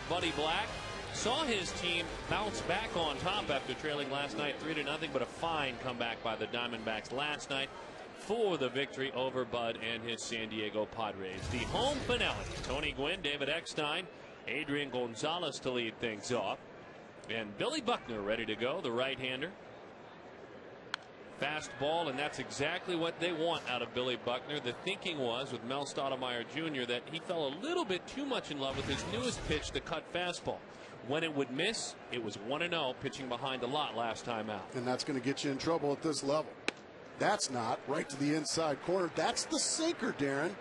Buddy Black saw his team bounce back on top after trailing last night 3-0, but a fine comeback by the Diamondbacks last night for the victory over Bud and his San Diego Padres. The home finale. Tony Gwynn, David Eckstein, Adrian Gonzalez to lead things off, and Billy Buckner ready to go, the right-hander. Fastball, and that's exactly what they want out of Billy Buckner. The thinking was with Mel Stottlemyre Jr. that he fell a little bit too much in love with his newest pitch, the cut fastball. When it would miss, it was 1-0, pitching behind a lot last time out. And that's going to get you in trouble at this level. That's not right to the inside corner. That's the sinker, Darren.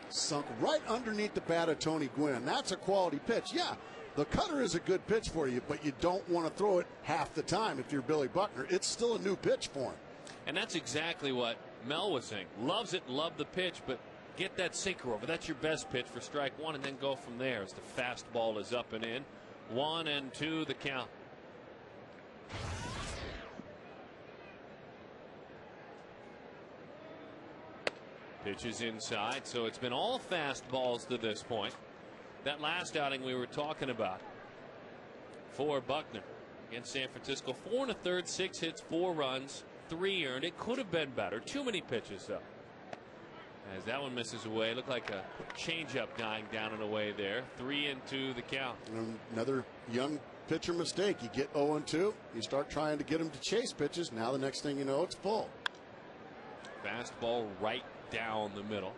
Sunk right underneath the bat of Tony Gwynn. That's a quality pitch. Yeah, the cutter is a good pitch for you, but you don't want to throw it half the time if you're Billy Buckner. It's still a new pitch for him. And that's exactly what Mel was saying. Loves it, love the pitch, but get that sinker over. That's your best pitch for strike one, and then go from there as the fastball is up and in. 1-2 the count. Pitches inside, so it's been all fastballs to this point. That last outing we were talking about for Buckner against San Francisco, 4 1/3, 6 hits, 4 runs, 3 earned. It could have been better. Too many pitches though. As that one misses away, looked like a changeup dying down and away there. 3-2 the count. Another young pitcher mistake. You get 0-2, you start trying to get him to chase pitches. Now the next thing you know, it's full. Fastball right down the middle.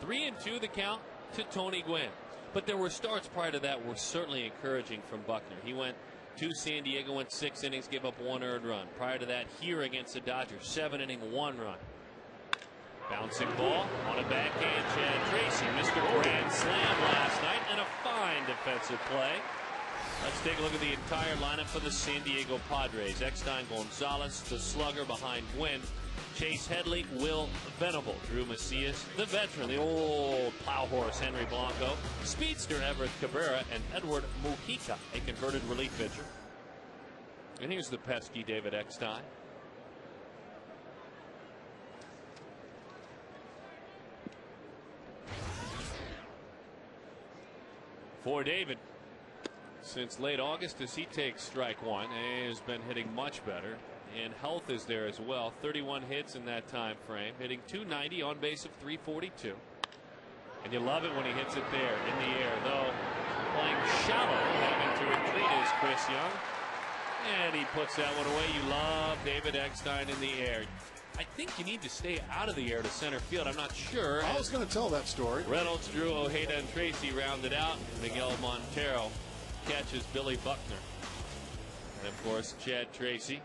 3-2 the count to Tony Gwynn. But there were starts prior to that were certainly encouraging from Buckner. He went to San Diego, went 6 innings, gave up 1 earned run. Prior to that, here against the Dodgers, 7 inning, 1 run. Bouncing ball on a backhand. Chad Tracy missed a grand slam last night, and a fine defensive play. Let's take a look at the entire lineup for the San Diego Padres. Eckstein, Gonzalez, the slugger behind Gwynn. Chase Headley, Will Venable, Drew Macias, the veteran, the old plow horse Henry Blanco, speedster Everett Cabrera, and Edward Mujica, a converted relief pitcher. And here's the pesky David Eckstein. For David, since late August as he takes strike one, he has been hitting much better. And health is there as well. 31 hits in that time frame, hitting .290, on base of .342. And you love it when he hits it there in the air, though playing shallow, having to retreat is Chris Young. And he puts that one away. You love David Eckstein in the air. I think you need to stay out of the air to center field. I'm not sure. I was going to tell that story. Reynolds, Drew, Ojeda, and Tracy rounded out. Miguel Montero catches Billy Buckner. And of course, Chad Tracy.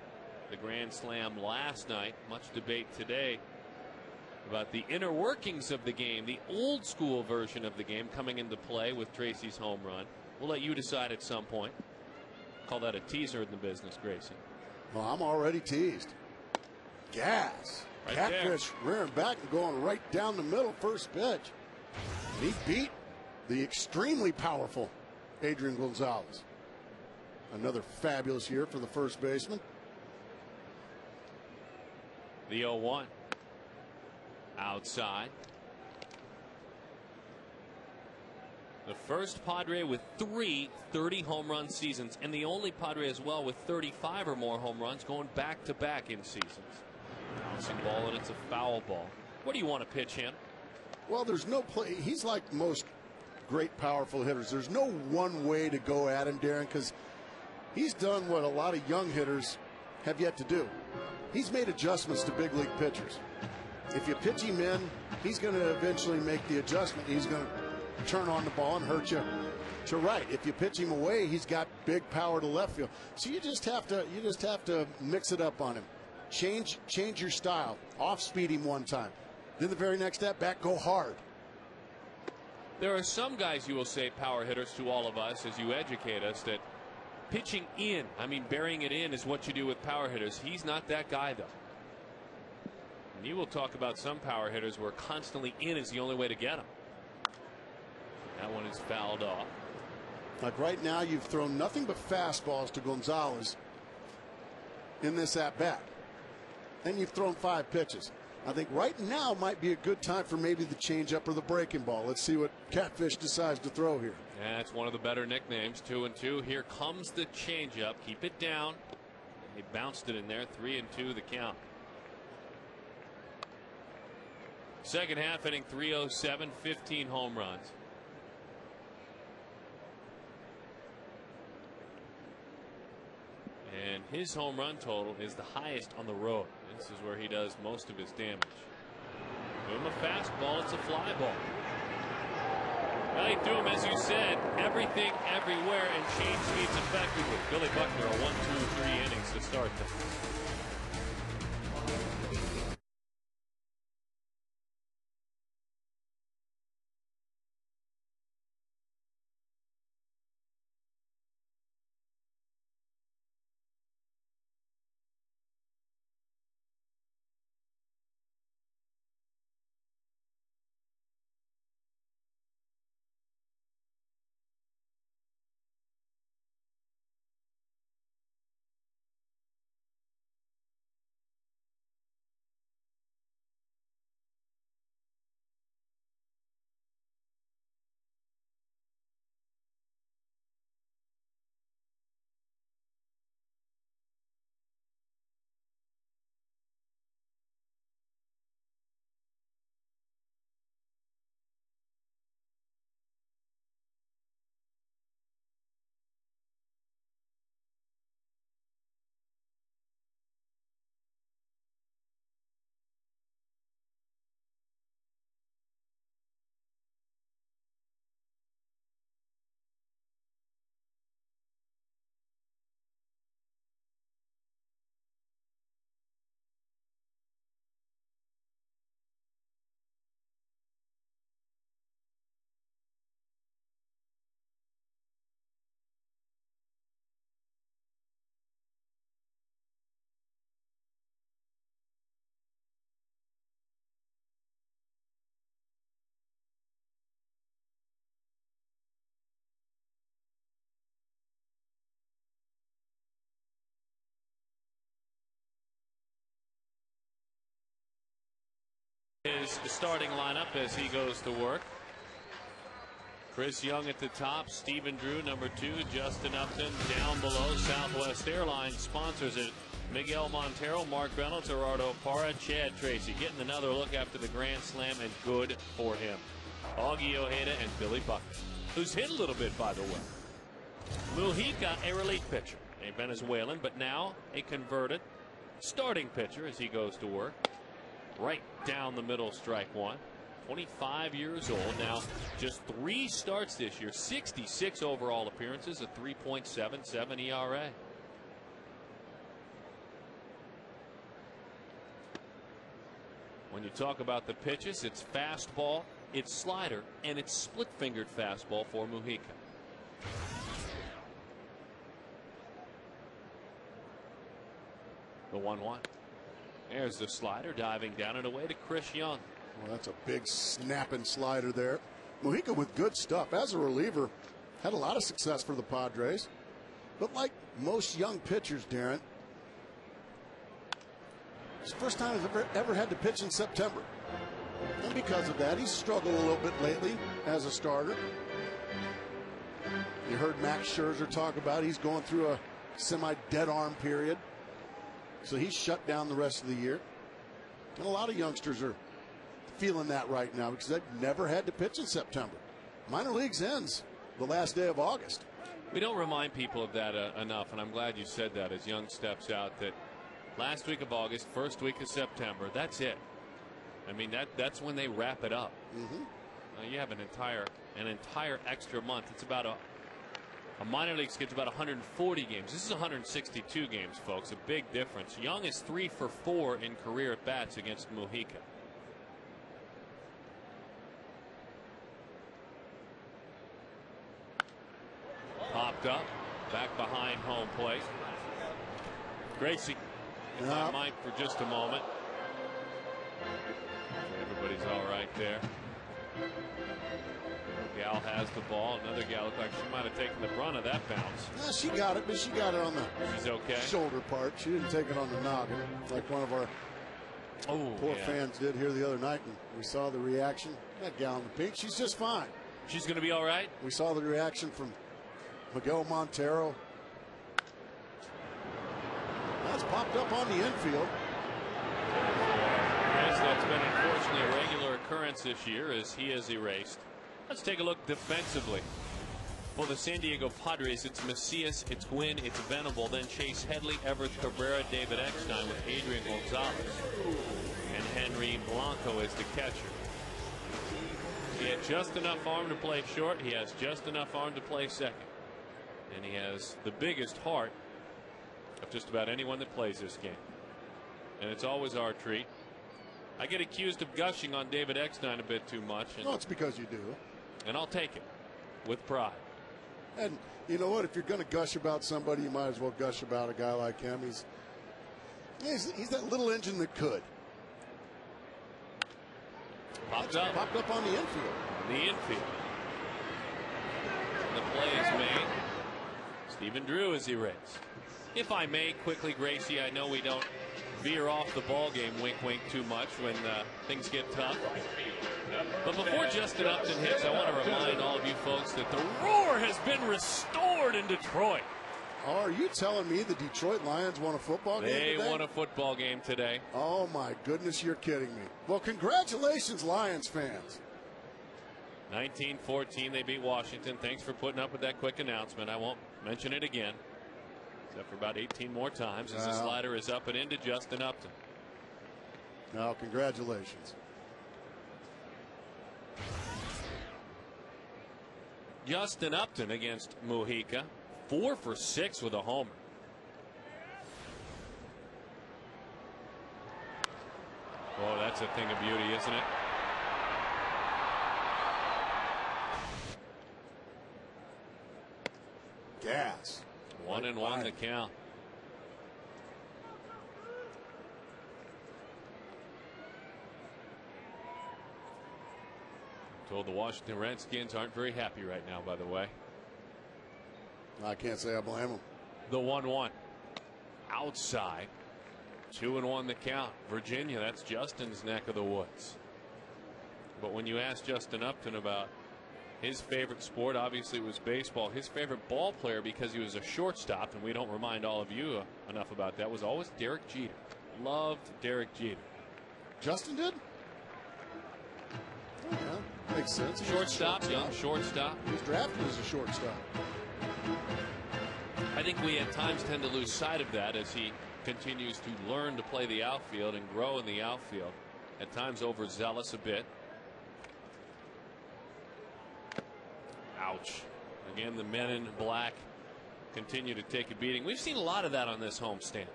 The grand slam last night. Much debate today about the inner workings of the game, the old school version of the game coming into play with Tracy's home run. We'll let you decide at some point. Call that a teaser in the business, Gracie. Well, I'm already teased. Gas. Right Catfish rearing back and going right down the middle, first pitch. He beat the extremely powerful Adrian Gonzalez. Another fabulous year for the first baseman. The 0-1 outside. The first Padre with 3 30 home run seasons, and the only Padre as well with 35 or more home runs, going back to back in seasons. Bouncing ball, and it's a foul ball. What do you want to pitch him? Well, there's no play. He's like most great powerful hitters. There's no one way to go at him, Darren, because he's done what a lot of young hitters have yet to do. He's made adjustments to big league pitchers. If you pitch him in, he's going to eventually make the adjustment. He's going to turn on the ball and hurt you to right. If you pitch him away, he's got big power to left field. So you just have to mix it up on him. Change your style. Off speed him one time. Then the very next at bat, go hard. There are some guys, you will say, power hitters to all of us as you educate us, that pitching in, I mean burying it in, is what you do with power hitters. He's not that guy, though. And you will talk about some power hitters where constantly in is the only way to get them. That one is fouled off. Like right now, you've thrown nothing but fastballs to Gonzalez in this at bat. Then you've thrown 5 pitches. I think right now might be a good time for maybe the changeup or the breaking ball. Let's see what Catfish decides to throw here. Yeah, it's one of the better nicknames. 2-2. Here comes the changeup. Keep it down. He bounced it in there. 3-2 the count. Second half inning 307, 15 home runs. And his home run total is the highest on the road. This is where he does most of his damage. Give him a fastball, it's a fly ball. Well, he threw him, as you said, everything, everywhere, and change speeds effectively. Billy Buckner, a 1, 2, 3 innings to start things. His starting lineup as he goes to work. Chris Young at the top, Stephen Drew number 2, Justin Upton down below. Southwest Airlines sponsors it. Miguel Montero, Mark Bennell, Gerardo Parra, Chad Tracy getting another look after the grand slam, and good for him. Augie Ojeda and Billy Buckner, who's hit a little bit, by the way. Mujica, a relief pitcher, a Venezuelan, but now a converted starting pitcher as he goes to work. Right down the middle, strike one. 25 years old now, just 3 starts this year, 66 overall appearances, a 3.77 ERA. When you talk about the pitches, it's fastball, it's slider, and it's split-fingered fastball for Mujica. The 1-1. There's the slider diving down and away to Chris Young. Well, that's a big snapping slider there. Mujica with good stuff. As a reliever, had a lot of success for the Padres. But like most young pitchers, Darren, it's the first time he's ever had to pitch in September. And because of that, he's struggled a little bit lately as a starter. You heard Max Scherzer talk about he's going through a semi-dead arm period. So he's shut down the rest of the year. And a lot of youngsters are feeling that right now because they've never had to pitch in September. Minor leagues ends the last day of August. We don't remind people of that enough, and I'm glad you said that as Young steps out, that last week of August, first week of September, that's it. I mean, that's when they wrap it up. You have an entire extra month. It's about a minor league schedule, about 140 games. This is 162 games, folks. A big difference. Young is 3 for 4 in career at bats against Mujica. Popped up, back behind home plate. Gracie, if I might, for just a moment. Everybody's all right there. Gal has the ball. Another gal looked like she might have taken the brunt of that bounce. She got it, but she got it on the She's okay. shoulder part. She didn't take it on the noggin like one of our Oh, poor yeah. fans did here the other night, and we saw the reaction. That gal in the pink, she's just fine. She's going to be all right. We saw the reaction from Miguel Montero. That's popped up on the infield. Chris, that's been unfortunately a regular occurrence this year as he is erased. Let's take a look defensively. For the San Diego Padres, it's Macias, it's Gwynn, it's Venable, then Chase Headley, Everett Cabrera, David Eckstein with Adrian Gonzalez. And Henry Blanco is the catcher. He had just enough arm to play short. He has just enough arm to play second. And he has the biggest heart of just about anyone that plays this game. And it's always our treat. I get accused of gushing on David Eckstein a bit too much. No, it's because you do. And I'll take it with pride. And you know what? If you're going to gush about somebody, you might as well gush about a guy like him. He's that little engine that could. Popped up on the infield. The infield. The play is made. Stephen Drew is erased. If I may, quickly, Gracie, I know we don't veer off the ball game, wink, wink, too much when things get tough. But before Justin Upton hits, I want to remind all of you folks that the roar has been restored in Detroit. Oh, are you telling me the Detroit Lions won a football game today? They won a football game today. Oh, my goodness, you're kidding me. Well, congratulations, Lions fans. 19-14, they beat Washington. Thanks for putting up with that quick announcement. I won't mention it again, except for about 18 more times as the slider is up and into Justin Upton. Now, congratulations. Justin Upton against Mujica. 4 for 6 with a homer. Oh, that's a thing of beauty, isn't it? Gas. 1-1 the count. Told the Washington Redskins aren't very happy right now, by the way. I can't say I blame them. The 1-1 outside. 2-1 the count. Virginia, that's Justin's neck of the woods. But when you ask Justin Upton about his favorite sport, obviously it was baseball. His favorite ball player, because he was a shortstop, and we don't remind all of you enough about that, was always Derek Jeter. Loved Derek Jeter. Justin did? Oh, yeah, makes sense. Shortstop, young shortstop. He was drafted as a shortstop. I think we at times tend to lose sight of that as he continues to learn to play the outfield and grow in the outfield. At times overzealous a bit. Ouch. Again, the men in black continue to take a beating. We've seen a lot of that on this homestand.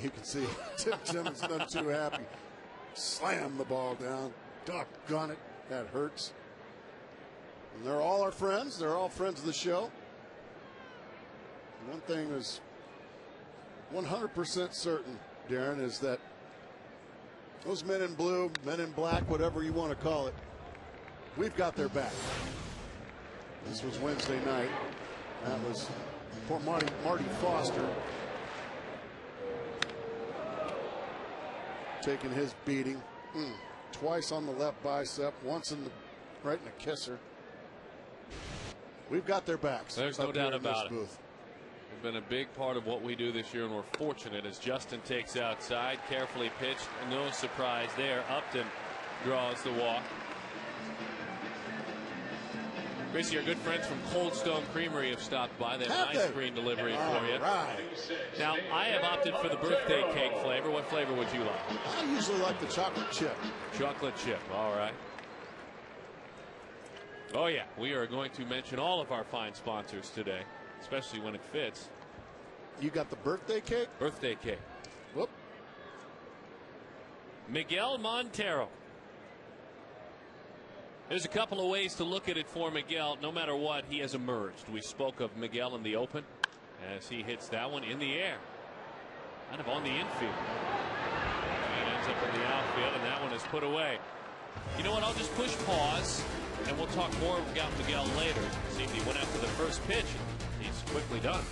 You can see Tim Simmons not too happy. Slam the ball down. Doggone it. That hurts. And they're all our friends. They're all friends of the show. One thing is 100% certain, Darren, is that those men in blue, men in black, whatever you want to call it, we've got their back. This was Wednesday night. That was poor Marty Foster taking his beating. Twice on the left bicep, once right in the kisser. We've got their backs. There's no doubt about it. Booth. It's been a big part of what we do this year, and we're fortunate as Justin takes outside, carefully pitched, no surprise there. Upton draws the walk. Gracie, our good friends from Cold Stone Creamery have stopped by. They have an ice cream delivery for you. Right. Now, I have opted for the birthday cake flavor. What flavor would you like? I usually like the chocolate chip. Chocolate chip, all right. Oh, yeah, we are going to mention all of our fine sponsors today, especially when it fits. You got the birthday cake? Birthday cake. Whoop. Miguel Montero. There's a couple of ways to look at it for Miguel. No matter what, he has emerged. We spoke of Miguel in the open as he hits that one in the air. Kind of on the infield. And ends up in the outfield, and that one is put away. You know what? I'll just push pause, and we'll talk more about Miguel later. See if he went after the first pitch. He's quickly done.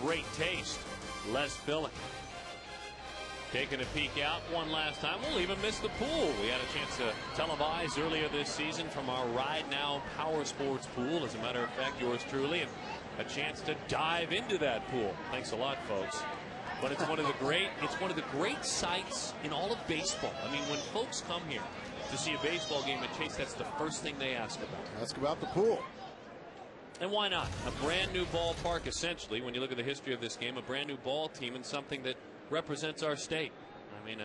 great taste, less filling. Taking a peek out one last time. We'll even miss the pool. We had a chance to televise earlier this season from our Ride Now Power Sports pool. As a matter of fact, yours truly, and a chance to dive into that pool. Thanks a lot, folks. But it's one of the great sights in all of baseball. I mean, when folks come here to see a baseball game at Chase, that's the first thing they ask about. Ask about the pool. And why not? A brand new ballpark, essentially, when you look at the history of this game, a brand new ball team and something that represents our state. I mean,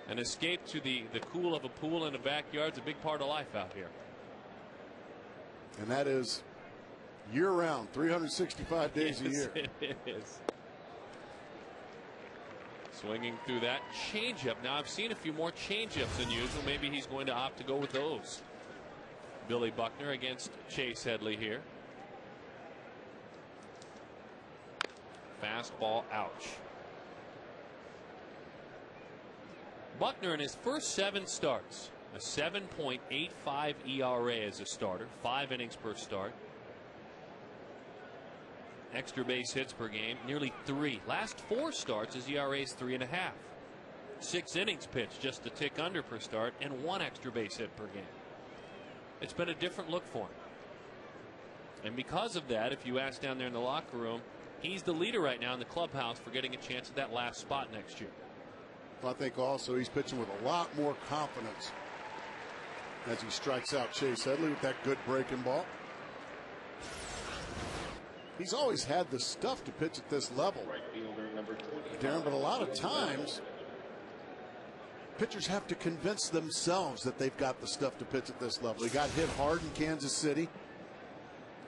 an escape to the cool of a pool in a backyard is a big part of life out here. And that is year-round, 365 days a year. It is. Swinging through that changeup. Now, I've seen a few more changeups than usual. Maybe he's going to opt to go with those. Billy Buckner against Chase Headley here. Fastball, ouch. Buckner in his first 7 starts, a 7.85 ERA as a starter, 5 innings per start. Extra base hits per game, nearly 3. Last 4 starts, his ERA is 3.5. 6 innings pitched, just a tick under per start, and 1 extra base hit per game. It's been a different look for him. And because of that, if you ask down there in the locker room, he's the leader right now in the clubhouse for getting a chance at that last spot next year. I think also he's pitching with a lot more confidence as he strikes out Chase Headley with that good breaking ball. He's always had the stuff to pitch at this level, Darren, but a lot of times pitchers have to convince themselves that they've got the stuff to pitch at this level. He got hit hard in Kansas City,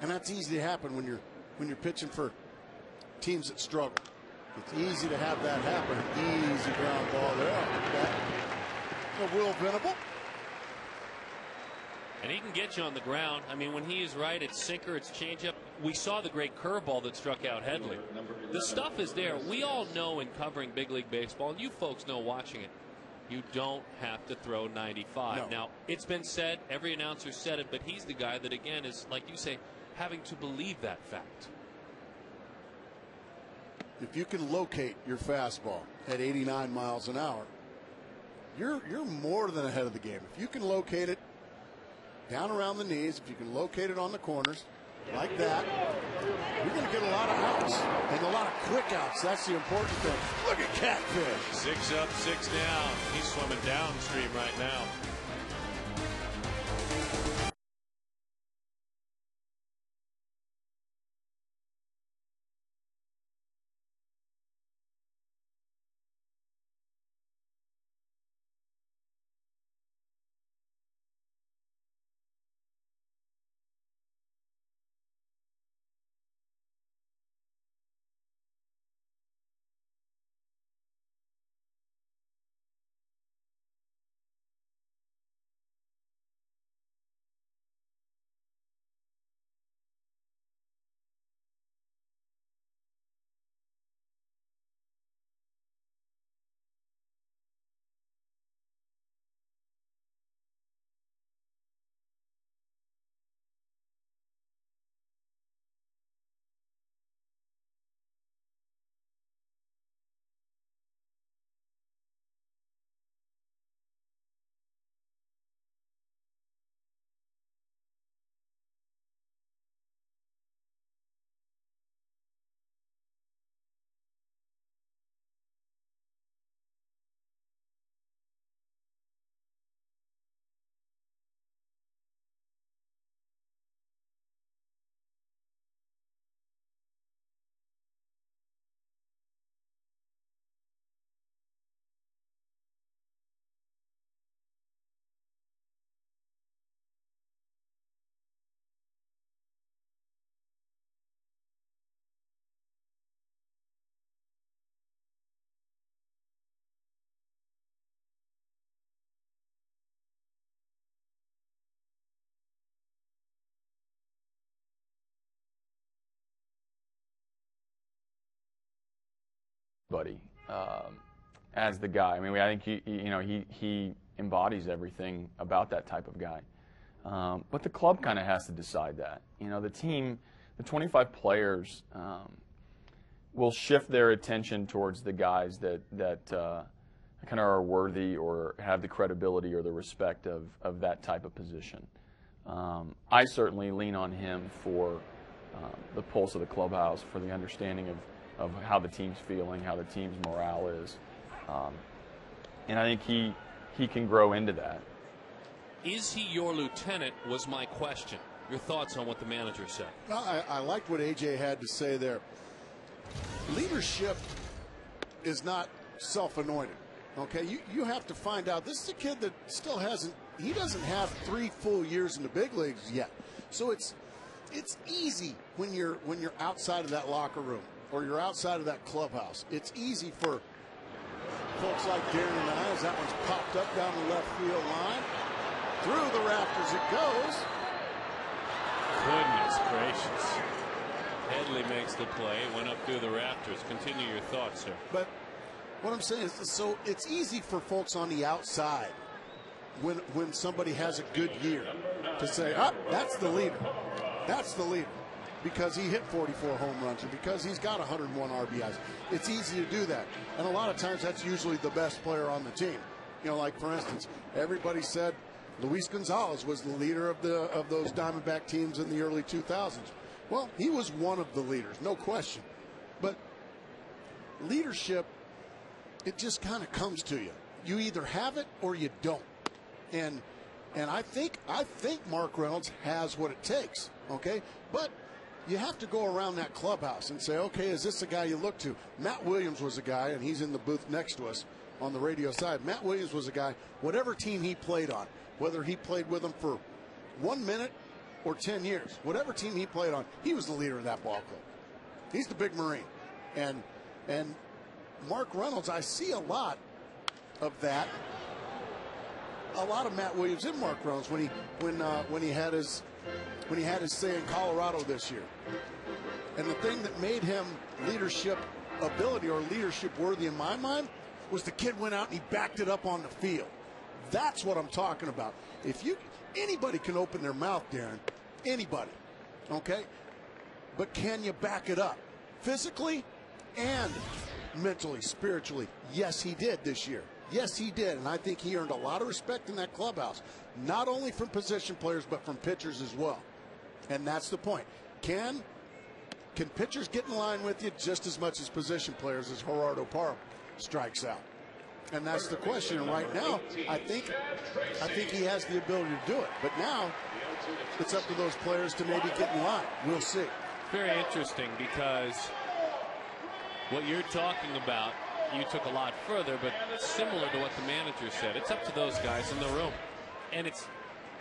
and that's easy to happen when you're pitching for teams that struggle. It's easy to have that happen. Easy ground ball there. Will Venable. And he can get you on the ground. I mean, when he is right, it's sinker, it's changeup. We saw the great curveball that struck out Headley. The stuff is there. We all know in covering big league baseball, and you folks know watching it, you don't have to throw 95. No. Now, it's been said, every announcer said it, but he's the guy that, again, is, like you say, having to believe that fact. If you can locate your fastball at 89 miles an hour, you're more than ahead of the game. If you can locate it down around the knees, if you can locate it on the corners like that, you're going to get a lot of outs and a lot of quick outs. That's the important thing. Look at Catfish. 6 up, 6 down. He's swimming downstream right now. Buddy, as the guy. I mean, I think he embodies everything about that type of guy. But the club kind of has to decide that. You know, the team, the 25 players, will shift their attention towards the guys that kind of are worthy or have the credibility or the respect of that type of position. I certainly lean on him for the pulse of the clubhouse, for the understanding of how the team's feeling, how the team's morale is. And I think he can grow into that. Is he your lieutenant was my question. Your thoughts on what the manager said? Well, I liked what AJ had to say there. Leadership is not self-anointed. Okay, you have to find out. This is a kid that still he doesn't have 3 full years in the big leagues yet. So it's easy when you're outside of that locker room or you're outside of that clubhouse. It's easy for folks like Darren and I, as that one's popped up down the left field line. Through the rafters it goes. Goodness gracious. Headley makes the play, went up through the rafters. Continue your thoughts, sir. But what I'm saying is, so it's easy for folks on the outside when somebody has a good year to say, that's the leader. That's the leader. Because he hit 44 home runs or because he's got 101 RBIs. It's easy to do that. And a lot of times that's usually the best player on the team. You know, like for instance, everybody said Luis Gonzalez was the leader of those Diamondback teams in the early 2000s. Well, he was one of the leaders, no question. But leadership, it just kind of comes to you. You either have it or you don't. And I think Mark Reynolds has what it takes. Okay, but you have to go around that clubhouse and say, okay, is this the guy you look to? Matt Williams was a guy, and he's in the booth next to us on the radio side. Matt Williams was a guy, whatever team he played on, whether he played with them for 1 minute or 10 years, whatever team he played on, he was the leader of that ball club. He's the big Marine. And Mark Reynolds, I see a lot of that. A lot of Matt Williams in Mark Reynolds when he had his say in Colorado this year. And the thing that made him leadership ability or leadership worthy in my mind was the kid went out and he backed it up on the field. That's what I'm talking about. Anybody can open their mouth, Darren. Anybody. Okay? But can you back it up? Physically and mentally, spiritually. Yes, he did this year. Yes, he did. And I think he earned a lot of respect in that clubhouse. Not only from position players, but from pitchers as well. And that's the point. Can pitchers get in line with you just as much as position players as Gerardo Parra strikes out? And that's the question. And right now, I think he has the ability to do it. But now, it's up to those players to maybe get in line. We'll see. Very interesting, because what you're talking about, you took a lot further, but similar to what the manager said. It's up to those guys in the room. And it's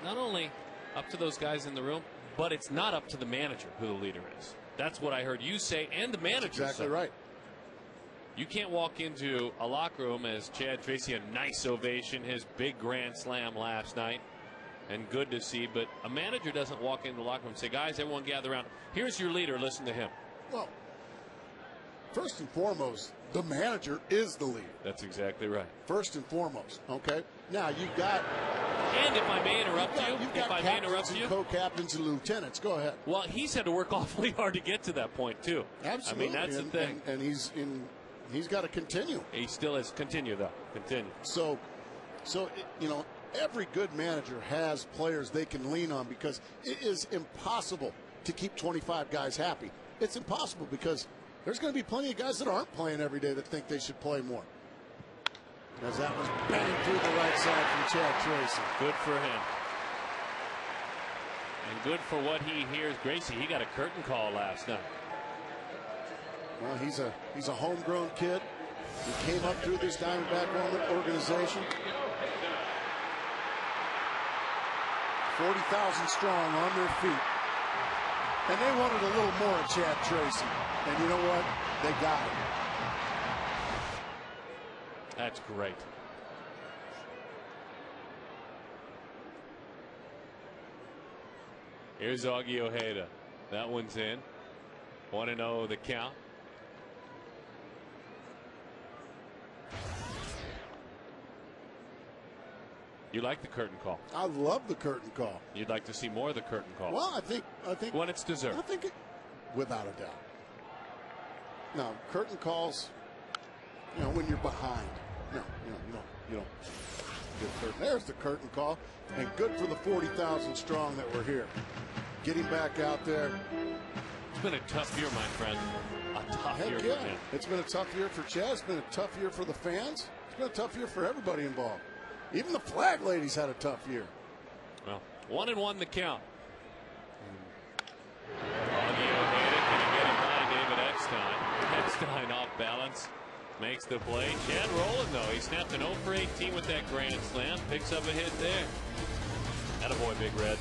not only up to those guys in the room, but it's not up to the manager who the leader is. That's what I heard you say and the manager say. Exactly right. You can't walk into a locker room, as Chad Tracy, a nice ovation, his big grand slam last night, and good to see. But a manager doesn't walk into the locker room and say, guys, everyone gather around. Here's your leader. Listen to him. Well, first and foremost, the manager is the leader. That's exactly right. First and foremost, okay? Now, you've got... And if I may interrupt you, if I may interrupt you, co-captains and lieutenants. Go ahead. Well, he's had to work awfully hard to get to that point, too. Absolutely. I mean, that's the thing. And he's got to continue. He still has continue, though. Continue. So you know, every good manager has players they can lean on, because it is impossible to keep 25 guys happy. It's impossible, because there's going to be plenty of guys that aren't playing every day that think they should play more. As that was banged through the right side from Chad Tracy. Good for him. And good for what he hears. Gracie, he got a curtain call last night. Well, he's a homegrown kid. He came up through this Diamondback organization. 40,000 strong on their feet. And they wanted a little more of Chad Tracy. And you know what? They got it. That's great. Here's Augie Ojeda. That one's in. 1-0 the count. You like the curtain call? I love the curtain call. You'd like to see more of the curtain call? Well, I think when it's deserved. I think without a doubt. No, curtain calls, when you're behind. No, you don't get curtain. There's the curtain call, and good for the 40,000 strong that were here. Getting back out there. It's been a tough year, my friend. A tough year yeah. for him. It's been a tough year for Chad. It's been a tough year for the fans. It's been a tough year for everybody involved. Even the flag ladies had a tough year. Well, 1-1 the count. Can he get him by David Eckstein? Eckstein off balance. Makes the play. Chad rolling, though. He snapped an 0 for 18 with that grand slam. Picks up a hit there. Attaboy, Big Red.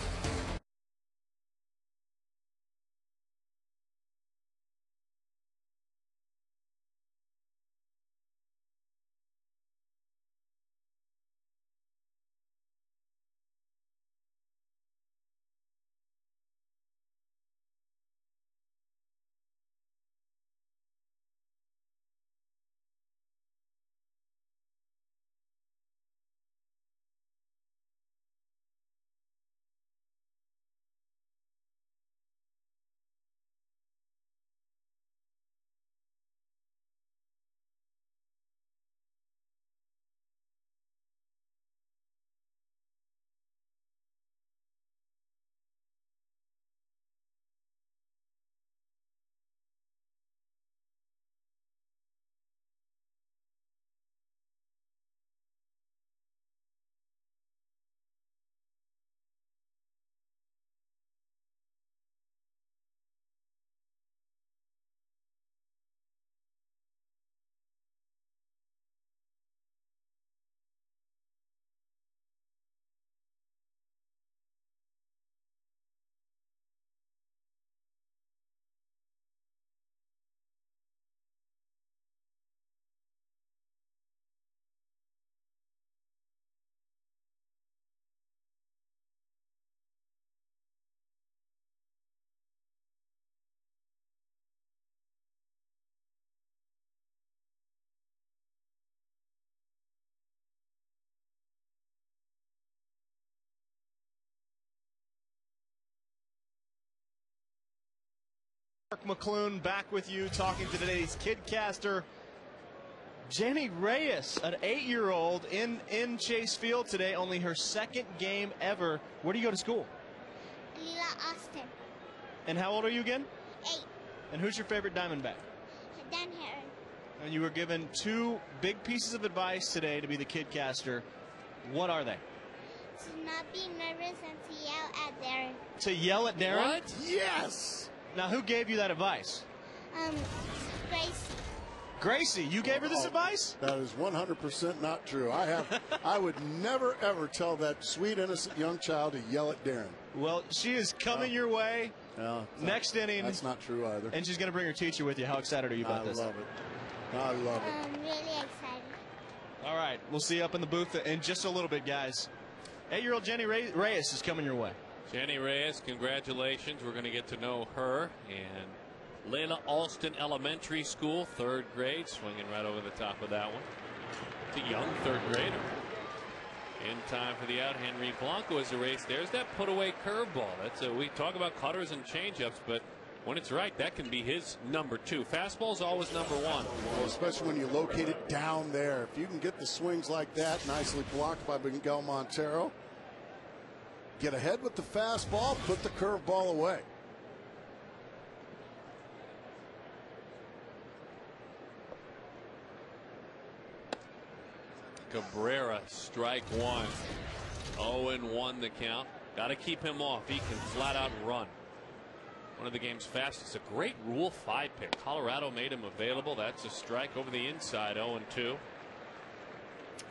Mark McClune back with you, talking to today's Kidcaster. Jenny Reyes, an 8-year-old in Chase Field today, only her second game ever. Where do you go to school? Lila Austin. And how old are you again? 8. And who's your favorite Diamondback? Dan Heron. And you were given 2 big pieces of advice today to be the Kidcaster. What are they? To not be nervous and to yell at Darren. To yell at Darren? What? Yes! Now, who gave you that advice? Gracie. Gracie, you gave her this advice? That is 100% not true. I would never, ever tell that sweet, innocent young child to yell at Darren. Well, she is coming your way next inning. That's not true either. And she's going to bring her teacher with you. How excited are you about this? I love it. I love it. I'm really excited. All right, we'll see you up in the booth in just a little bit, guys. 8-year-old Jenny Reyes is coming your way. Jenny Reyes, congratulations. We're going to get to know her. And Layla Alston Elementary School, 3rd grade, swinging right over the top of that one. It's a young 3rd grader. In time for the out. Henry Blanco is erased. There's that put away curveball. We talk about cutters and changeups, but when it's right, that can be his number 2. Fastball's always number 1. Well, especially when you locate it down there. If you can get the swings like that, nicely blocked by Miguel Montero. Get ahead with the fastball, put the curveball away. Cabrera, strike 1. 0-1 the count. Got to keep him off. He can flat out run. One of the game's fastest. A great Rule 5 pick. Colorado made him available. That's a strike over the inside. 0-2.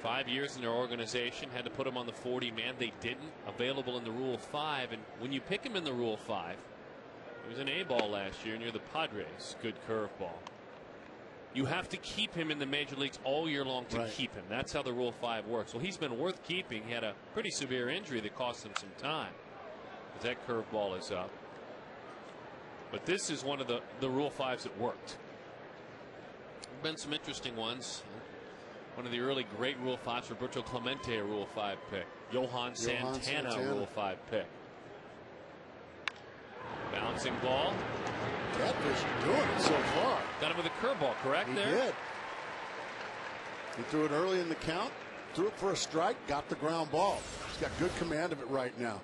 5 years in their organization. Had to put him on the 40-man. They didn't. Available in the Rule 5. And when you pick him in the Rule 5, he was an A-ball last year near the Padres. Good curveball. You have to keep him in the major leagues all year long to keep him. That's how the Rule 5 works. Well, he's been worth keeping. He had a pretty severe injury that cost him some time. But that curveball is up. But this is one of the Rule 5s that worked. There have been some interesting ones. One of the early great Rule 5s, Roberto Clemente, a Rule 5 pick. Johan Santana, a Rule 5 pick. Bouncing ball. That pitcher doing it so far. Got him with a curveball, correct? He there? did. He threw it early in the count, threw it for a strike, got the ground ball. He's got good command of it right now.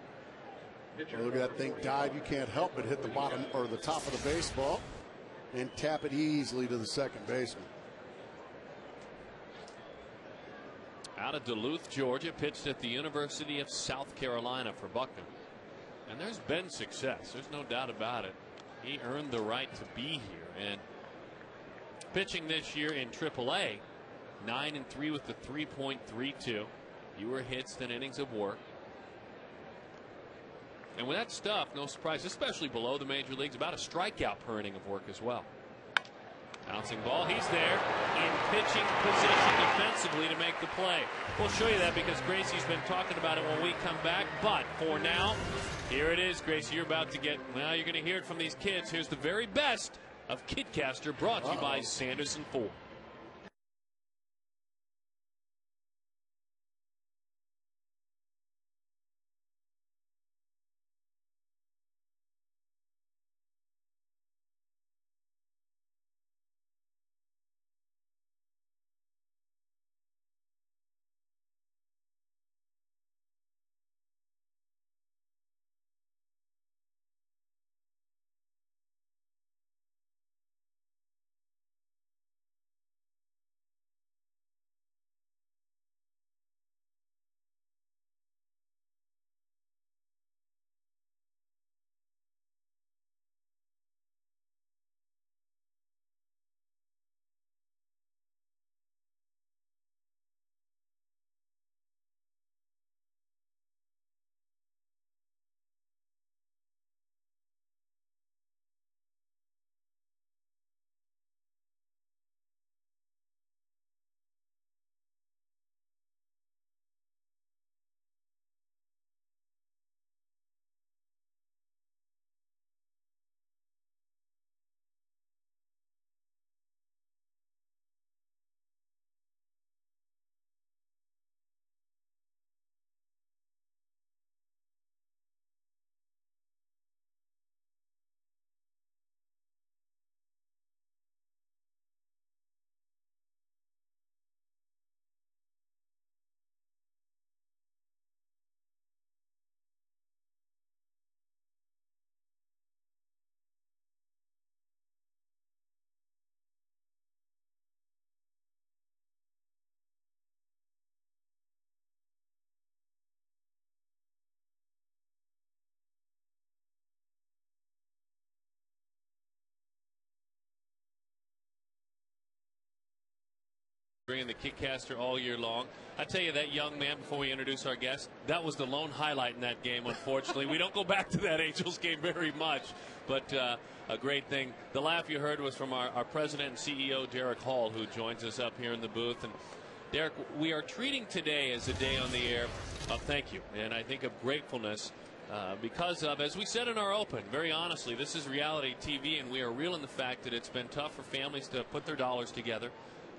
Well, look at that thing dive. You can't help but hit the bottom or the top of the baseball and tap it easily to the second baseman. Out of Duluth, Georgia, pitched at the University of South Carolina for Buckner. And there's been success. There's no doubt about it. He earned the right to be here. And pitching this year in AAA, 9-3 with the 3.32. Fewer hits than innings of work. And with that stuff, no surprise, especially below the major leagues, about a strikeout per inning of work as well. Bouncing ball, he's there in pitching position defensively to make the play. We'll show you that because Gracie's been talking about it when we come back. But for now, here it is, Gracie. You're about to get, well, you're going to hear it from these kids. Here's the very best of Kidcaster, brought to you by Sanderson Ford. Bringing the Kidcaster all year long. I tell you, that young man, before we introduce our guest, that was the lone highlight in that game, unfortunately. We don't go back to that Angels game very much, but a great thing. The laugh you heard was from our president and CEO, Derek Hall, who joins us up here in the booth. And Derek, we are treating today as a day on the air of thank you, and I think of gratefulness because of, as we said in our open, very honestly, this is reality TV, and we are real in the fact that it's been tough for families to put their dollars together.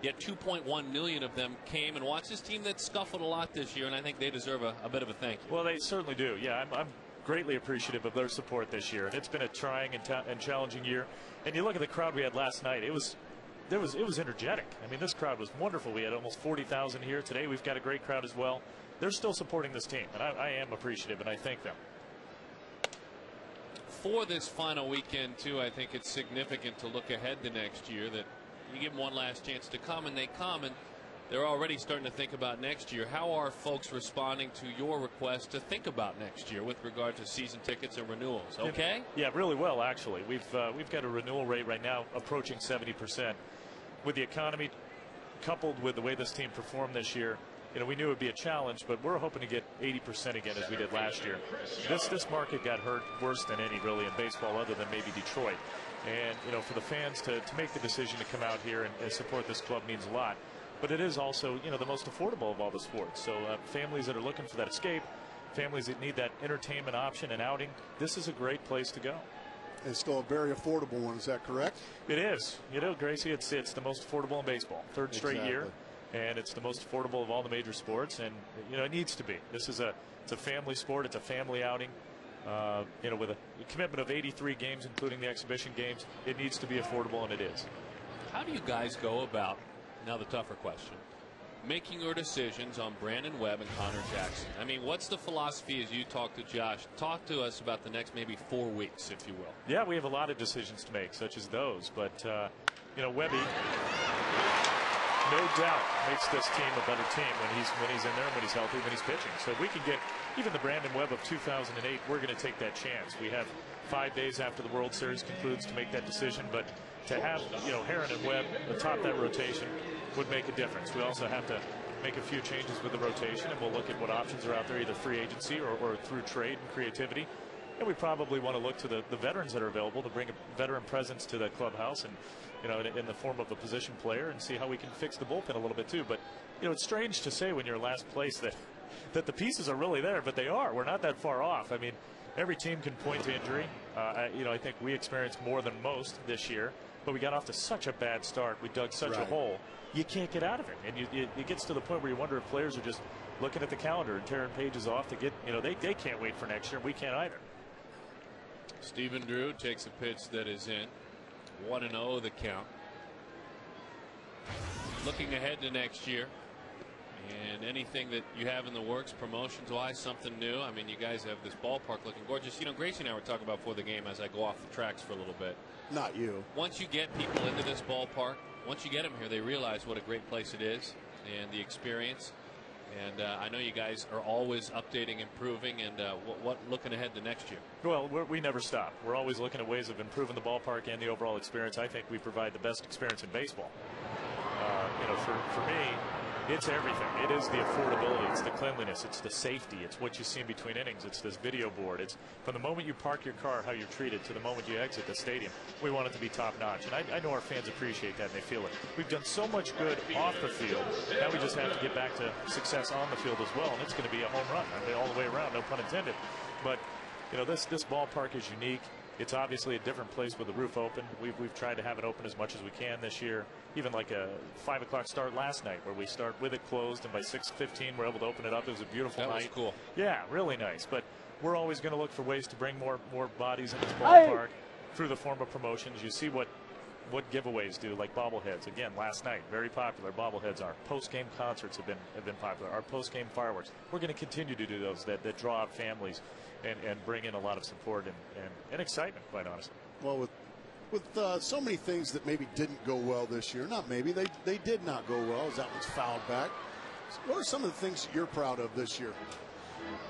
Yet 2.1 million of them came and watched this team that scuffled a lot this year, and I think they deserve a bit of a thank you. Well, they certainly do. Yeah, I'm greatly appreciative of their support this year. It's been a trying and challenging year. And you look at the crowd we had last night. It was energetic. I mean, this crowd was wonderful. We had almost 40,000 here today. We've got a great crowd as well. They're still supporting this team, and I am appreciative, and I thank them. For this final weekend, too, I think it's significant to look ahead to next year, that you give them one last chance to come, and they come, and they're already starting to think about next year. How are folks responding to your request to think about next year with regard to season tickets and renewals? Okay? Yeah, really well, actually. We've got a renewal rate right now approaching 70%. With the economy coupled with the way this team performed this year, we knew it would be a challenge, but we're hoping to get 80% again as we did last year. This market got hurt worse than any really in baseball, other than maybe Detroit. And, for the fans to make the decision to come out here and support this club means a lot. But it is also, the most affordable of all the sports. So families that are looking for that escape, families that need that entertainment option and outing, this is a great place to go. It's still a very affordable one. Is that correct? It is. Gracie, it's the most affordable in baseball. Third straight year. And it's the most affordable of all the major sports. And, it needs to be. This is it's a family sport. It's a family outing. With a commitment of 83 games, including the exhibition games, it needs to be affordable, and it is. How do you guys go about, now the tougher question, making your decisions on Brandon Webb and Connor Jackson? I mean, what's the philosophy as you talk to Josh? Talk to us about the next maybe 4 weeks, if you will. Yeah, we have a lot of decisions to make, such as those. But, Webby, no doubt, makes this team a better team when he's in there, when he's healthy, when he's pitching. So if we can get even the Brandon Webb of 2008, we're going to take that chance. We have 5 days after the World Series concludes to make that decision. But to have, Heron and Webb atop that rotation would make a difference. We also have to make a few changes with the rotation, and we'll look at what options are out there, either free agency or through trade and creativity. And we probably want to look to the veterans that are available to bring a veteran presence to the clubhouse, and in the form of a position player, and see how we can fix the bullpen a little bit too. But it's strange to say when you're last place that the pieces are really there, but they are. We're not that far off. I mean, every team can point to injury. I think we experienced more than most this year, but we got off to such a bad start. We dug such a hole. You can't get out of it, and it gets to the point where you wonder if players are just looking at the calendar and tearing pages off to get. They can't wait for next year. We can't either. Stephen Drew takes a pitch that is in. 1-0 the count. Looking ahead to next year, and anything that you have in the works promotions wise, something new. I mean, you guys have this ballpark looking gorgeous. Gracie and I were talking about before the game as I go off the tracks for a little bit. Not you. Once you get people into this ballpark, once you get them here, they realize what a great place it is and the experience. And I know you guys are always updating, improving, and what looking ahead to next year? Well, we never stop. We're always looking at ways of improving the ballpark and the overall experience. I think we provide the best experience in baseball. For me, it's everything. It is the affordability. It's the cleanliness. It's the safety. It's what you see in between innings. It's this video board. It's from the moment you park your car, how you're treated, to the moment you exit the stadium. We want it to be top notch. And I know our fans appreciate that, and they feel it. We've done so much good off the field. Now we just have to get back to success on the field as well. And it's going to be a home run. I mean, all the way around, no pun intended. But, this ballpark is unique. It's obviously a different place with the roof open. We've tried to have it open as much as we can this year. Even like a 5 o'clock start last night, where we start with it closed, and by 6:15 we're able to open it up. It was a beautiful night. That was cool. Yeah, really nice. But we're always going to look for ways to bring more bodies in this ballpark through the form of promotions. You see what giveaways do, like bobbleheads. Again, last night, very popular. Bobbleheads are. Post-game concerts have been popular. Our post-game fireworks. We're going to continue to do those that draw out families and bring in a lot of support and excitement, quite honestly. Well, with so many things that maybe didn't go well this year, not maybe, they did not go well, as that one's fouled back. So what are some of the things you're proud of this year?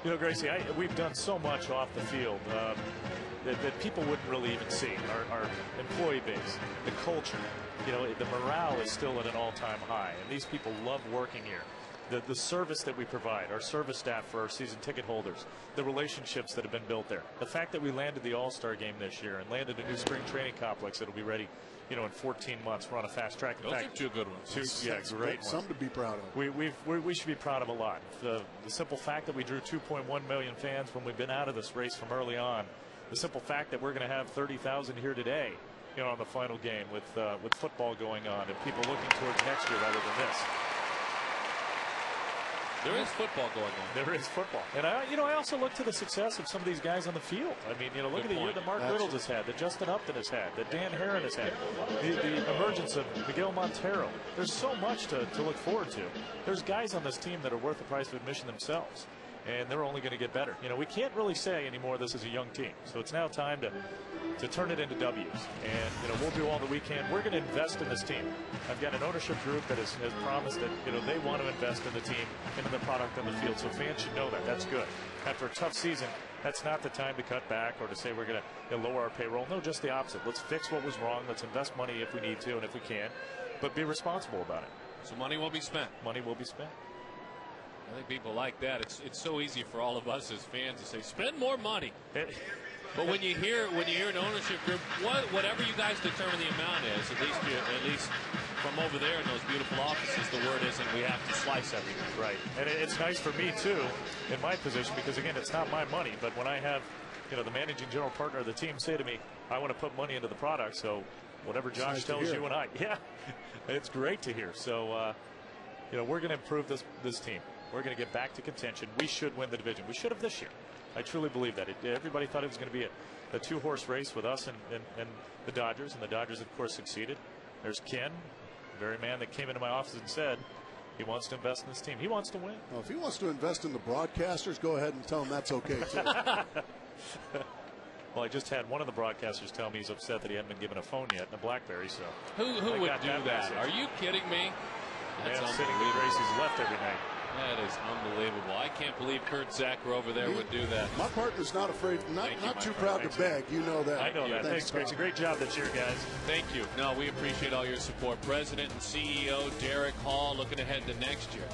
Gracie, we've done so much off the field that people wouldn't really even see. Our employee base, the culture, the morale is still at an all-time high, and these people love working here. The service that we provide, our service staff for our season ticket holders, the relationships that have been built there, the fact that we landed the All-Star game this year and landed a new spring training complex that'll be ready, in 14 months. We're on a fast track. In fact, are 2 good ones. Great ones. Some to be proud of. We should be proud of a lot. The simple fact that we drew 2.1 million fans when we've been out of this race from early on. The simple fact that we're going to have 30,000 here today, on the final game with football going on and people looking towards next year rather than this. There is football going on. There is football. And I also look to the success of some of these guys on the field. I mean, look at the year that Mark Riddles has had, that Justin Upton has had, that Dan Heron has had, the emergence of Miguel Montero. There's so much to look forward to. There's guys on this team that are worth the price of admission themselves, and they're only going to get better. We can't really say anymore this is a young team. So it's now time to turn it into W's. And, we'll do all that we can. We're going to invest in this team. I've got an ownership group that has promised that, they want to invest in the team and in the product on the field. So fans should know that. That's good. After a tough season, that's not the time to cut back or to say we're going to lower our payroll. No, just the opposite. Let's fix what was wrong. Let's invest money if we need to and if we can, but be responsible about it. So money will be spent. Money will be spent. I think people like that. It's so easy for all of us as fans to say, spend more money. But when you hear an ownership group, whatever you guys determine the amount is, at least from over there in those beautiful offices, the word isn't we have to slice everything. Right, and it's nice for me too, in my position, because again, it's not my money. But when I have, the managing general partner of the team say to me, I want to put money into the product, so whatever Josh tells you and it's great to hear. So, we're going to improve this team. We're going to get back to contention. We should win the division. We should have this year. I truly believe that. Everybody thought it was going to be a two-horse race with us and the Dodgers, and the Dodgers, of course, succeeded. There's Ken, the very man that came into my office and said he wants to invest in this team. He wants to win. Well, if he wants to invest in the broadcasters, go ahead and tell him that's okay, too. Well, I just had one of the broadcasters tell me he's upset that he hadn't been given a phone yet in a BlackBerry. So who would do that? Message. Are you kidding me? That's sitting with Gracie's left every night. That is unbelievable. I can't believe Kurt Zacher over there would do that. My partner's not afraid, not too proud to beg. You know that. I know that. Thanks, Gracie. Great job this year, guys. Thank you. No, we appreciate all your support. President and CEO Derek Hall looking ahead to next year.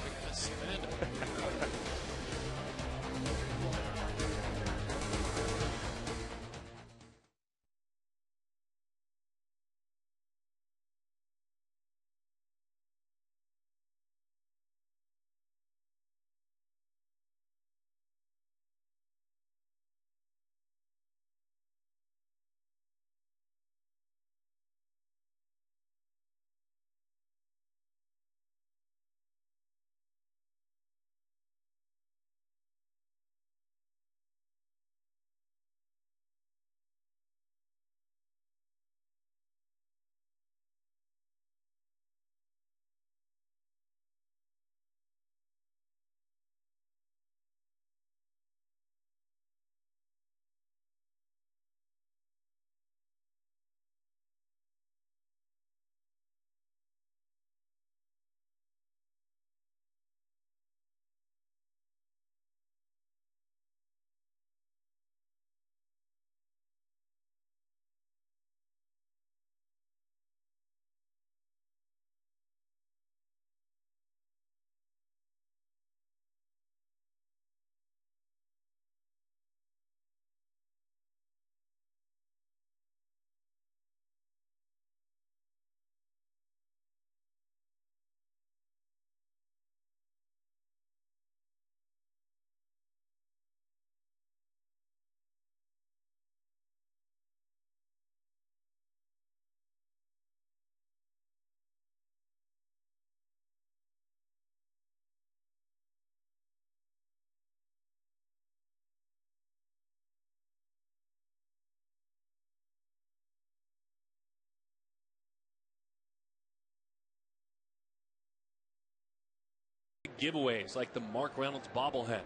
Giveaways like the Mark Reynolds bobblehead?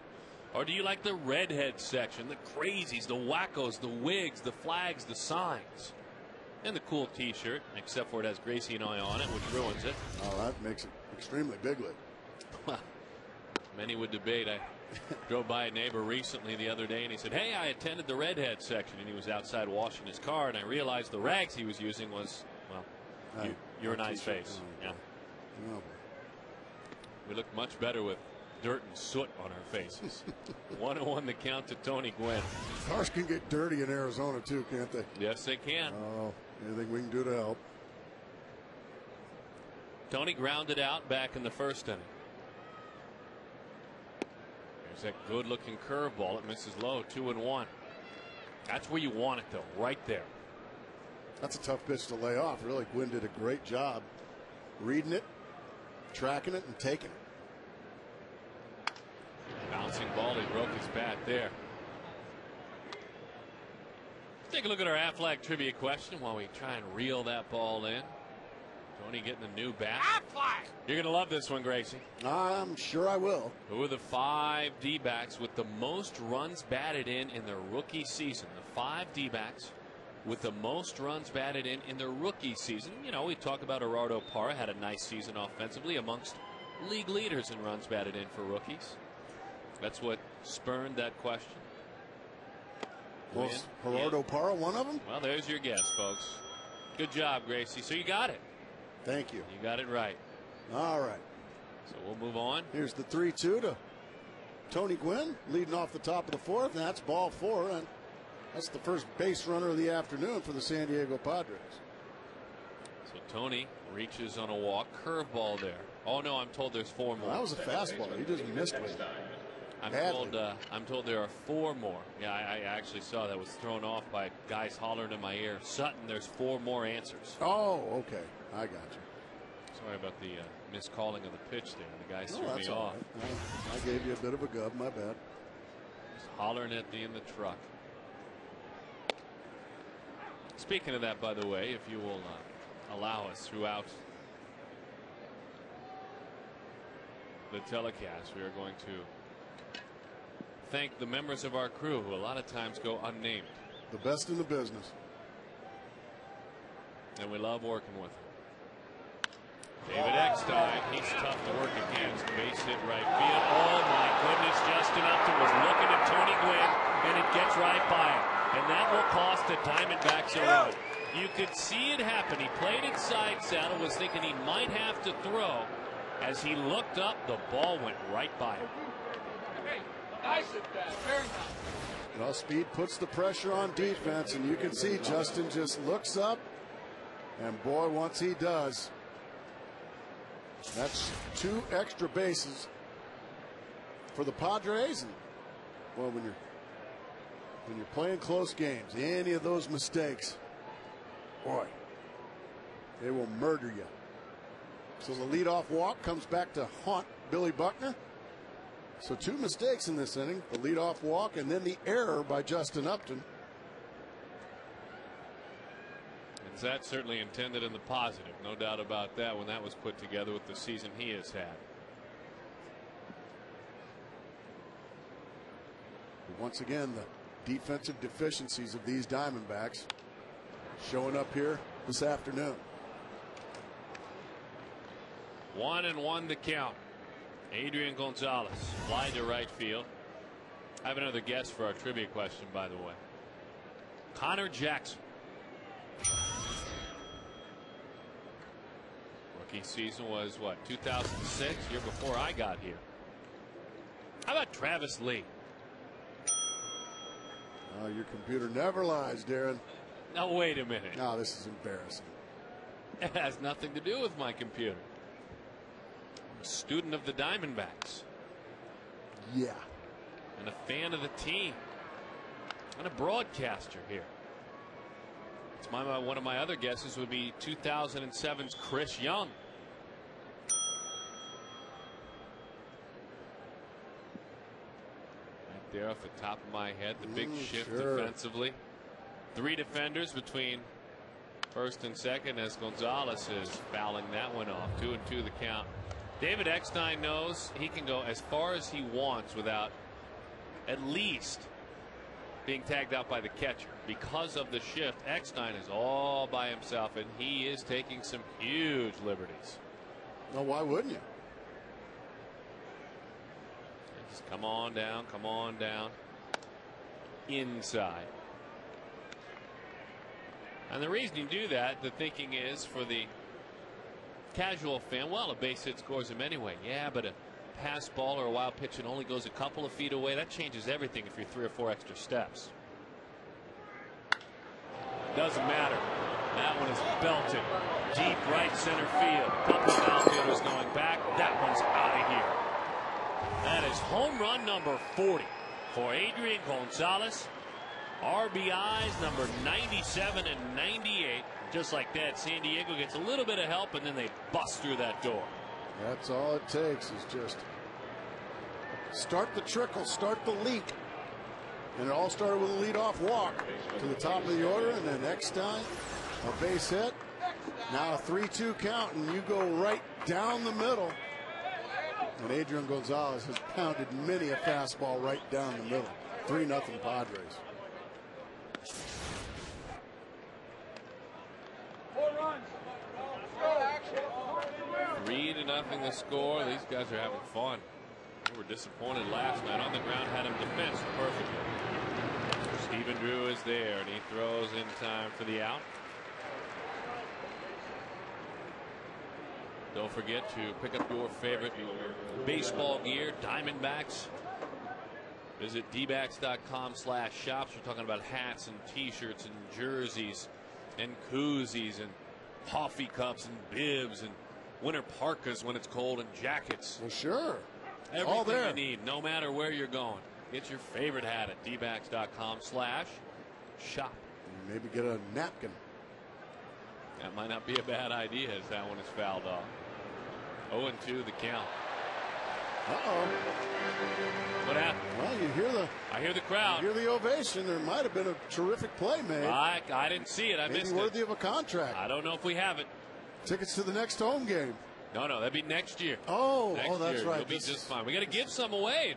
Or do you like the redhead section, the crazies, the wackos, the wigs, the flags, the signs? And the cool t-shirt, except for it has Gracie and I on it, which ruins it. Oh, that makes it extremely bigly. Many would debate. I drove by a neighbor recently the other day, and he said, hey, I attended the redhead section, and he was outside washing his car, and I realized the rags he was using was, well, your nice face. Yeah. Oh. We look much better with dirt and soot on our faces. 1-1 the count to Tony Gwynn. Cars can get dirty in Arizona too, can't they? Yes, they can. Oh, anything we can do to help. Tony grounded out back in the first inning. There's that good-looking curveball. It misses low. 2-1. That's where you want it, though, right there. That's a tough pitch to lay off. Really, Gwynn did a great job reading it, tracking it, and taking it. Bouncing ball. He broke his bat there. Take a look at our Aflac trivia question while we try and reel that ball in. Tony getting a new bat. Aflac! You're going to love this one, Gracie. I'm sure I will. Who are the 5 D-backs with the most runs batted in their rookie season? The 5 D-backs with the most runs batted in their rookie season. You know, we talk about Gerardo Parra had a nice season offensively, amongst league leaders in runs batted in for rookies. That's what spurned that question. Was Gerardo Parra one of them? Well, there's your guess, folks. Good job, Gracie. So you got it. Thank you. You got it right. All right. So we'll move on. Here's the 3-2 to Tony Gwynn, leading off the top of the 4th, and that's ball 4, and that's the first base runner of the afternoon for the San Diego Padres. So Tony reaches on a walk, curveball there. Oh no, I'm told there's 4 more. Well, that was a fastball. He just missed it. I'm told there are 4 more. Yeah, I actually saw that was thrown off by guys hollering in my ear. Sutton, there's 4 more answers. Oh, okay. I got you. Sorry about the miscalling of the pitch there. The guy threw me all off. right. I gave you a bit of a gub. My bad. hollering at me in the truck. Speaking of that, by the way, if you will allow us throughout the telecast, we are going to thank the members of our crew who a lot of times go unnamed. The best in the business. And we love working with them. David Eckstein, he's tough to work against. Base hit right field. Oh my goodness, Justin Upton was looking at Tony Gwynn, and it gets right by him. And that will cost the Diamondbacks a run. You could see it happen. He played inside saddle, was thinking he might have to throw. As he looked up, the ball went right by him. Nice at that. Very nice. Well, speed puts the pressure on defense, and you can see Justin just looks up, and boy, once he does, that's 2 extra bases for the Padres. And well, when you're playing close games, any of those mistakes, boy, they will murder you. So the leadoff walk comes back to haunt Billy Buckner. So 2 mistakes in this inning, the leadoff walk and then the error by Justin Upton. And that's certainly intended in the positive, no doubt about that, when that was put together with the season he has had. But once again, the defensive deficiencies of these Diamondbacks showing up here this afternoon. 1-1 to count. Adrian Gonzalez fly to right field. I have another guess for our trivia question, by the way. Connor Jackson. Rookie season was what, 2006, year before I got here. How about Travis Lee? Oh, your computer never lies, Darren. Now wait a minute. No, this is embarrassing. It has nothing to do with my computer. I'm a student of the Diamondbacks. Yeah. And a fan of the team. And a broadcaster here. It's one of my other guesses would be 2007's Chris Young. Right there off the top of my head, the big shift defensively. 3 defenders between first and second as Gonzalez is fouling that one off. 2-2 the count. David Eckstein knows he can go as far as he wants without at least being tagged out by the catcher. Because of the shift, Eckstein is all by himself, and he is taking some huge liberties. Well, why wouldn't you? Just come on down, come on down. Inside. And the reason you do that, the thinking is for the casual fan, well, a base hit scores him anyway. Yeah, but a pass ball or a wild pitch that only goes a couple of feet away, that changes everything if you're 3 or 4 extra steps. Doesn't matter. That one is belted deep right center field. A couple of outfielders going back. That one's out of here. That is home run number 40 for Adrian Gonzalez. RBIs number 97 and 98. Just like that, San Diego gets a little bit of help, and then they bust through that door. That's all it takes is just start the trickle, start the leak. And it all started with a leadoff walk to the top of the order, and then Eckstein, a base hit. Now a 3-2 count, and you go right down the middle. And Adrian Gonzalez has pounded many a fastball right down the middle. 3-0 Padres. 3-0 the score. These guys are having fun. They were disappointed last night. On the ground, had him defensed perfectly. Stephen Drew is there, and he throws in time for the out. Don't forget to pick up your favorite baseball gear, Diamondbacks. Visit dbacks.com/shops. We're talking about hats and T-shirts and jerseys and koozies and coffee cups and bibs and winter parkas when it's cold and jackets. Well, sure. Everything all there. you need, no matter where you're going. Get your favorite hat at dbacks.com/shop. Maybe get a napkin. That might not be a bad idea as that one is fouled off. 0-2 the count. Uh-oh. What happened? Well, I hear the crowd. You hear the ovation. There might have been a terrific play made. I didn't see it. I missed it. Maybe worthy of a contract. I don't know if we have it. Tickets to the next home game. No, that'd be next year. That's right. It'll be just fine. We got to give some away.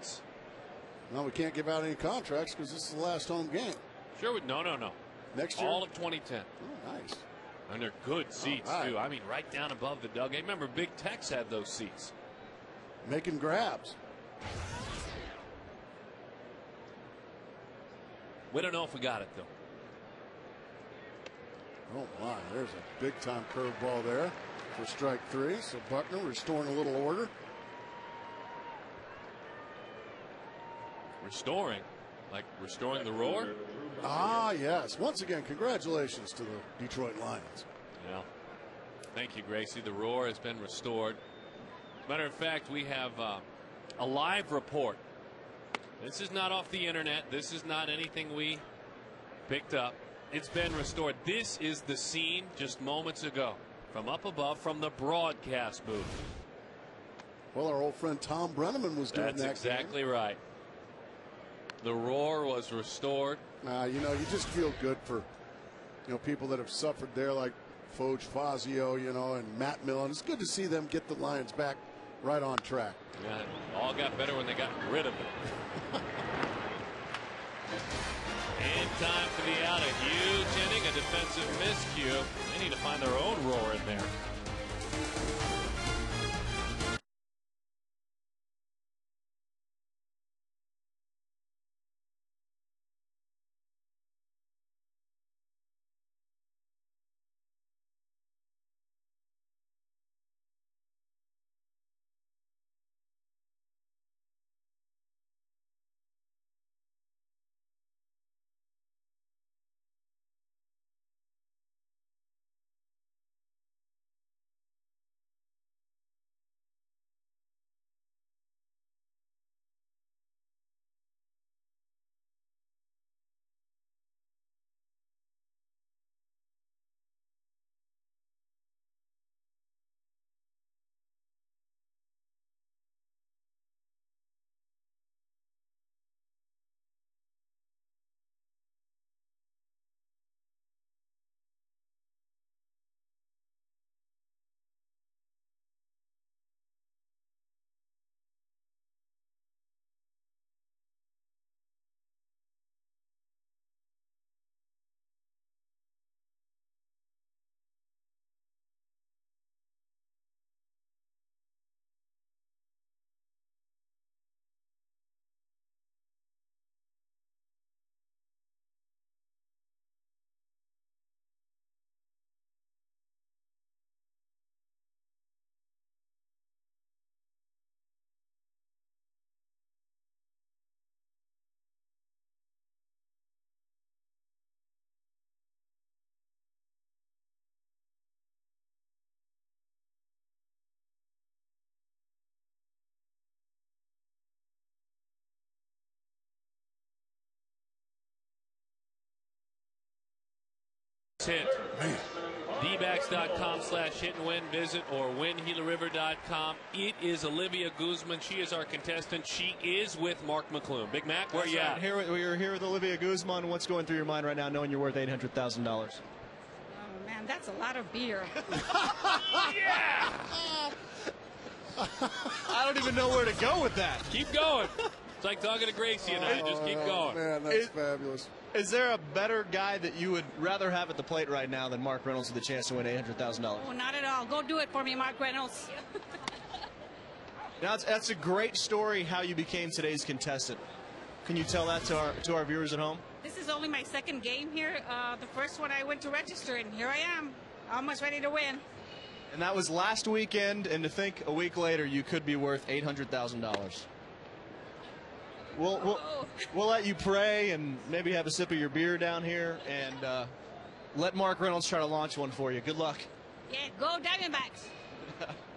No, we can't give out any contracts because this is the last home game. Sure. No. Next year? All of 2010. Oh, nice. And they're good seats, too. I mean, right down above the dugout. Remember, Big Tex had those seats. Making grabs. We don't know if we got it, though. Oh, my. There's a big-time curveball there for strike 3. So Buckner restoring a little order. Restoring? Like restoring the roar? Yes. Once again, congratulations to the Detroit Lions. Yeah. Thank you, Gracie. The roar has been restored. Matter of fact, we have a live report. This is not off the internet. This is not anything we picked up. It's been restored. This is the scene just moments ago from up above from the broadcast booth. Well, our old friend Tom Brenneman was doing that. That's exactly right. The roar was restored. You just feel good for, people that have suffered there like Foge Fazio, and Matt Millen. It's good to see them get the Lions back right on track. Yeah, it all got better when they got rid of it. In time for the out, a huge inning, a defensive miscue. They need to find their own roar in there. Hit. DBacks.com/hit-and-win. Visit or winGilaRiver.com. It is Olivia Guzman. She is our contestant. She is with Mark McClune. Big Mac, where you at? We're here with Olivia Guzman. What's going through your mind right now, knowing you're worth $800,000? Oh man, that's a lot of beer. Yeah! I don't even know where to go with that. Keep going. It's like talking to Gracie and I. Just keep going. Man, that's fabulous. Is there a better guy that you would rather have at the plate right now than Mark Reynolds with a chance to win $800,000? Oh, not at all. Go do it for me, Mark Reynolds. Now, that's a great story how you became today's contestant. Can you tell that to our viewers at home? This is only my second game here. The first one I went to register, and here I am, almost ready to win. And that was last weekend, and to think a week later you could be worth $800,000. We'll let you pray and maybe have a sip of your beer down here, and let Mark Reynolds try to launch one for you. Good luck. Yeah, go Diamondbacks.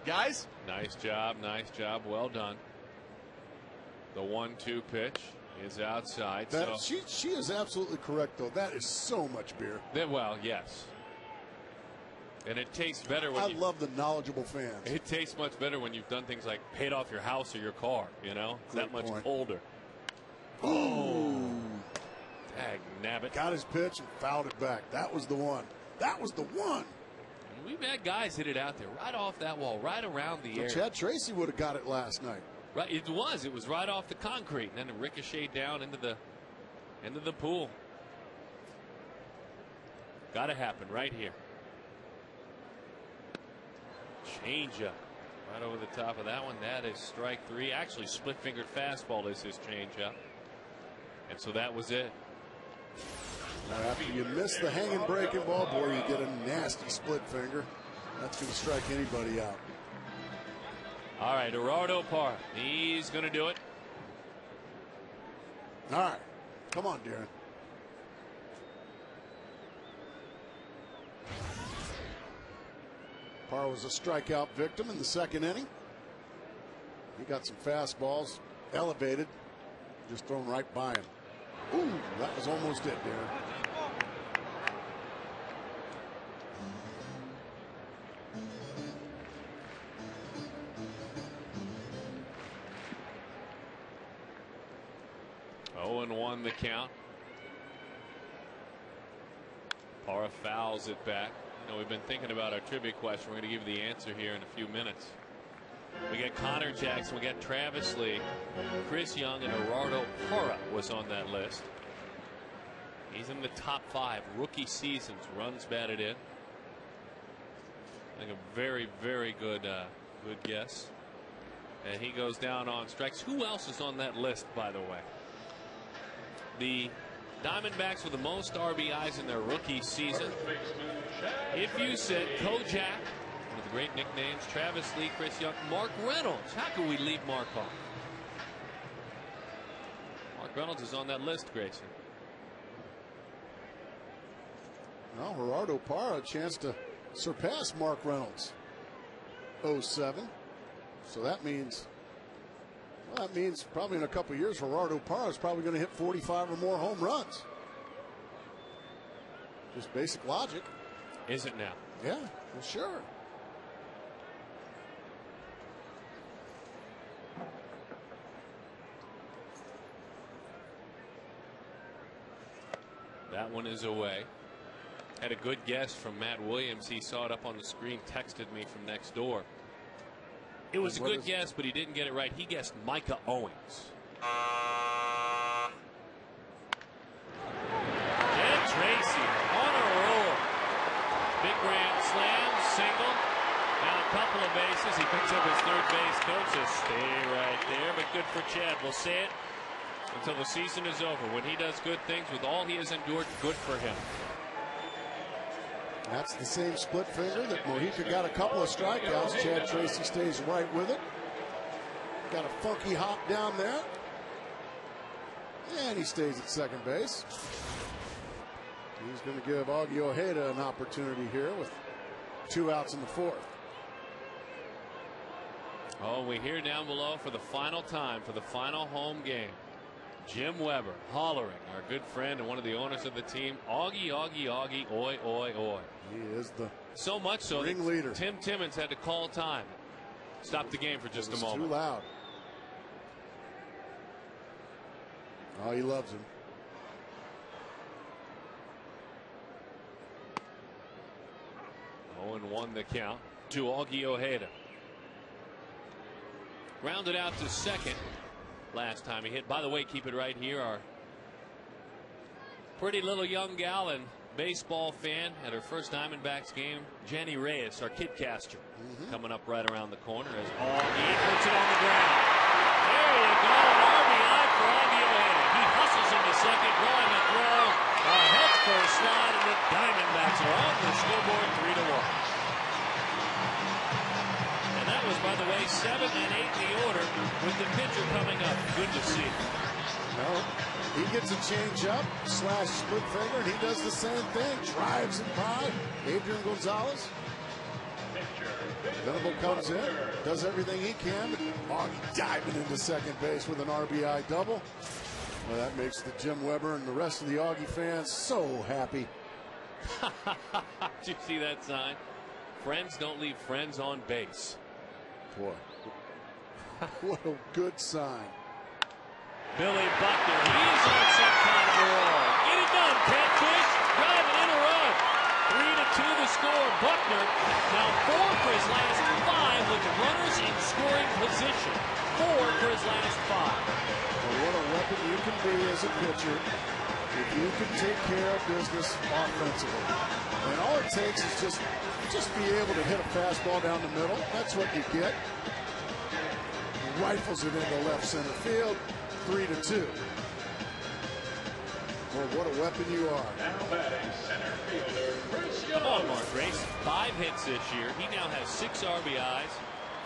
Guys? Nice job. Well done. The 1-2 pitch is outside. She is absolutely correct, though. That is so much beer. Well, yes. And it tastes better when I love the knowledgeable fans. It tastes much better when you've done things like paid off your house or your car, you know? It's that much colder. Oh. Tag nabbit. Got his pitch and fouled it back. That was the one. That was the one. And we've had guys hit it out there right off that wall, right around the air. Chad Tracy would have got it last night. Right, it was right off the concrete, and then it ricocheted down into the pool. Got to happen right here. Changeup right over the top of that one. That is strike 3. Actually, split-fingered fastball is his changeup, and so that was it. Now, after you miss the hanging breaking ball, boy, you get a nasty split finger. That's going to strike anybody out. All right, Gerardo Parra. He's going to do it. All right. Come on, Darren. Parra was a strikeout victim in the second inning. He got some fastballs elevated, just thrown right by him. Ooh, that was almost it, Darren. Won the count. Parra fouls it back. You know, we've been thinking about our trivia question. We're going to give you the answer here in a few minutes. We got Connor Jackson, we got Travis Lee, Chris Young, and Gerardo Parra was on that list. He's in the top 5 rookie seasons, runs batted in. I think a very, very good guess. And he goes down on strikes. Who else is on that list, by the way? The Diamondbacks with the most RBIs in their rookie season. If you said Kojak, one of the great nicknames, Travis Lee, Chris Young, Mark Reynolds, how could we leave Mark off? Mark Reynolds is on that list, Grayson. Well, Gerardo Parra a chance to surpass Mark Reynolds. 07. So that means. Well, that means probably in a couple of years, Gerardo Parra is probably going to hit 45 or more home runs. Just basic logic. Is it now? Yeah, well, sure. That one is away. Had a good guess from Matt Williams. He saw it up on the screen, texted me from next door. It was a good guess, but he didn't get it right. He guessed Micah Owings. Ted Tracy on a roll. Big grand slam, single. Now a couple of bases. He picks up his third base coach. Says, stay right there. But good for Chad. We'll say it until the season is over. When he does good things with all he has endured, good for him. That's the same split finger that Mojica got a couple of strikeouts. Chad Tracy stays right with it. Got a funky hop down there. And he stays at second base. He's going to give Augie Ojeda an opportunity here with 2 outs in the 4th. Oh, we hear down below for the final time, for the final home game. Jim Weber hollering, our good friend and one of the owners of the team, Augie, Augie, Augie, oi, oi, oi. He is the so much so ringleader. Tim Timmons had to call time. Stop the game for just a moment. Too loud. Oh, he loves him. Oh, and 1 the count to Augie Ojeda. Grounded out to second. Last time he hit. By the way, keep it right here. Our pretty little young gal and baseball fan at her first Diamondbacks game, Jenny Reyes, our kidcaster, coming up right around the corner as Augie puts it on the ground. There you go, an RBI for Augie Ojeda. He hustles into second, going to throw a head first slide, and the Diamondbacks are on the scoreboard 3-1. That was, by the way, 7 and 8 in the order with the pitcher coming up. Good to see. Well, he gets a changeup / split finger, and he does the same thing. Drives it by Adrian Gonzalez. Venable comes in, does everything he can. Augie diving into second base with an RBI double. Well, that makes the Jim Weber and the rest of the Augie fans so happy. Did you see that sign? Friends don't leave friends on base. Boy, what a good sign. Billy Buckner, he's on some kind of a roll. Get it done, Catfish. Driving in a run. 3-2 the score. Buckner now 4 for his last 5 with runners in scoring position. 4 for his last 5. Well, what a weapon you can be as a pitcher if you can take care of business offensively. And all it takes is just be able to hit a fastball down the middle. That's what you get. Rifles it into left center field. 3-2. Well, what a weapon you are. Come on, Mark Grace. 5 hits this year. He now has 6 RBIs,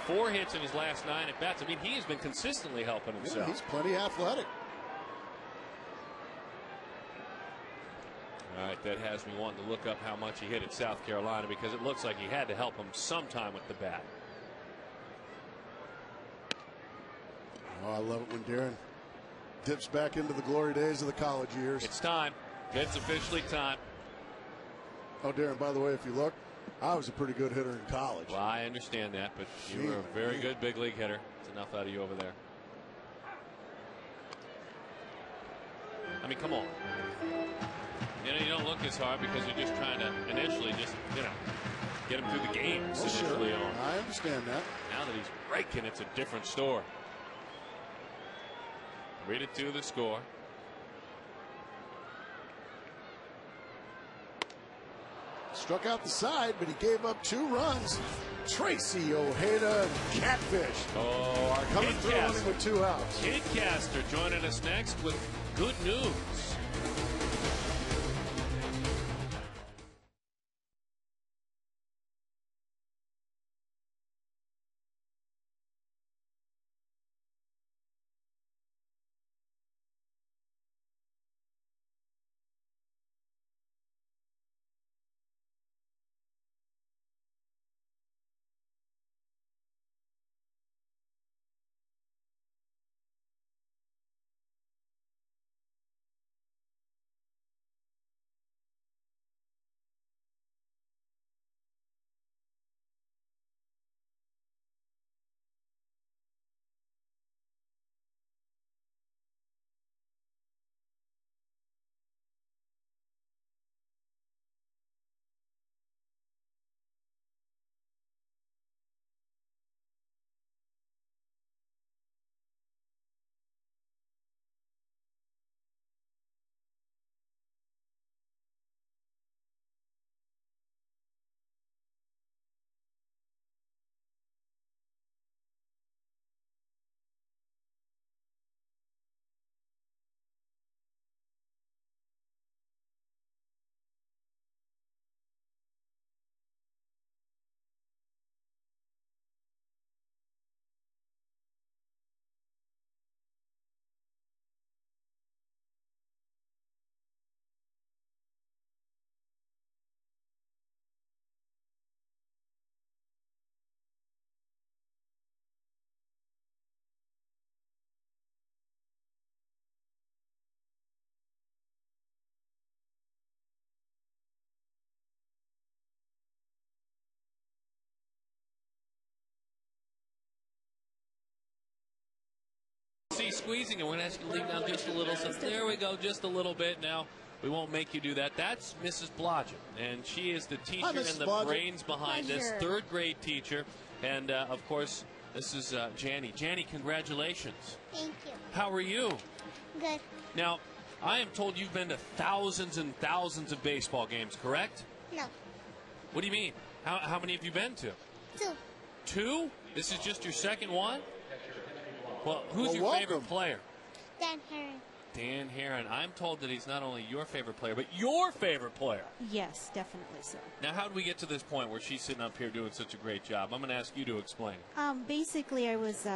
4 hits in his last 9 at bats. I mean, he has been consistently helping himself. Yeah, he's plenty athletic. All right, that has me wanting to look up how much he hit at South Carolina, because it looks like he had to help him sometime with the bat. Oh, I love it when Darren dips back into the glory days of the college years. It's time. It's officially time. Oh, Darren, by the way, if you look, I was a pretty good hitter in college. Well, I understand that, but you were a very good big league hitter. It's enough out of you over there. I mean, come on. You know, you don't look as hard because you're just trying to initially just, get him through the games initially on. I understand that. Now that he's raking, it's a different story. 3-2 the score. Struck out the side, but he gave up 2 runs. Tracy Ojeda, Catfish. Oh, our coming through on him with 2 outs. Kidcaster joining us next with good news. See, squeezing, and we're going to ask you to lean down just a little. So there we go, just a little bit. Now, we won't make you do that. That's Mrs. Blodgett, and she is the teacher and the brains behind this, 3rd grade teacher. And, of course, this is Janny. Janny, congratulations. Thank you. How are you? Good. Now, I am told you've been to thousands and thousands of baseball games, correct? No. What do you mean? How many have you been to? 2. 2? This is just your 2nd one? Well, who's your favorite player? Dan Heron. Dan Heron. I'm told that he's not only your favorite player, but your favorite player. Yes, definitely so. Now, how did we get to this point where she's sitting up here doing such a great job? I'm going to ask you to explain. Basically, I was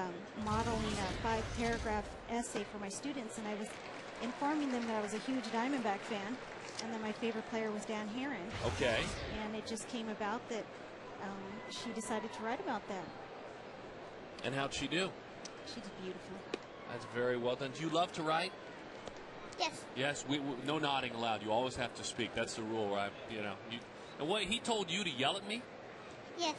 modeling a 5-paragraph essay for my students, and I was informing them that I was a huge Diamondback fan, and that my favorite player was Dan Heron. Okay. And it just came about that she decided to write about that. And how'd she do? She did beautifully. That's very well done. Do you love to write? Yes. Yes. No nodding allowed. You always have to speak. That's the rule, right? And what he told you to yell at me? Yes.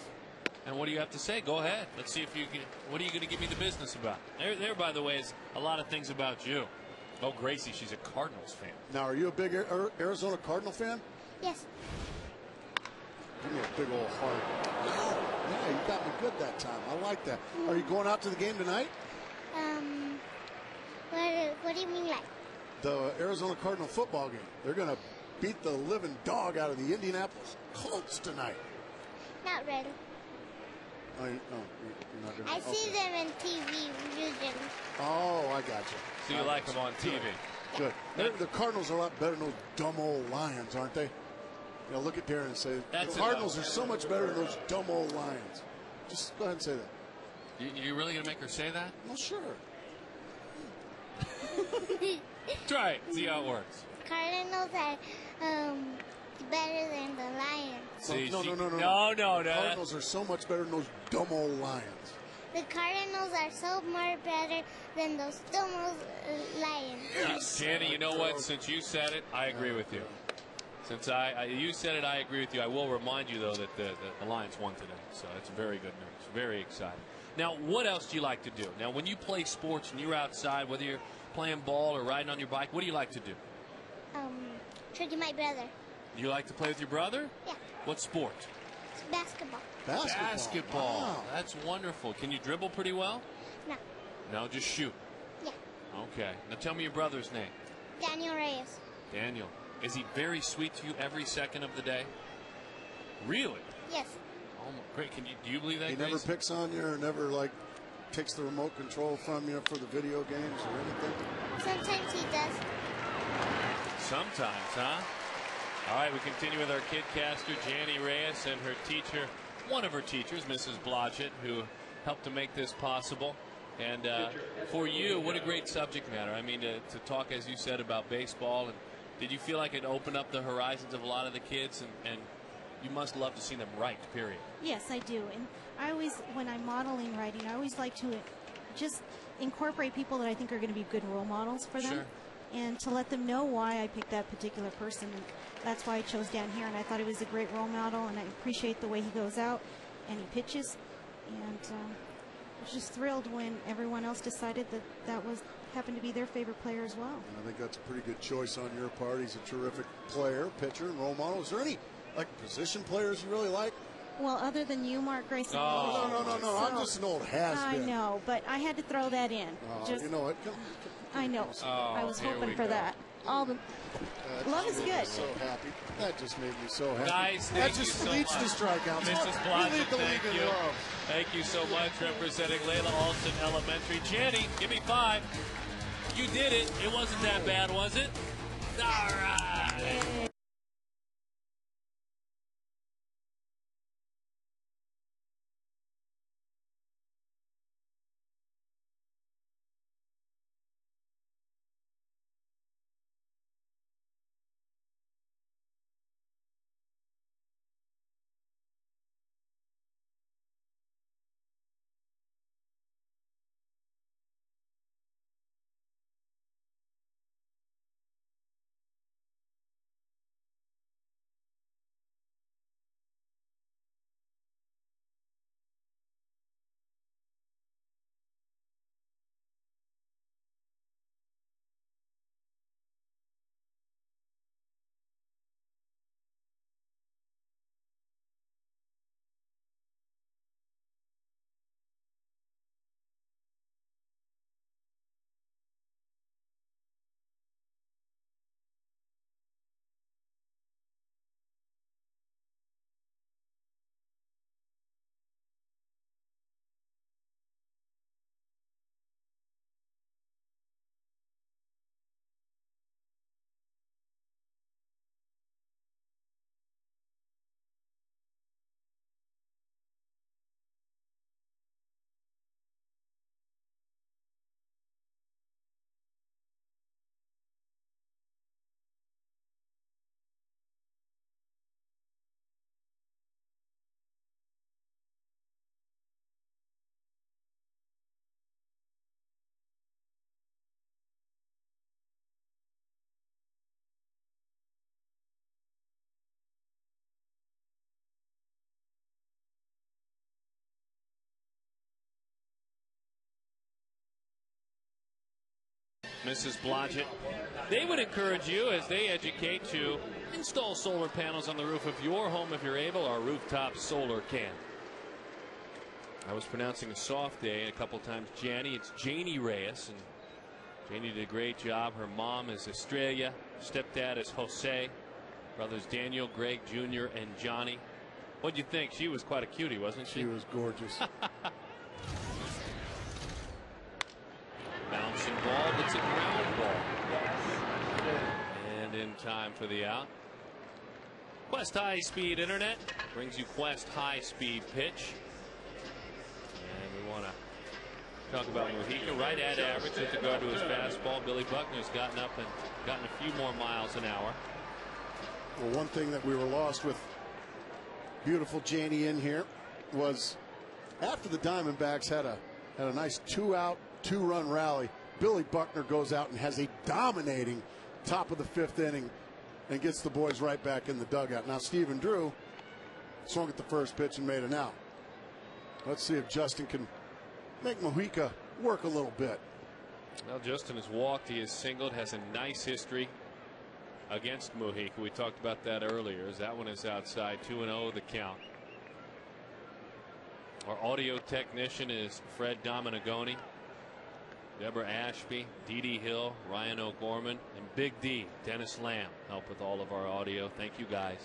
And what do you have to say? Go ahead. Let's see if you can. What are you going to give me the business about? There, by the way, is a lot of things about you. Oh, Gracie, she's a Cardinals fan. Now, are you a big Arizona Cardinal fan? Yes. Give me a big old heart. Yeah, you got me good that time. I like that. Are you going out to the game tonight? What do you mean, like? The Arizona Cardinal football game. They're going to beat the living dog out of the Indianapolis Colts tonight. Not really. Oh, you're not gonna, I see them on TV usually. Oh, I got you. So you like them on TV? Good. The Cardinals are a lot better than those dumb old Lions, aren't they? You know, look at Darren and say, the Cardinals are so much better than those dumb old Lions. Just go ahead and say that. You really going to make her say that? Well, sure. Try it. See how it works. Cardinals are better than the Lions. See, no. The Cardinals are so much better than those dumb old Lions. The Cardinals are so much better than those dumb old Lions. Yes. Janny, you know what? Since you said it, I agree with you. Since you said it, I agree with you. I will remind you, though, that the Lions won today. So that's very good news. Very exciting. Now, what else do you like to do? Now, when you play sports and you're outside, whether you're playing ball or riding on your bike, what do you like to do? Tricking my brother. You like to play with your brother? Yeah. What sport? It's basketball. Basketball. Wow. That's wonderful. Can you dribble pretty well? No. No, just shoot. Yeah. Okay. Now tell me your brother's name. Daniel Reyes. Daniel. Is he very sweet to you every second of the day? Really? Yes. Oh, great. Do you believe that, He Grace? never picks on you or never, like, takes the remote control from you for the video games or anything? Sometimes he does. Sometimes, huh? All right, we continue with our kidcaster, Janny Reyes, and her teacher, one of her teachers, Mrs. Blodgett, who helped to make this possible. And for you, what a great subject matter. I mean, to talk, as you said, about baseball. And did you feel like it opened up the horizons of a lot of the kids? And you must love to see them write, period. Yes, I do. And I always, when I'm modeling writing, I always like to just incorporate people that I think are going to be good role models for them. Sure. And to let them know why I picked that particular person. And that's why I chose Dan Heron. I thought he was a great role model, and I appreciate the way he goes out and he pitches. And I was just thrilled when everyone else decided that happened to be their favorite player as well. I think that's a pretty good choice on your part. He's a terrific player, pitcher, and role model. Is there any, like, position players you really like? Well, other than you, Mark Grayson. No. So, I'm just an old has-been. I know, but I had to throw that in. You know what? I know. I was hoping for that. Love is good. So happy. That just made me so happy. Guys, that just leads to strikeouts. Mrs. We Blodgett, lead the thank league in you. love. Thank you so much, representing Layla Alston Elementary. Janny, give me 5. You did it. It wasn't that bad, was it? All right. Mrs. Blodgett. They would encourage you, as they educate, to install solar panels on the roof of your home if you're able. Our rooftop solar can. I was pronouncing a soft A a couple times. Janie, it's Janie Reyes, and Janie did a great job. Her mom is Estrella, stepdad is Jose, brothers Daniel, Greg Jr., and Johnny. What'd you think? She was quite a cutie, wasn't she? She was gorgeous. Bouncing ball, it's a ground ball. And in time for the out. Quest High Speed Internet brings you Quest High Speed Pitch. And we want to talk about Mujica, right at average with regard to his fastball. Billy Buckner's gotten up and gotten a few more miles an hour. Well, one thing that we were lost with beautiful Janie in here was after the Diamondbacks had a nice 2-out, 2-run rally, Billy Buckner goes out and has a dominating top of the 5th inning and gets the boys right back in the dugout. Now Stephen Drew swung at the first pitch and made an out. Let's see if Justin can make Mujica work a little bit. Well, Justin has walked, he has singled, has a nice history against Mujica. We talked about that earlier. As that one is outside, 2-0 the count. Our audio technician is Fred Dominagoni, Deborah Ashby, Dee Dee Hill, Ryan O'Gorman, and Big D, Dennis Lamb, help with all of our audio. Thank you guys.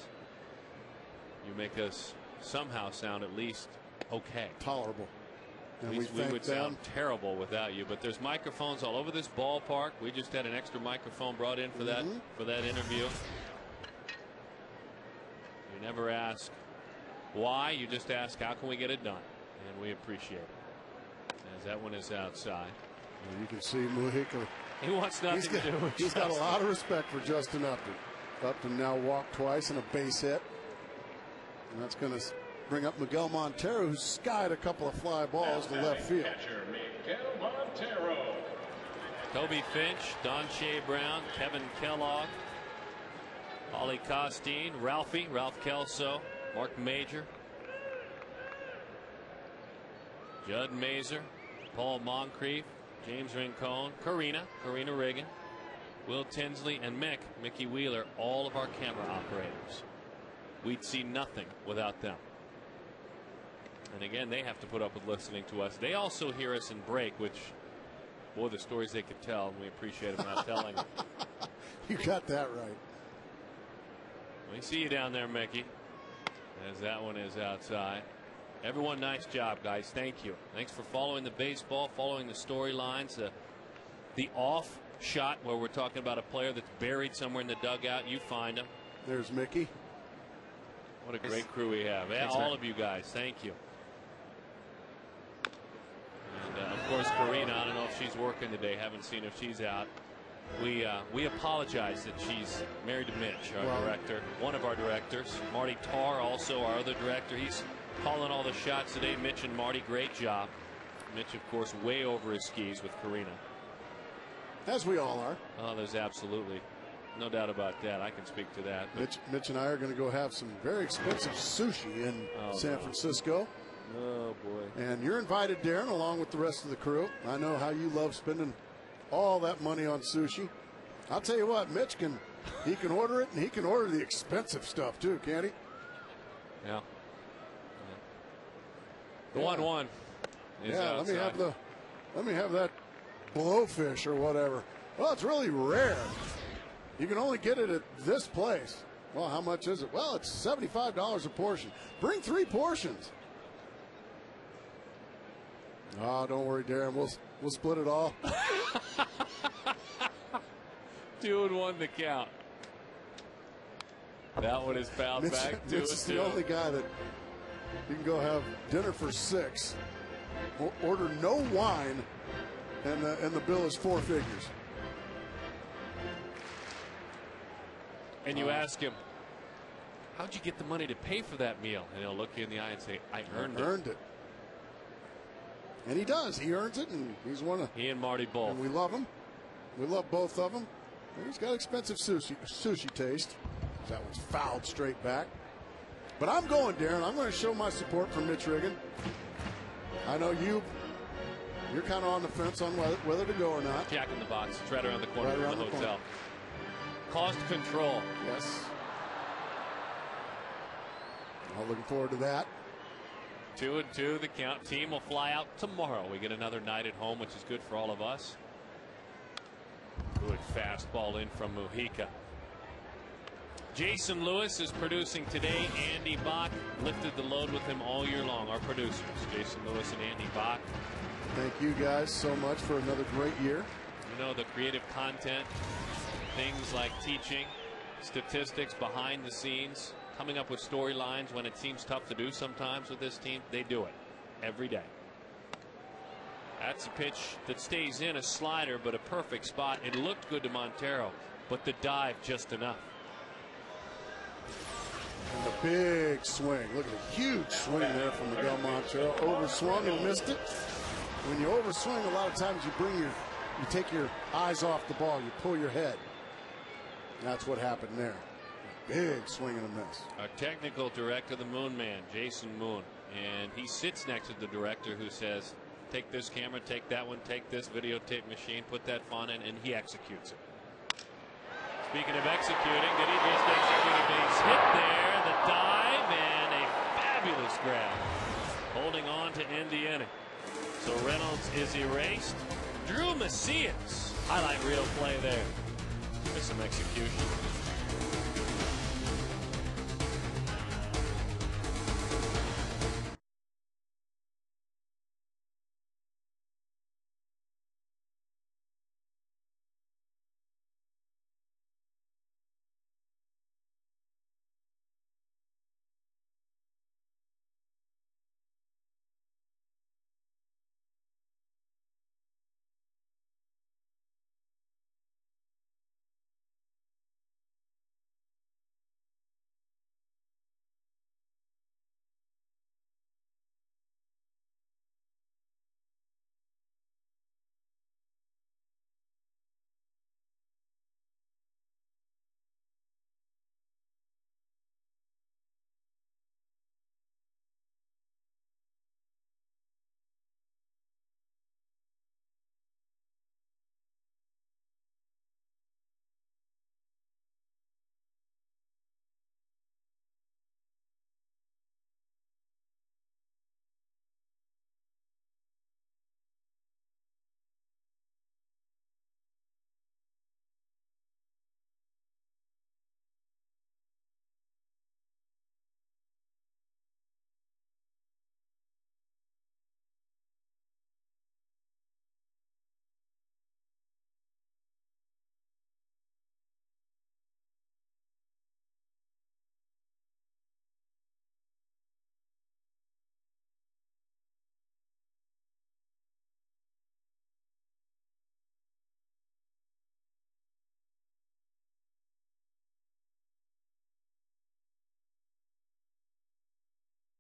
You make us somehow sound at least okay. Tolerable. And we would sound terrible without you, but there's microphones all over this ballpark. We just had an extra microphone brought in for that interview. You never ask why, you just ask how can we get it done, and we appreciate it. As that one is outside. Well, you can see Mujica. He wants nothing to do with He's got a lot of respect for Justin Upton. Upton now walked twice and a base hit, and that's going to bring up Miguel Montero, who skied a couple of fly balls to left field. Toby Finch, Don Shea Brown, Kevin Kellogg, Ollie Costine, Ralph Kelso, Mark Major, Judd Mazer, Paul Moncrief, James Rincon, Karina Riggin, Will Tinsley, and Mickey Wheeler, all of our camera operators. We'd see nothing without them. And again, they have to put up with listening to us. They also hear us in break, which, boy, the stories they could tell, and we appreciate them not telling them. You got that right. We see you down there, Mickey, as that one is outside. Everyone, nice job, guys. Thank you. Thanks for following the baseball, following the storylines. The off shot where we're talking about a player that's buried somewhere in the dugout. You find him. There's Mickey. What a great crew we have. Thanks, all of you guys. Thank you. And, of course, Karina, I don't know if she's working today. Haven't seen if she's out. We apologize that she's married to Mitch, our director, one of our directors. Marty Tarr, also our other director. He's calling all the shots today. Mitch and Marty, great job. Mitch, of course, way over his skis with Karina. As we all are. Oh, there's absolutely no doubt about that. I can speak to that. Mitch and I are going to go have some very expensive sushi in San Francisco. Oh, boy. And you're invited, Darren, along with the rest of the crew. I know how you love spending all that money on sushi. I'll tell you what, Mitch can order it, and he can order the expensive stuff too, can't he? Yeah. The 1-1 is outside. Let me have that blowfish or whatever. Well, it's really rare. You can only get it at this place. Well, how much is it? Well, it's $75 a portion. Bring 3 portions. Oh, don't worry, Darren. We'll split it all. 2-1 to count. That one is fouled back. Mitch is the only guy that you can go have dinner for 6, order no wine, and the bill is 4 figures. And you ask him, how'd you get the money to pay for that meal? And he'll look you in the eye and say, I earned it. And he does. He earns it, and he's one of. He and Marty both. And we love him. We love both of them. And he's got expensive sushi taste. That one's fouled straight back. But I'm going, Darren. I'm going to show my support for Mitch Riggin. I know You're kind of on the fence on whether to go or not. Jack in the Box. It's right around the corner Right from around the hotel. corner. Cost control. Yes. Well, looking forward to that. 2-2 the count. Team will fly out tomorrow. We get another night at home, which is good for all of us. Good fastball in from Mujica. Jason Lewis is producing today. Andy Bach lifted the load with him all year long. Our producers, Jason Lewis and Andy Bach. Thank you guys so much for another great year. You know, the creative content, things like teaching, statistics behind the scenes, coming up with storylines when it seems tough to do sometimes with this team, they do it every day. That's a pitch that stays in, a slider, but a perfect spot. It looked good to Montero, but the dive just enough. And the big swing. Look at the huge swing there from Miguel Montero. Overswung and missed it. When you overswing, a lot of times you take your eyes off the ball. You pull your head. That's what happened there. Big swing and a miss. Our technical director, the Moon Man, Jason Moon, and he sits next to the director who says, take this camera, take that one, take this videotape machine, put that font in, and he executes it. Speaking of executing, did he just execute a base hit there? The dive and a fabulous grab. Holding on to end the inning. So Reynolds is erased. Drew Macias. Highlight reel play there. There's some execution.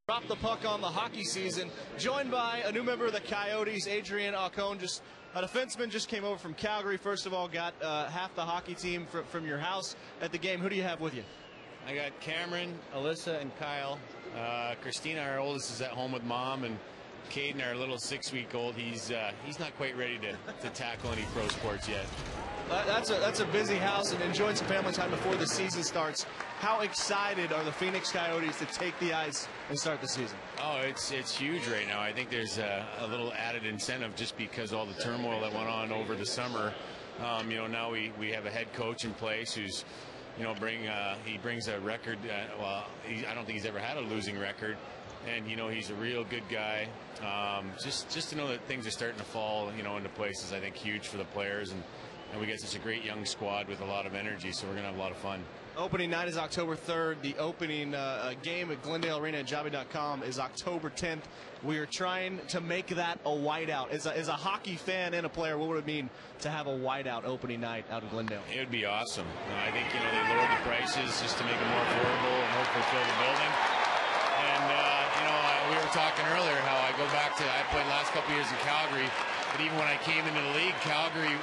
Drop the puck on the hockey season. Joined by a new member of the Coyotes, SDN AT ARI. A defenseman just came over from Calgary. First of all, got half the hockey team from your house at the game. Who do you have with you? I got Cameron, Alyssa, and Kyle. Christina, our oldest, is at home with mom, and Caden, our little 6-week-old, he's not quite ready to tackle any pro sports yet. That's a busy house, and enjoying some family time before the season starts. How excited are the Phoenix Coyotes to take the ice and start the season? Oh, it's huge right now. I think there's a little added incentive just because all the turmoil that went on over the summer. You know, now we have a head coach in place who's, you know, he brings a record. Well, I don't think he's ever had a losing record, and you know he's a real good guy. Just to know that things are starting to fall, you know, into place is, I think, huge for the players, and we get such a great young squad with a lot of energy, so we're gonna have a lot of fun. Opening night is October 3rd. The opening game at Glendale Arena at Jobby.com is October 10th. We are trying to make that a whiteout. As a hockey fan and a player, what would it mean to have a whiteout opening night out of Glendale? It would be awesome. I think, you know, they lowered the prices just to make it more affordable and hopefully fill the building. And, you know, we were talking earlier how I played the last couple years in Calgary, but even when I came into the league, Calgary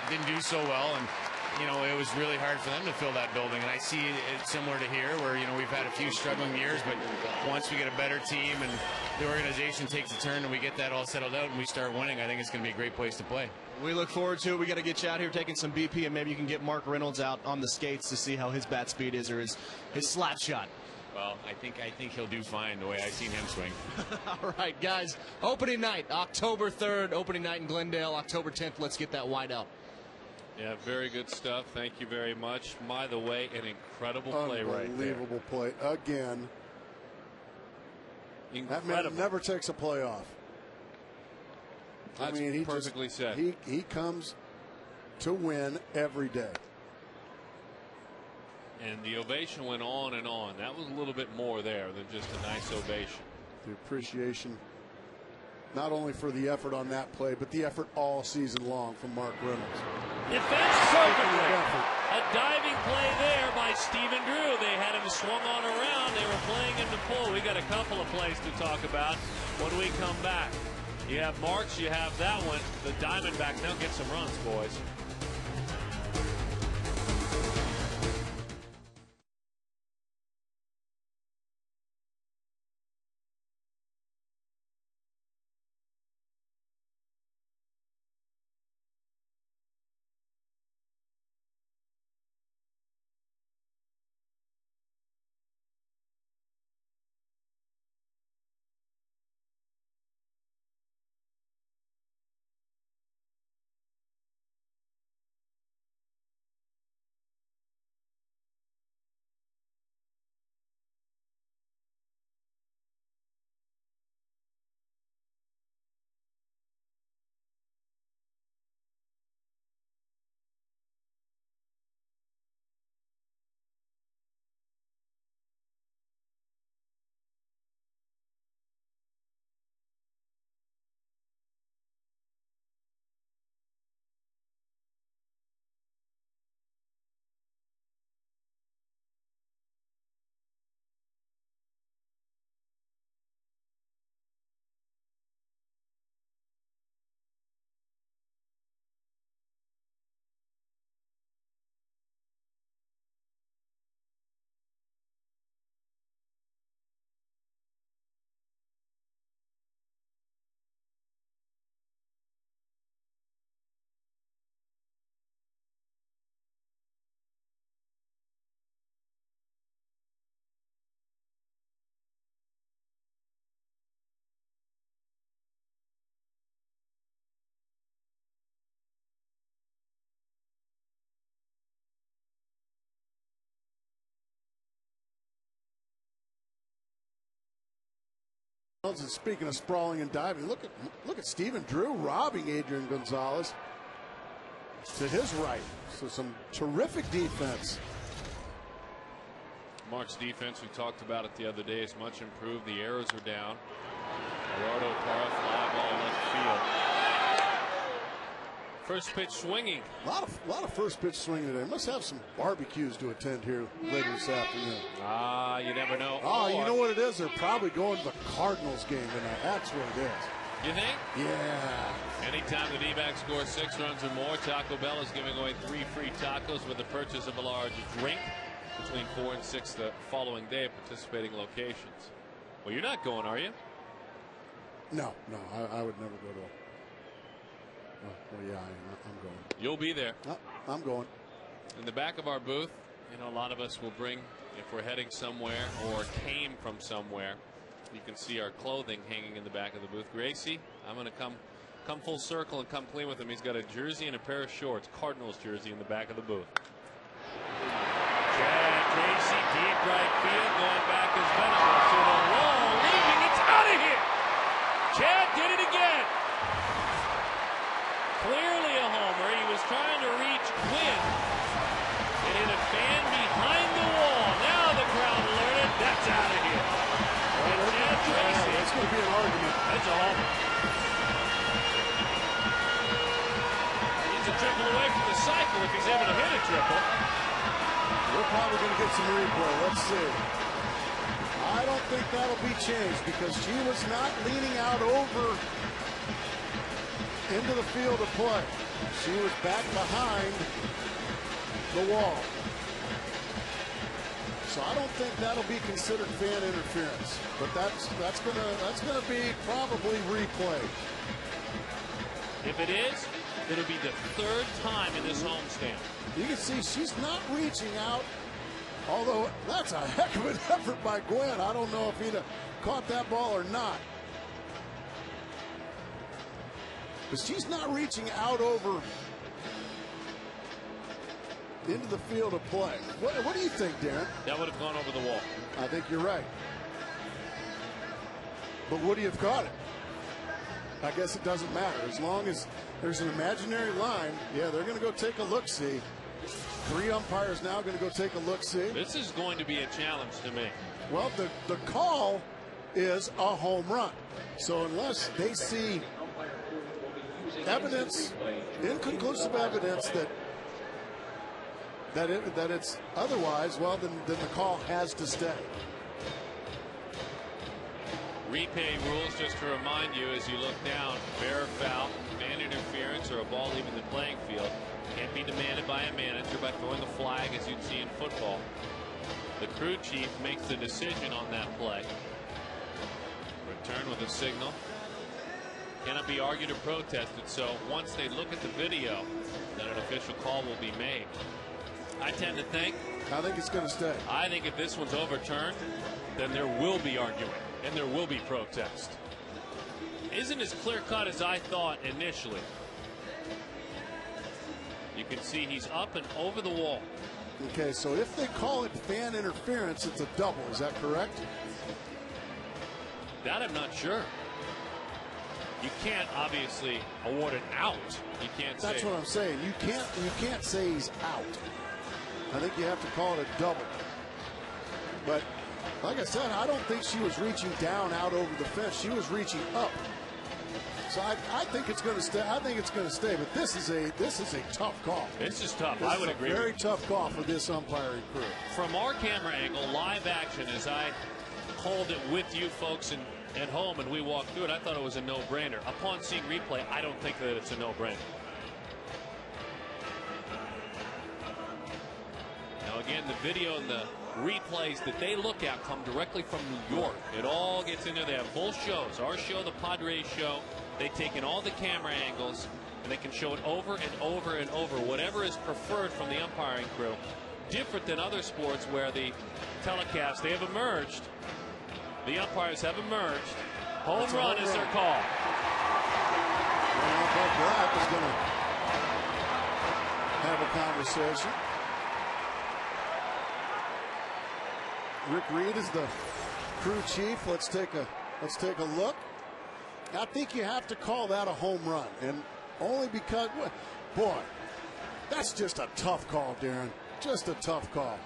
didn't do so well. And you know, it was really hard for them to fill that building. And I see it similar to here where, you know, we've had a few struggling years, but once we get a better team and the organization takes a turn and we get that all settled out and we start winning, I think it's going to be a great place to play. We look forward to it. We got to get you out here taking some BP, and maybe you can get Mark Reynolds out on the skates to see how his bat speed is, or his slap shot. Well, I think he'll do fine the way I've seen him swing. All right, guys. Opening night, October 3rd. Opening night in Glendale, October 10th. Let's get that wide out. Yeah, very good stuff. Thank you very much. By the way, an incredible play right there. Unbelievable play again. Incredible. That man never takes a play off. That's he perfectly said. He comes to win every day. And the ovation went on and on. That was a little bit more there than just a nice ovation. The appreciation, not only for the effort on that play, but the effort all season long from Mark Reynolds. Defense perfectly. A diving play there by Stephen Drew. They had him swung on around. They were playing him to pull. We got a couple of plays to talk about when we come back. You have Marks, you have that one. The Diamondbacks now get some runs, boys. And speaking of sprawling and diving, look at Stephen Drew robbing Adrian Gonzalez to his right. So some terrific defense. Mark's defense, we talked about it the other day, is much improved. The errors are down. Gerardo Parra, fly ball left field. First pitch swinging. A lot of first pitch swinging today. Must have some barbecues to attend here later this afternoon. Ah, you never know. Oh, you know what it is? They're probably going to the Cardinals game tonight. That's what it is. You think? Yeah. Anytime the D-backs score 6 runs or more, Taco Bell is giving away 3 free tacos with the purchase of a large drink between 4 and 6 the following day at participating locations. Well, you're not going, are you? No, I would never go to. Well, yeah, I'm going. You'll be there. I'm going. In the back of our booth, you know, a lot of us will bring, if we're heading somewhere or came from somewhere, you can see our clothing hanging in the back of the booth. Gracie, I'm going to come full circle and come clean with him. He's got a jersey and a pair of shorts, Cardinals jersey, in the back of the booth. Chad Gracie, deep right field, going back as Venable to the wall, leaving. It's out of here. Chad did it again. Clearly a homer. He was trying to reach Quinn. It hit a fan behind the wall. Now the crowd alerted. That's out of here. And Chad Tracy. That's going to be an argument. That's a homer. He's a triple away from the cycle if he's able to hit a triple. We're probably going to get some replay. Let's see. I don't think that'll be changed because she was not leaning out over into the field of play. She was back behind the wall. So I don't think that'll be considered fan interference, but that's gonna be probably replayed. If it is, it'll be the third time in this homestand. You can see she's not reaching out, although that's a heck of an effort by Gwen. I don't know if he'd have caught that ball or not. But she's not reaching out over into the field of play. What do you think, Darren? That would have gone over the wall. I think you're right. But would he have caught it? I guess it doesn't matter. As long as there's an imaginary line, yeah, they're going to go take a look-see. 3 umpires now going to go take a look-see. This is going to be a challenge to me. Well, the call is a home run. So unless they see evidence, inconclusive evidence that it's otherwise, well, then the call has to stay. Replay rules, just to remind you, as you look down, fair or foul, fan interference, or a ball leaving the playing field can't be demanded by a manager by throwing the flag as you'd see in football. The crew chief makes the decision on that play. Return with a signal. Cannot be argued or protested, so once they look at the video, then an official call will be made. I tend to think. I think it's going to stay. I think if this one's overturned, then there will be arguing and there will be protest. Isn't as clear cut as I thought initially. You can see he's up and over the wall. Okay, so if they call it fan interference, it's a double. Is that correct? That I'm not sure. You can't obviously award an out. You can't say. That's what I'm saying. You can't say he's out. I think you have to call it a double. But like I said, I don't think she was reaching down out over the fence. She was reaching up. So I think it's going to stay. I think it's going to stay. But this is a tough call. This is tough. This I would is agree. A very tough call for this umpiring crew. From our camera angle, live action, as I called it with you folks at home and we walked through it, I thought it was a no-brainer. Upon seeing replay, I don't think that it's a no-brainer. Now again, the video and the replays that they look at come directly from New York. It all gets in there. They have both shows. Our show, the Padres show. They take in all the camera angles and they can show it over and over and over. Whatever is preferred from the umpiring crew. Different than other sports where the telecasts, they have emerged. The umpires have emerged. Home run is their call. Well, Bud Black is going to have a conversation. Rick Reed is the crew chief. Let's take a look. I think you have to call that a home run, and only because, boy, that's just a tough call, Darren. Just a tough call.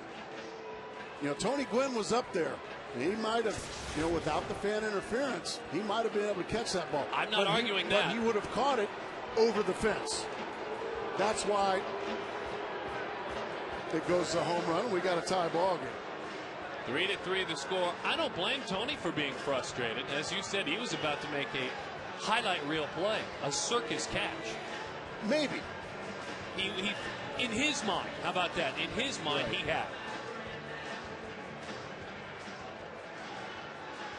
You know, Tony Gwynn was up there. He might have, you know, without the fan interference, he might have been able to catch that ball. I'm not arguing that. But he would have caught it over the fence. That's why it goes to home run. We got a tie ball game. 3-3 the score. I don't blame Tony for being frustrated. As you said, he was about to make a highlight reel play, a circus catch. Maybe. He in his mind, how about that? In his mind, he had.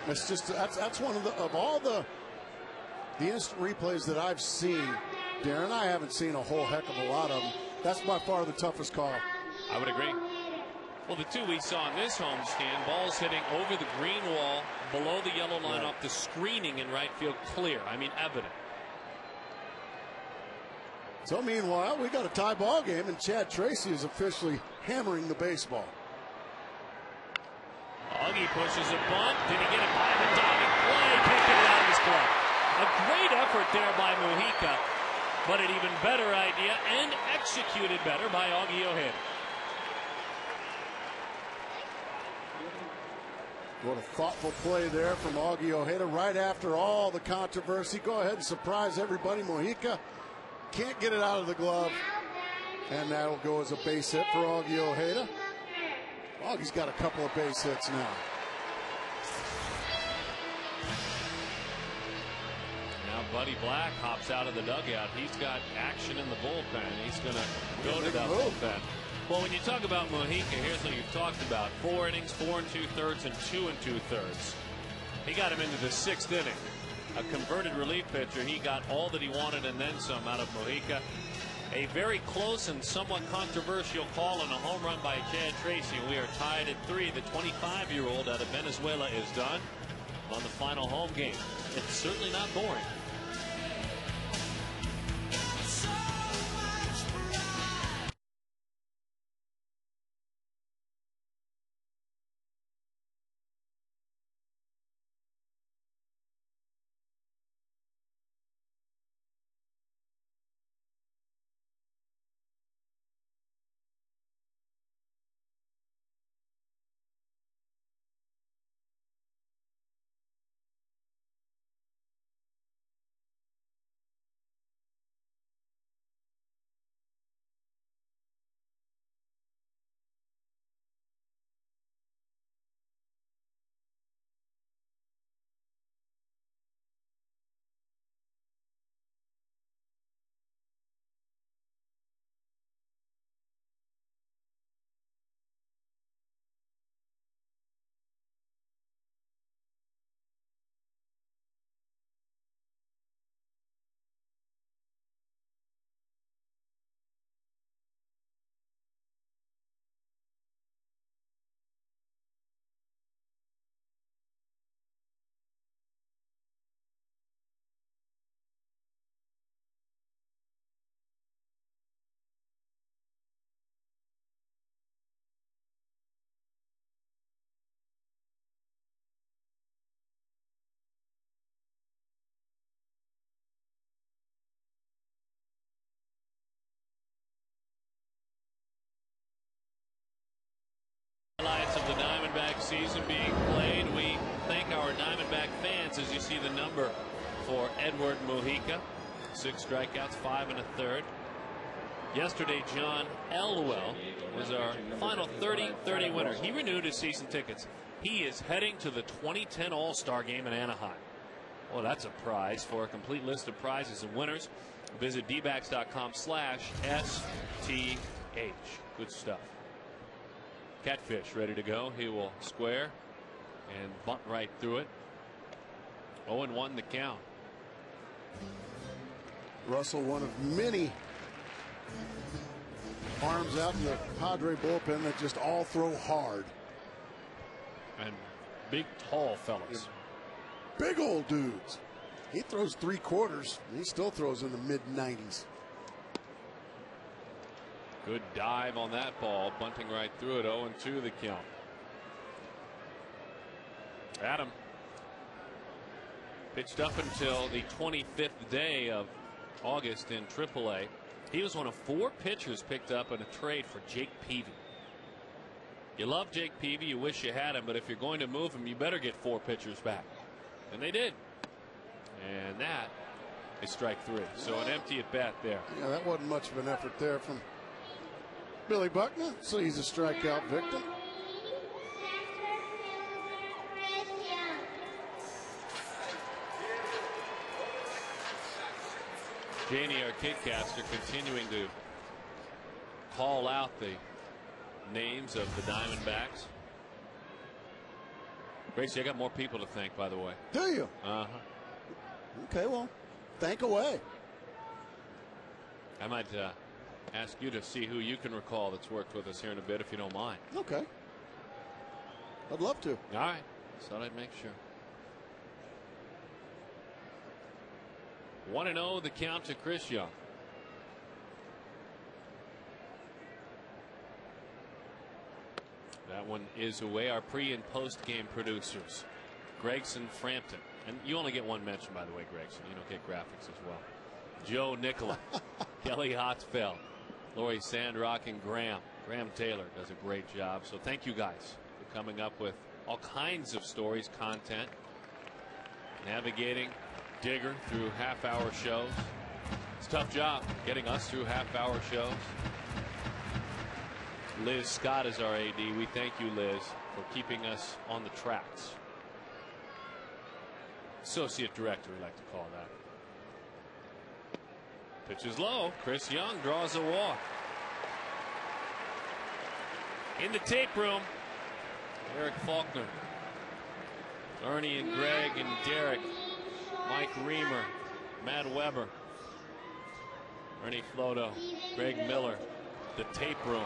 It's just that's one of all the instant replays that I've seen, Darren. I haven't seen a whole heck of a lot of them. That's by far the toughest call. I would agree. Well, the two we saw in this homestand, balls hitting over the green wall, below the yellow line, off the screening in right field, clear. I mean, evident. So meanwhile, we got a tie ball game, and Chad Tracy is officially hammering the baseball. Augie pushes a bunt. Did he get it by the diving play? Can't get it out of his glove. A great effort there by Mujica, but an even better idea and executed better by Augie Ojeda. What a thoughtful play there from Augie Ojeda right after all the controversy. Go ahead and surprise everybody. Mujica can't get it out of the glove, and that'll go as a base hit for Augie Ojeda. Augie's got a couple of base hits now. Now Buddy Black hops out of the dugout. He's got action in the bullpen. He's going to go to that bullpen. Well, when you talk about Mojica, here's what you've talked about. 4 innings, 4 2/3, and 2 2/3. He got him into the 6th inning. A converted relief pitcher. He got all that he wanted and then some out of Mojica. A very close and somewhat controversial call and a home run by Chad Tracy. We are tied at 3. The 25-year-old out of Venezuela is done on the final home game. It's certainly not boring. Highlights of the Diamondback season being played. We thank our Diamondback fans as you see the number for Edward Mojica. 6 strikeouts, 5 1/3. Yesterday, John Elwell was our final 30-30 winner. He renewed his season tickets. He is heading to the 2010 All-Star Game in Anaheim. Well, that's a prize. For a complete list of prizes and winners, visit dbacks.com/STH. Good stuff. Catfish ready to go. He will square and bunt right through it. 0-1 the count. Russell, one of many arms out in the Padre bullpen that just all throw hard. And big, tall fellas. Big old dudes. He throws 3/4. He still throws in the mid-90s. Good dive on that ball, bunting right through it. 0-2 the count. Adam pitched up until the 25th day of August in AAA. He was one of 4 pitchers picked up in a trade for Jake Peavy. You love Jake Peavy, you wish you had him, but if you're going to move him, you better get 4 pitchers back. And they did. And that is strike 3. So an empty at bat there. Yeah, that wasn't much of an effort there from Billy Buckner. So he's a strikeout victim. Janie, our kidcaster, continuing to call out the names of the Diamondbacks. Gracie, I got more people to thank, by the way. Do you? Okay, well, thank away. I might ask you to see who you can recall that's worked with us here in a bit, if you don't mind. Okay. I'd love to. All right. Thought I'd make sure. 1-0 the count to Chris Young. That one is away. Our pre and post game producers, Gregson, Frampton, and you only get one mention, by the way, Gregson. You don't get graphics as well. Joe Nicola, Kelly Hotzfeld, Lori Sandrock, and Graham Taylor does a great job. So thank you guys for coming up with all kinds of stories, content, navigating Digger through half-hour shows. It's a tough job getting us through half-hour shows. Liz Scott is our AD. We thank you, Liz, for keeping us on the tracks. Associate director, we like to call that. Pitch is low. Chris Young draws a walk. In the tape room, Eric Faulkner, Ernie and Greg and Derek, Mike Reamer, Matt Weber, Ernie Floto, Greg Miller, the tape room.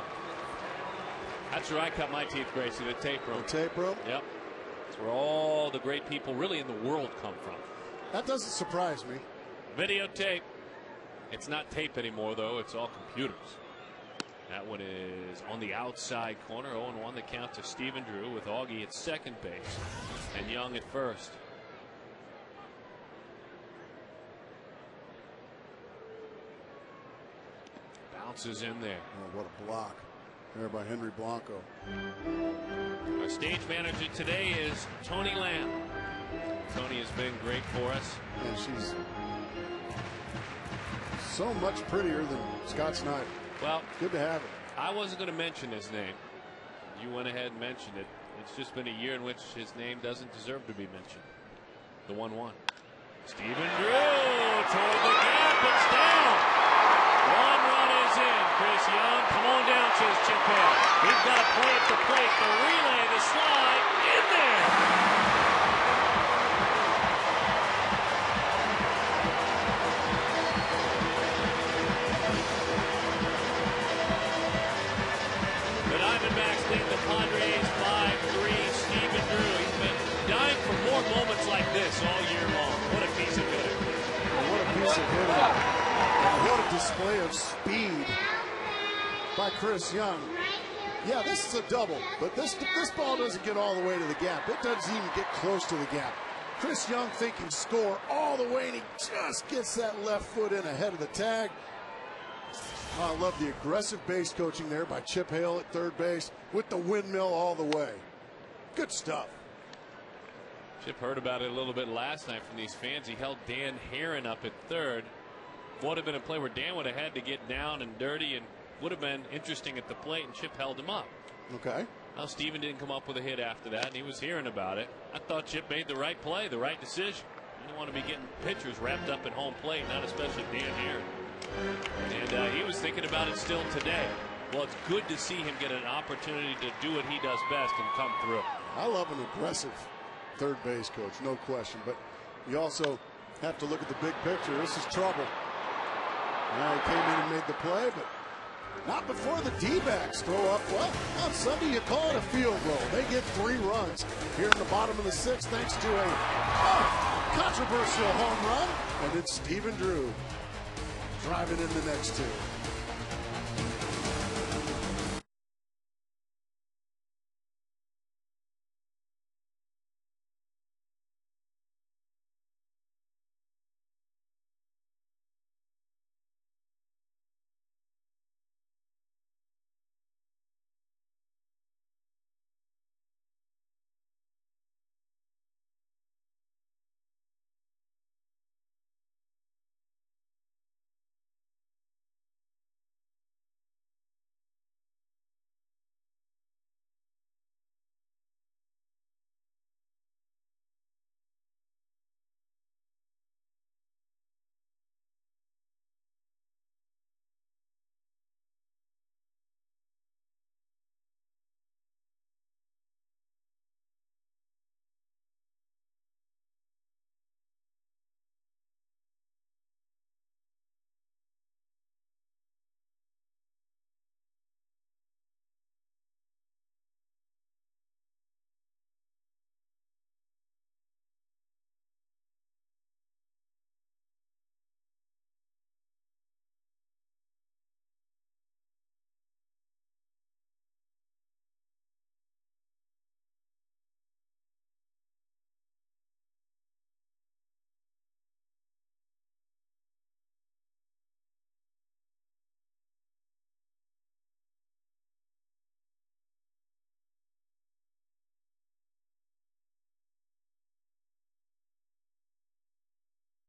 That's where I cut my teeth, Gracie, the tape room. The tape room? Yep. That's where all the great people really in the world come from. That doesn't surprise me. Videotape. It's not tape anymore, though. It's all computers. That one is on the outside corner. 0-1 the count to Stephen Drew with Augie at second base and Young at first. Bounces in there. Oh, what a block there by Henry Blanco. Our stage manager today is Tony Lamb. Tony has been great for us. And she's so much prettier than Scott Snyder. Well, good to have it. I wasn't going to mention his name. You went ahead and mentioned it. It's just been a year in which his name doesn't deserve to be mentioned. The 1-1. Stephen Drew toward the gap. It's down. 1 run is in. Chris Young, come on down, says Chip Hale. He's got to play at the plate. The relay, the slide, in there. Padres 5-3. Stephen Drew. He's been dying for more moments like this all year long. What a piece of hitting. What a piece of hitting. And what a display of speed by Chris Young. Yeah, this is a double, but this ball doesn't get all the way to the gap. It doesn't even get close to the gap. Chris Young thinking score all the way, and he just gets that left foot in ahead of the tag. Oh, I love the aggressive base coaching there by Chip Hale at third base with the windmill all the way. Good stuff. Chip heard about it a little bit last night from these fans. He held Dan Herron up at third. Would have been a play where Dan would have had to get down and dirty and would have been interesting at the plate, and Chip held him up. Okay. Now Steven didn't come up with a hit after that, and he was hearing about it. I thought Chip made the right play, the right decision. You don't want to be getting pitchers wrapped up in home plate, not especially Dan Herron. And he was thinking about it still today. Well, it's good to see him get an opportunity to do what he does best and come through. I love an aggressive third base coach, no question. But you also have to look at the big picture. This is trouble. Now he came in and made the play, but not before the D-backs throw up. Well, on Sunday you call it a field goal. They get 3 runs here in the bottom of the 6th thanks to a controversial home run. And it's Stephen Drew driving in the next 2.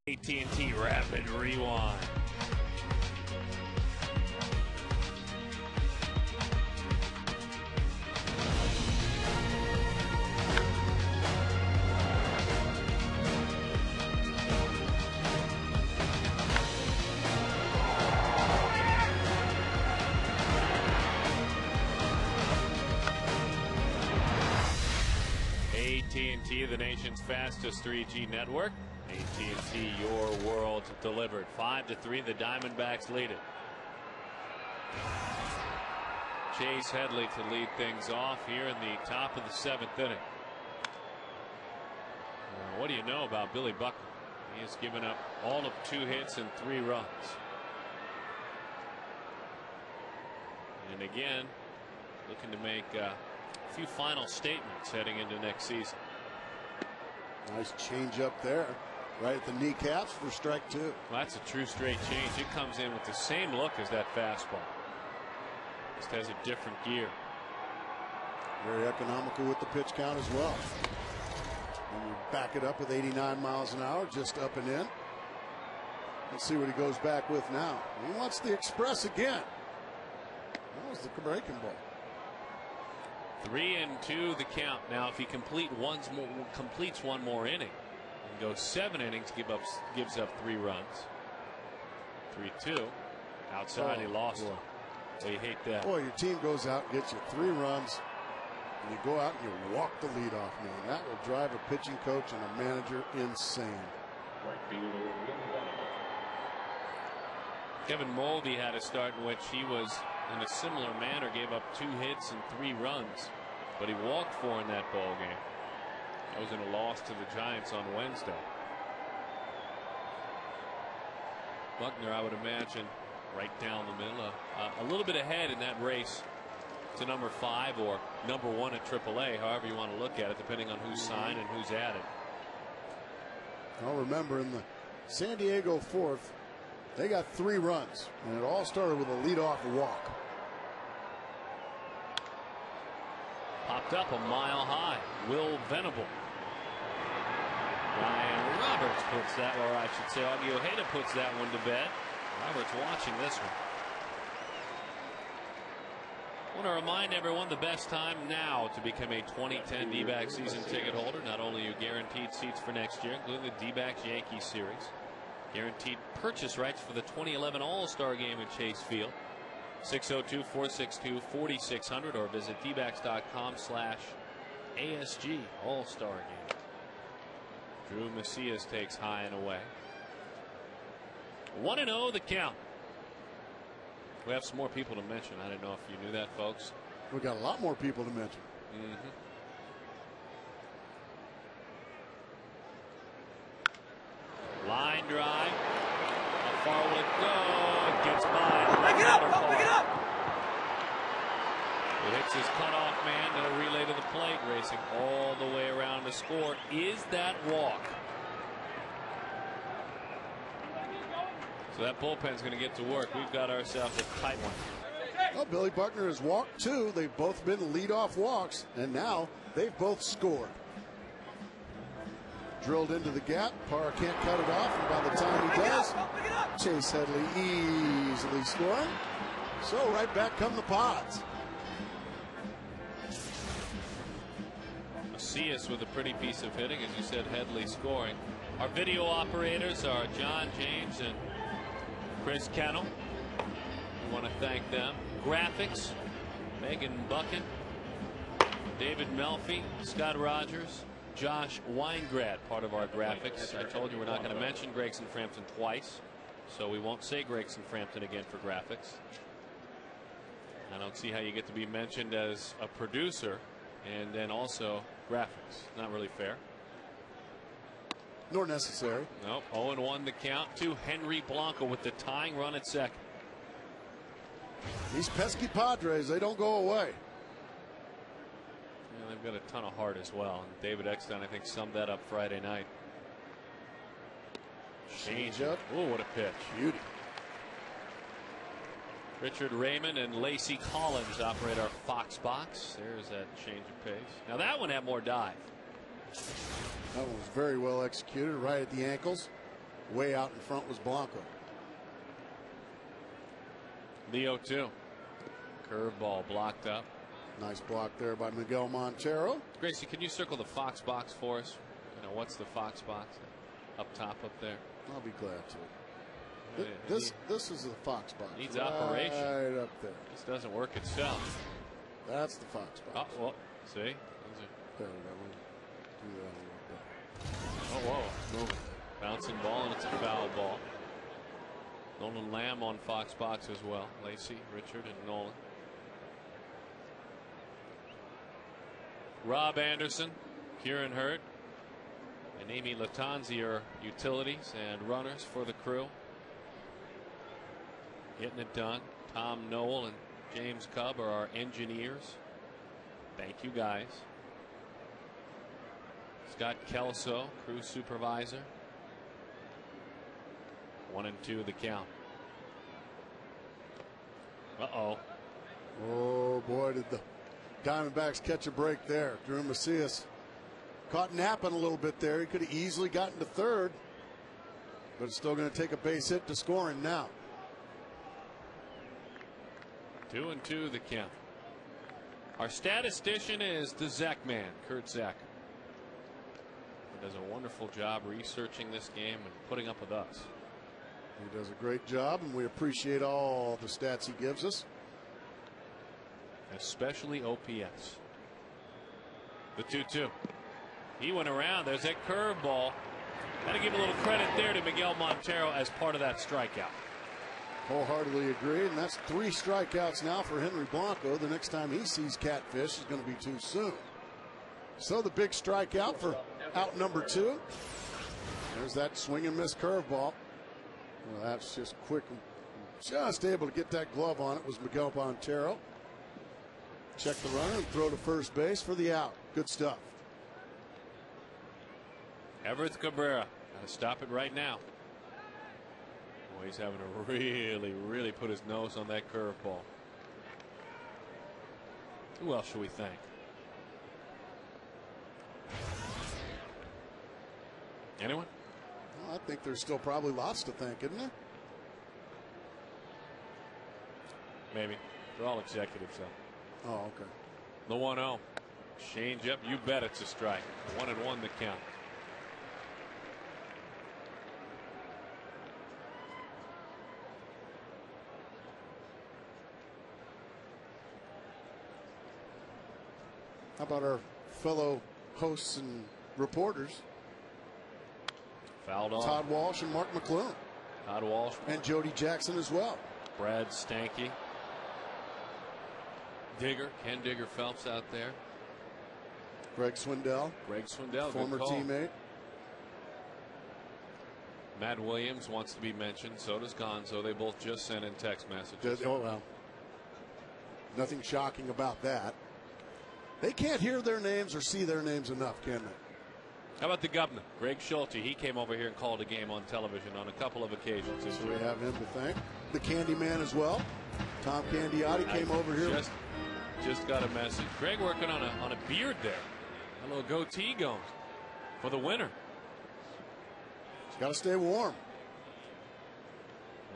AT&T Rapid Rewind. AT&T, the nation's fastest 3G network. AT&T, your world delivered. 5-3, the Diamondbacks lead it. Chase Headley to lead things off here in the top of the 7th inning. What do you know about Billy Buckner? He has given up all of 2 hits and 3 runs. And again, looking to make a few final statements heading into next season. Nice change up there, right at the kneecaps for strike 2. Well, that's a true straight change. It comes in with the same look as that fastball. Just has a different gear. Very economical with the pitch count as well. And you back it up with 89 miles an hour, just up and in. Let's see what he goes back with now. He wants the express again. That was the breaking ball. 3-2 the count. Now, if he completes one more inning and goes 7 innings, gives up 3 runs. 3-2. Outside, he lost it. Well, you hate that. Boy, your team goes out and gets you 3 runs, and you go out and you walk the leadoff man. That will drive a pitching coach and a manager insane. Kevin Mulvey had a start in which he was in a similar manner, gave up 2 hits and 3 runs, but he walked 4 in that ball game. That was in a loss to the Giants on Wednesday. Buckner, I would imagine, right down the middle, a little bit ahead in that race to number 5 or number 1 at AAA, however you want to look at it, depending on who's signed and who's added. I'll remember in the San Diego 4th, they got 3 runs, and it all started with a leadoff walk. Popped up a mile high. Will Venable. Ryan Roberts puts that, or I should say Augie Ojeda puts that one to bed. Roberts watching this one. I want to remind everyone the best time now to become a 2010 D-backs season ticket holder. Not only are you guaranteed seats for next year, including the D-backs Yankees series, guaranteed purchase rights for the 2011 All-Star game at Chase Field. 602-462-4600 or visit dbacks.com/ASG All-Star game. Drew Macias takes high and away. 1-0 the count. We have some more people to mention. I didn't know if you knew that, folks. We got a lot more people to mention. Line drive. How far will it go? It gets by. Pick it up! Pick it up! It hits his cutoff man. No relay to the plate. Racing all the way around to score. Is that walk? So that bullpen's going to get to work. We've got ourselves a tight one. Well, Billy Buckner has walked 2. They've both been leadoff walks, and now they've both scored. Drilled into the gap. Parra can't cut it off, and by the time he does, Chase Headley easily scoring. So right back come the Pods. Macias with a pretty piece of hitting, as you said, Headley scoring. Our video operators are John James and Chris Kennel. We want to thank them. Graphics, Megan Buchan, David Melfi, Scott Rogers, Josh Weingrad, part of our graphics. I told you we're not going to mention Gregson Frampton twice, so we won't say Gregson Frampton again for graphics. I don't see how you get to be mentioned as a producer and then also graphics. Not really fair. Nor necessary. Nope. 0-1 the count to Henry Blanco with the tying run at second. These pesky Padres, they don't go away. Yeah, they've got a ton of heart as well. And David Eckstein, I think, summed that up Friday night. Change up. Oh, what a pitch. Beauty. Richard Raymond and Lacey Collins operate our Fox box. There's that change of pace. Now that one had more dive. That one was very well executed, right at the ankles. Way out in front was Blanco. The 0-2. Curveball blocked up. Nice block there by Miguel Montero. Gracie, can you circle the Fox box for us? You know, what's the Fox box? Up top up there. I'll be glad to. This is the Fox box. Needs operation. Right up there. This doesn't work itself. That's the Fox box. Oh, well, see? There we go. do that a little bit. Oh, whoa. Moving. Bouncing ball, and it's a foul ball. Nolan Lamb on Fox Box as well. Lacey, Richard, and Nolan. Rob Anderson, Kieran Hurt, and Amy Latanzi are utilities and runners for the crew. Getting it done. Tom Noel and James Cubb are our engineers. Thank you, guys. Scott Kelso, crew supervisor. 1-2 the count. Uh-oh. Oh, boy, did the Diamondbacks catch a break there. Drew Macias caught napping a little bit there. He could have easily gotten to third, but it's still going to take a base hit to score him now. 2-2 the count. Our statistician is the Zek man, Kurt Zek. He does a wonderful job researching this game and putting up with us. He does a great job, and we appreciate all the stats he gives us. Especially OPS. The 2-2. He went around. There's that curveball. Got to give a little credit there to Miguel Montero as part of that strikeout. Wholeheartedly agree, and that's 3 strikeouts now for Henry Blanco. The next time he sees Catfish is going to be too soon. So the big strikeout for out number 2. There's that swing and miss curveball. Well, that's just quick. Just able to get that glove on it was Miguel Montero. Check the runner and throw to first base for the out. Good stuff. Everett Cabrera. Got to stop it right now. Boy, he's having to really put his nose on that curveball. Who else should we thank? Anyone? Well, I think there's still probably lots to thank, isn't there? Maybe. They're all executives, though. Oh, okay. The 1-0. Change up. You bet it's a strike. 1-1 the count. How about our fellow hosts and reporters? Fouled off. Todd Walsh and Mark McClune. Todd Walsh. And Jody Jackson as well. Brad Stanky. Digger. Ken Digger Phelps out there. Greg Swindell. Greg Swindell. Former teammate. Matt Williams wants to be mentioned. So does Gonzo. They both just sent in text messages. Oh, well. Nothing shocking about that. They can't hear their names or see their names enough, can they? How about the governor, Greg Schulte? He came over here and called a game on television on a couple of occasions. So we have him to thank. The Candyman as well. Tom Candiotti came over here. Just got a message. Greg working on a beard there. A little goatee going for the winter. He's got to stay warm.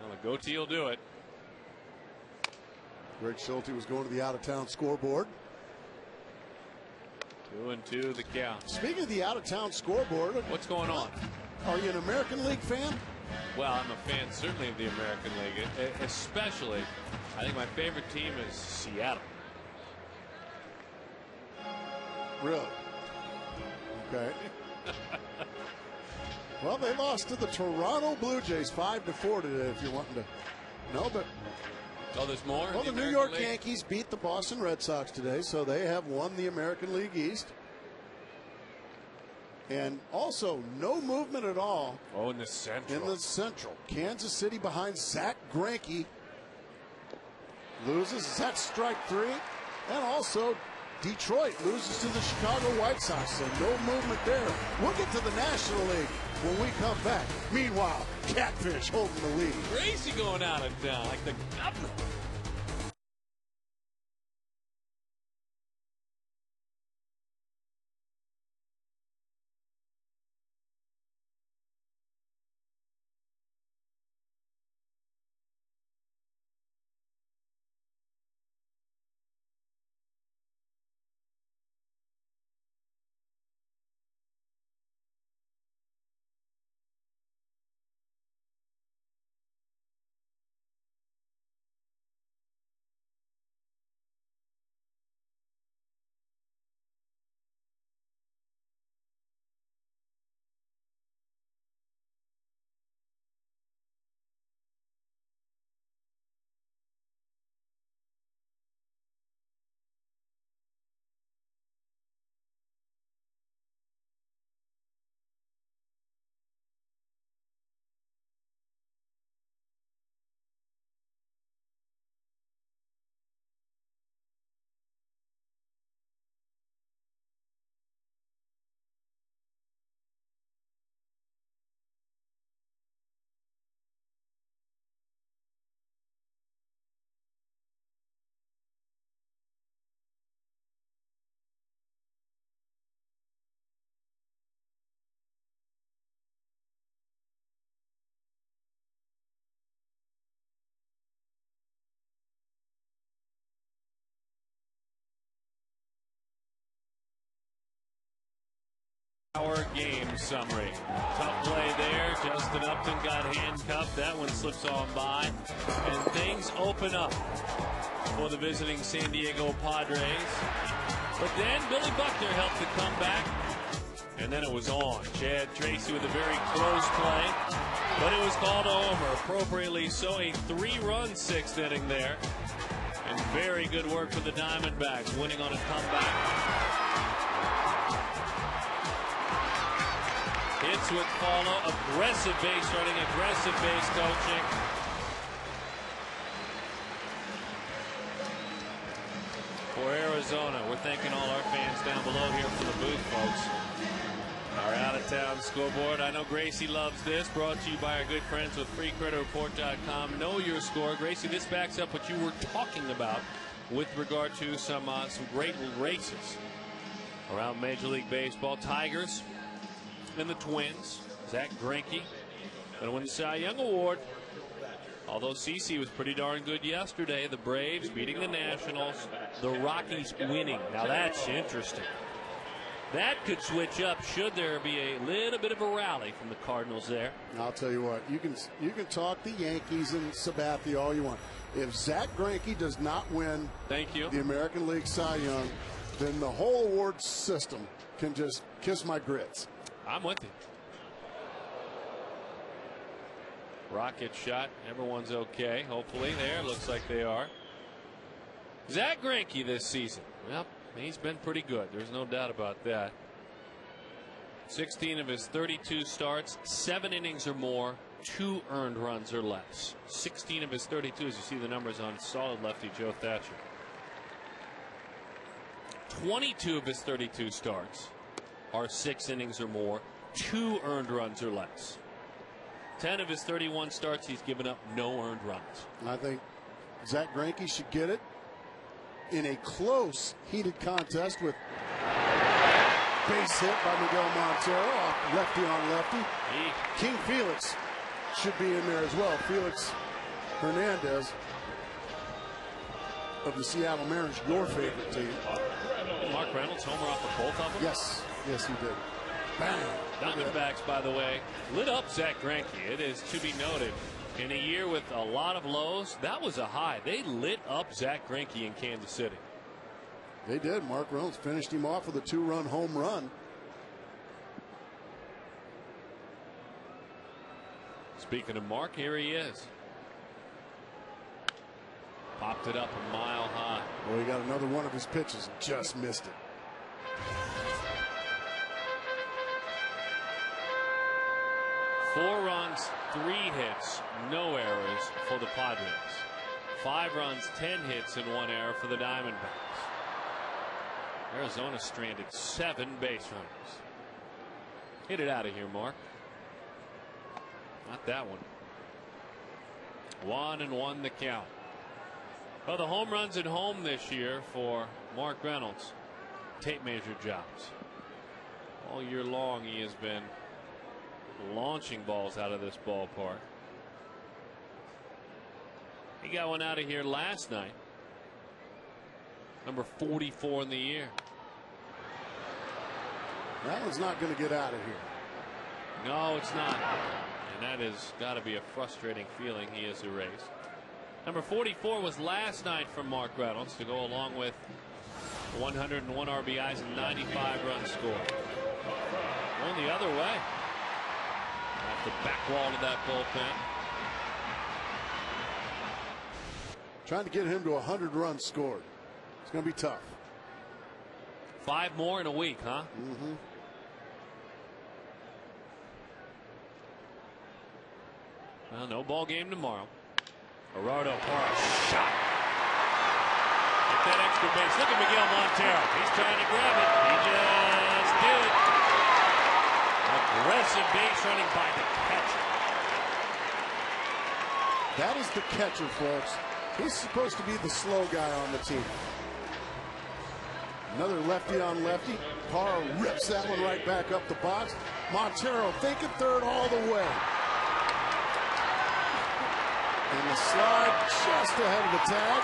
Well, the goatee will do it. Greg Schulte was going to the out-of-town scoreboard. 2-2 the count. Speaking of the out-of-town scoreboard, what's going on? Are you an American League fan? Well, I'm a fan certainly of the American League, especially I think my favorite team is Seattle. Really? Okay. Well, they lost to the Toronto Blue Jays 5-4 today, if you're wanting to know, but oh, there's more? Well, the New York Yankees beat the Boston Red Sox today, so they have won the American League East. And also, no movement at all. Oh, in the Central. In the Central. Kansas City behind Zach Greinke loses. That's strike 3. And also, Detroit loses to the Chicago White Sox, so no movement there. We'll get to the National League when we come back. Meanwhile, Catfish holding the lead. Crazy going out of town like the governor. Our game summary. Tough play there. Justin Upton got handcuffed. That one slips on by. And things open up for the visiting San Diego Padres. But then Billy Buckner helped the comeback. And then it was on. Chad Tracy with a very close play. But it was called a homer. Appropriately so. A 3-run 6th inning there. And very good work for the Diamondbacks, winning on a comeback. Hits would follow. Aggressive base running, aggressive base coaching. For Arizona, we're thanking all our fans down below here for the booth, folks. Our out-of-town scoreboard. I know Gracie loves this. Brought to you by our good friends with FreeCreditReport.com. Know your score. Gracie, this backs up what you were talking about with regard to some great races around Major League Baseball. Tigers and the Twins. Zach Greinke going to win the Cy Young Award. Although CeCe was pretty darn good yesterday. The Braves beating the Nationals. The Rockies winning. Now that's interesting. That could switch up should there be a little bit of a rally from the Cardinals there. I'll tell you what, you can talk the Yankees and Sabathia all you want. If Zach Greinke does not win the American League Cy Young, then the whole award system can just kiss my grits. I'm with you. Rocket shot. Everyone's okay. Hopefully there. Looks like they are. Zach Greinke this season. Well, he's been pretty good. There's no doubt about that. 16 of his 32 starts, 7 innings or more, 2 earned runs or less. 16 of his 32, as you see the numbers on solid lefty Joe Thatcher. 22 of his 32 starts are 6 innings or more, 2 earned runs or less. 10 of his 31 starts, he's given up no earned runs. I think Zach Greinke should get it in a close, heated contest with base hit by Miguel Montero off lefty on lefty. King Felix should be in there as well. Felix Hernandez of the Seattle Mariners, your favorite team. Mark Reynolds homer off of both of them? Yes, yes he did. Bang. Diamondbacks, by the way, lit up Zach Greinke. It is to be noted, in a year with a lot of lows, that was a high. They lit up Zach Greinke in Kansas City. They did. Mark Reynolds finished him off with a 2-run home run. Speaking of Mark, here he is. Popped it up a mile high. Well, he got another one of his pitches, just missed it. Four runs, 3 hits, no errors for the Padres. 5 runs, 10 hits, and 1 error for the Diamondbacks. Arizona stranded 7 base runners. Hit it out of here, Mark. Not that one. 1-1 the count. Well, the home runs at home this year for Mark Reynolds. Tape measure jobs. All year long he has been launching balls out of this ballpark. He got one out of here last night. Number 44 in the year. That one's not going to get out of here. No, it's not. And that has got to be a frustrating feeling he has erased. Number 44 was last night from Mark Reynolds to go along with 101 RBIs and 95 runs scored. Going the other way. Off the back wall of that bullpen. Trying to get him to 100 runs scored. It's going to be tough. 5 more in a week, huh? Mm-hmm. Well, no ball game tomorrow. Gerardo Parra shot. Get that extra base. Look at Miguel Montero. He's trying to grab it. He just did. Aggressive base running by the catcher. That is the catcher, folks. He's supposed to be the slow guy on the team. Another lefty on lefty. Parra rips that one right back up the box. Montero thinking third all the way. And the slide just ahead of the tag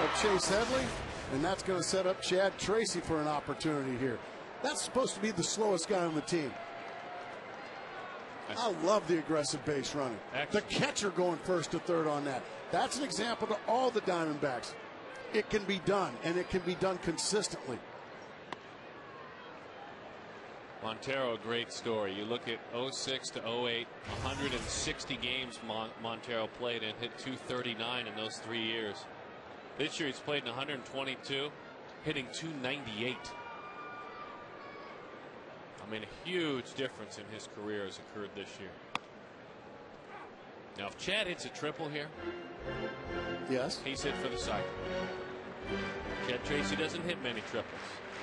of Chase Headley. And that's going to set up Chad Tracy for an opportunity here. That's supposed to be the slowest guy on the team. I love the aggressive base running. Excellent. The catcher going first to third on that. That's an example to all the Diamondbacks. It can be done, and it can be done consistently. Montero, a great story. You look at 06 to 08, 160 games Montero played and hit 239 in those 3 years. This year he's played in 122, hitting 298. I mean, a huge difference in his career has occurred this year. Now, if Chad hits a triple here, yes, he's hit for the cycle. Chad Tracy doesn't hit many triples.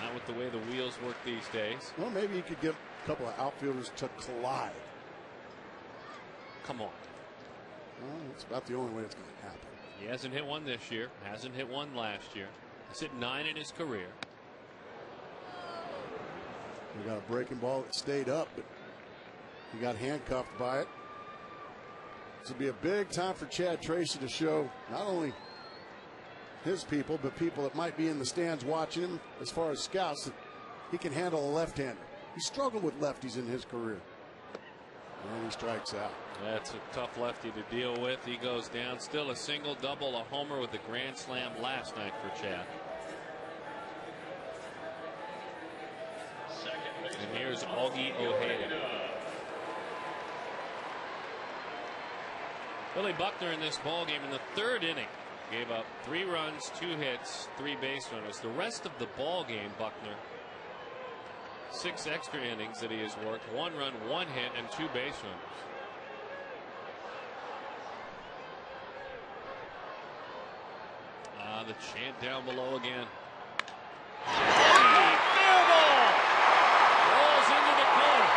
Not with the way the wheels work these days. Well, maybe you could get a couple of outfielders to collide. Come on. Well, that's about the only way it's going to happen. He hasn't hit one this year. Hasn't hit one last year. He's hit 9 in his career. We got a breaking ball that stayed up, but he got handcuffed by it. This will be a big time for Chad Tracy to show not only his people, but people that might be in the stands watching him as far as scouts, that he can handle a left-hander. He struggled with lefties in his career. And he strikes out. That's a tough lefty to deal with. He goes down. Still a single, double, a homer with a grand slam last night for Chad. And here's Augie Ojeda. Billy Buckner in this ball game in the 3rd inning gave up 3 runs, 2 hits, 3 base runners. The rest of the ball game, Buckner, 6 extra innings that he has worked, 1 run, 1 hit, and 2 base runners. The chant down below again. Fair ball! Rolls into the corner.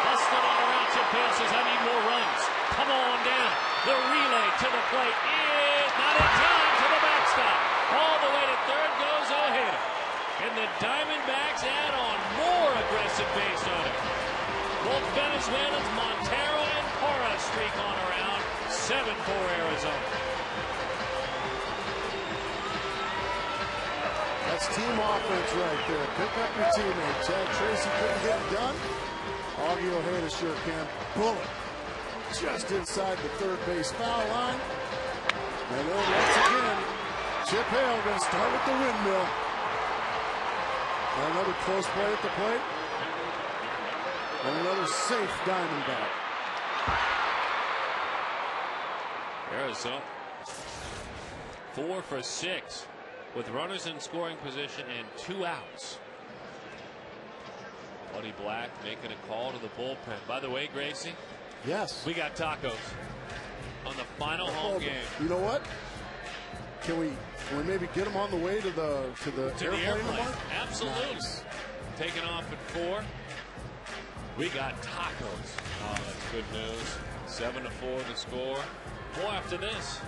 Busted all around. Chip Hale says, I need more runs. Come on down. The relay to the plate is not in time to the backstop. All the way to third goes Ojeda. And the Diamondbacks add on more aggressive base running. Both Venezuelans, Montero and Parra, streak on around. 7-4 Arizona. That's team offense right there. Pick up your teammate. Chad Tracy couldn't get it done. Augie Ojeda sure can. Bullet just inside the third base foul line. And then once again, Chip Hale going to start with the windmill. And another close play at the plate. And another safe Diamondback. Arizona 4 for 6. With runners in scoring position and 2 outs. Buddy Black making a call to the bullpen. By the way, Gracie. Yes. We got tacos on the final home game. You know what? Can we maybe get them on the way to the airplane? Absolutely. Nice. Taking off at 4. We got tacos. Oh, that's good news. 7-4 the score. More after this.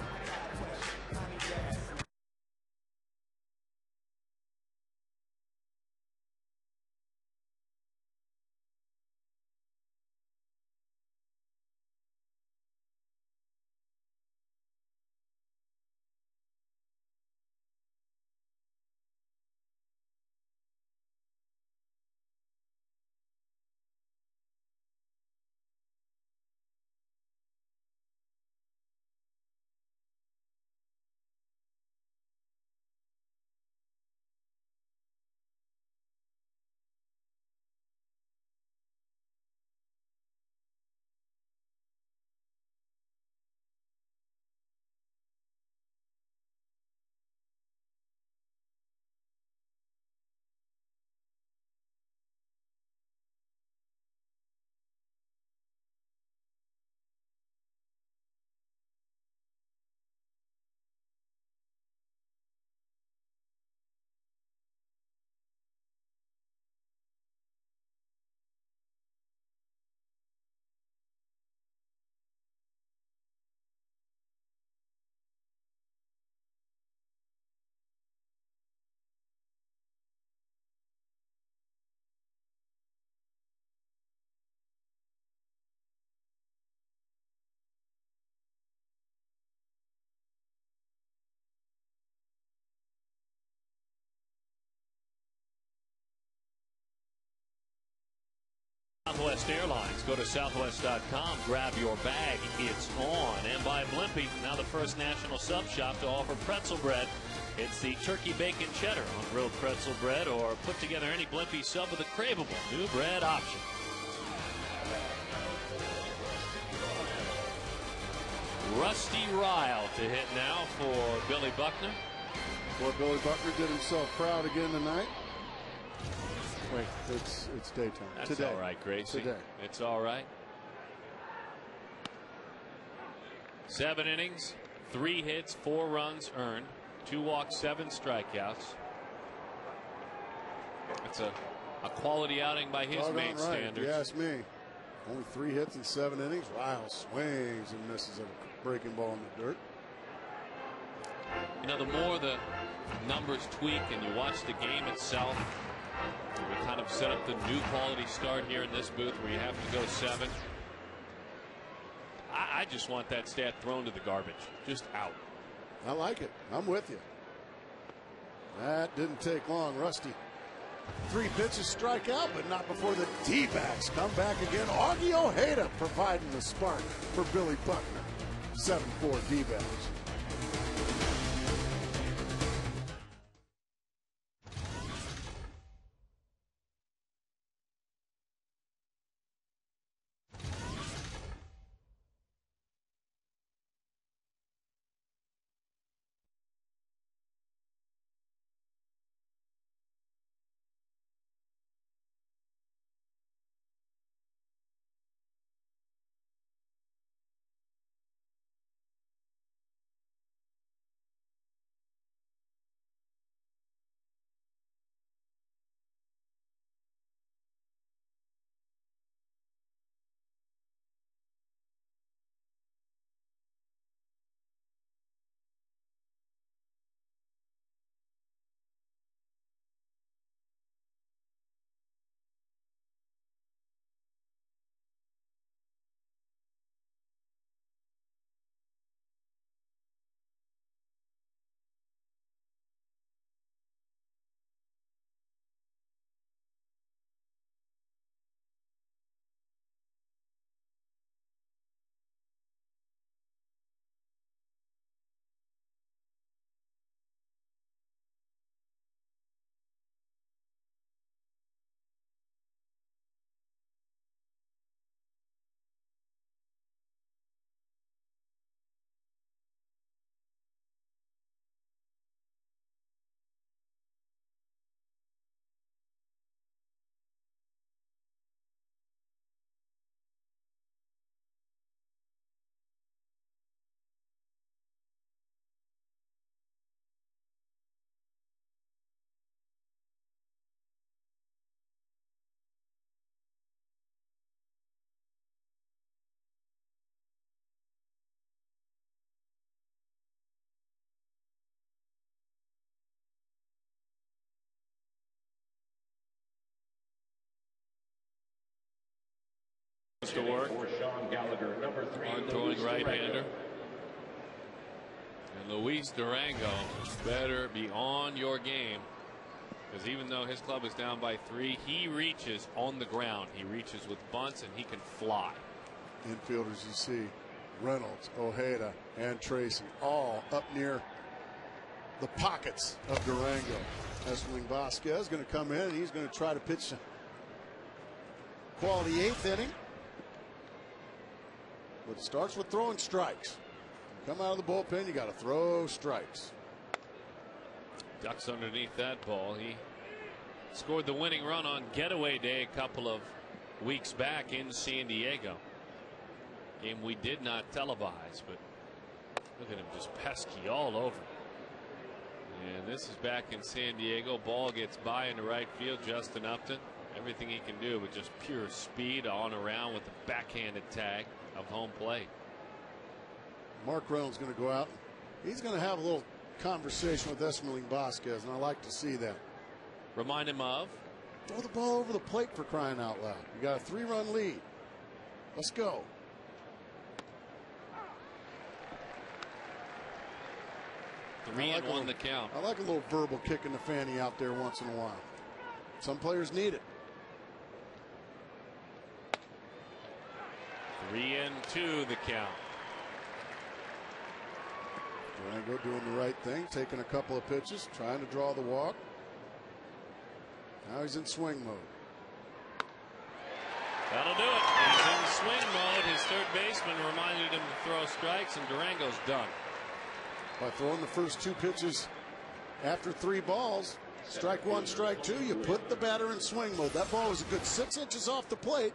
Southwest Airlines. Go to southwest.com, grab your bag, it's on. And by Blimpie, now the first national sub shop to offer pretzel bread. It's the turkey bacon cheddar on grilled pretzel bread, or put together any Blimpie sub with a craveable new bread option. Rusty Ryle to hit now for Billy Buckner. Boy, Billy Buckner did himself proud again tonight. Wait, it's daytime. That's today. All right, Gracie. Today. It's all right. 7 innings, 3 hits, 4 runs earned, 2 walks, 7 strikeouts. That's a quality outing by his main right. standards. You ask me. Only 3 hits in 7 innings. Ryle swings and misses a breaking ball in the dirt. You know, the more the numbers tweak and you watch the game itself, we kind of set up the new quality start here in this booth where you have to go 7. I just want that stat thrown to the garbage, just out. I like it. I'm with you. That didn't take long. Rusty. 3 pitches, strike out, but not before the D-backs come back again. Augie Ojeda providing the spark for Billy Buckner. 7-4 D-backs. To work on throwing right-hander, and Luis Durango better be on your game, because even though his club is down by 3, he reaches on the ground. He reaches with bunts and he can fly. Infielders you see, Reynolds, Ojeda, and Tracy all up near the pockets of Durango. Esmeralda Vasquez is going to come in and he's going to try to pitch a quality 8th inning. But it starts with throwing strikes. You come out of the bullpen, you got to throw strikes. Ducks underneath that ball. He scored the winning run on getaway day a couple of weeks back in San Diego. Game we did not televise, but look at him just pesky all over. And this is back in San Diego. Ball gets by into right field. Justin Upton, everything he can do with just pure speed on around with the backhanded tag of home plate. Mark Reynolds going to go out. He's going to have a little conversation with Esmeralda Vasquez, and I like to see that. Remind him of? Throw the ball over the plate, for crying out loud. You got a 3-run lead. Let's go. Three and one the count. I like a little verbal kick in the fanny out there once in a while. Some players need it. 2 the count. Durango doing the right thing, taking a couple of pitches, trying to draw the walk. Now he's in swing mode. That'll do it. He's in swing mode. His third baseman reminded him to throw strikes, and Durango's done. By throwing the first 2 pitches after 3 balls, strike 1, strike 2, you put the batter in swing mode. That ball was a good 6 inches off the plate.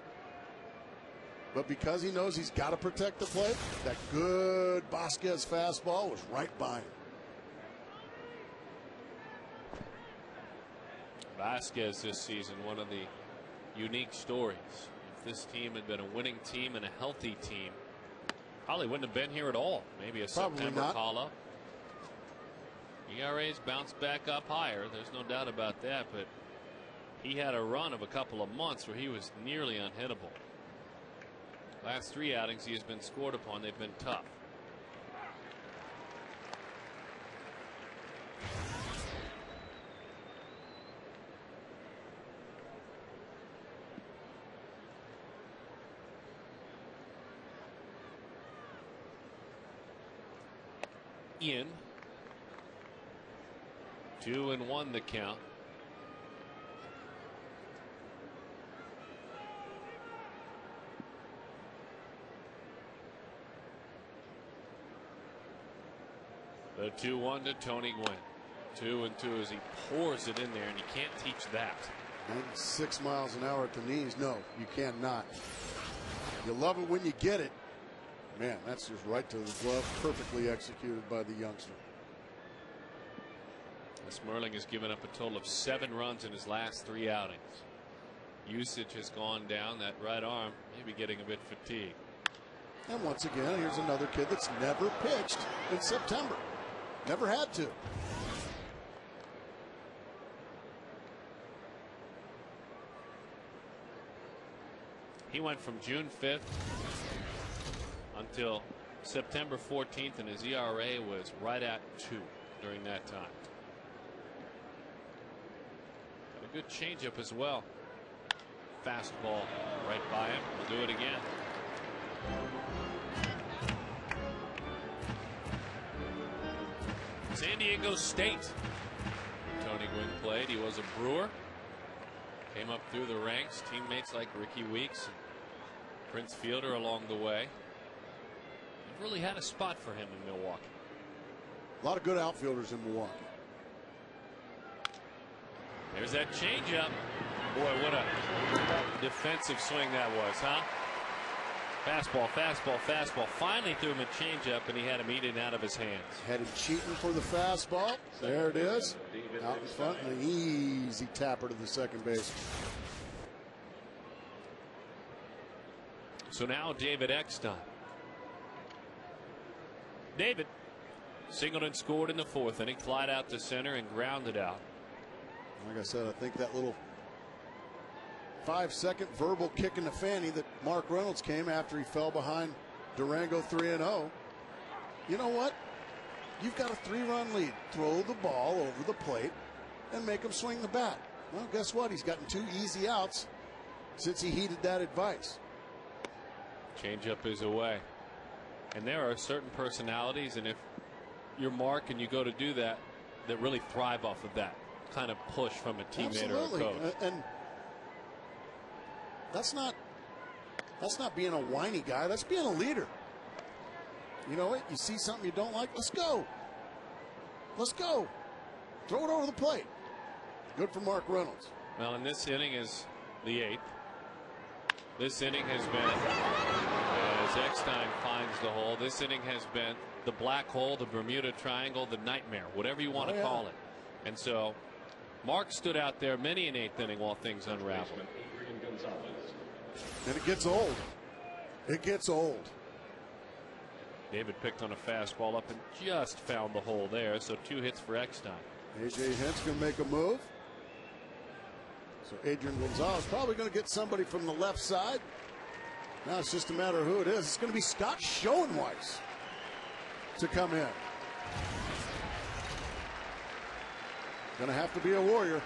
But because he knows he's got to protect the plate, that good Vasquez fastball was right by him. Vasquez this season, one of the unique stories. If this team had been a winning team and a healthy team, probably wouldn't have been here at all. Maybe a September call-up. ERA's bounced back up higher. There's no doubt about that. But he had a run of a couple of months where he was nearly unhittable. Last 3 outings he has been scored upon. They've been tough. In 2-1 the count. The 2-1 to Tony Gwynn. 2-2 as he pours it in there, and you can't teach that. 96 miles an hour at the knees. No, you cannot. You love it when you get it. Man, that's just right to the glove. Perfectly executed by the youngster. Smerling has given up a total of 7 runs in his last 3 outings. Usage has gone down. That right arm maybe getting a bit fatigued. And once again, here's another kid that's never pitched in September. Never had to. He went from June 5th until September 14th, and his ERA was right at 2 during that time. Got a good changeup as well. Fastball right by him. We'll do it again. San Diego State. Tony Gwynn played. He was a Brewer. Came up through the ranks. Teammates like Ricky Weeks and Prince Fielder along the way. He really had a spot for him in Milwaukee. A lot of good outfielders in Milwaukee. There's that changeup. Boy, what a defensive swing that was, huh? Fastball, fastball, fastball. Finally threw him a changeup, and he had him eat it out of his hands. Had him cheating for the fastball. There it is. Out in front, and an easy tapper to the second base. So now David Eckstein. David singled and scored in the 4th inning, flied out to center and grounded out. Like I said, I think that little 5-second verbal kick in the fanny that Mark Reynolds came after he fell behind Durango 3-0. You know what? You've got a 3-run lead. Throw the ball over the plate and make him swing the bat. Well, guess what? He's gotten 2 easy outs since he heeded that advice. Changeup is away. And there are certain personalities, and if you're Mark and you go to do that, that really thrive off of that kind of push from a teammate or a coach. And that's not being a whiny guy. That's being a leader. You know what? You see something you don't like, let's go. Let's go. Throw it over the plate. Good for Mark Reynolds. Well, and this inning is the 8th. This inning has been, as Eckstein finds the hole, this inning has been the black hole, the Bermuda Triangle, the nightmare, whatever you want to call it. And so Mark stood out there many an 8th inning while things unraveled. And it gets old. It gets old. David picked on a fastball up and just found the hole there. So 2 hits for Eckstein. A.J. Hintz going to make a move. So Adrian Gonzalez probably going to get somebody from the left side. Now it's just a matter of who it is. It's going to be Scott Schoenweiss to come in. Going to have to be a Warrior.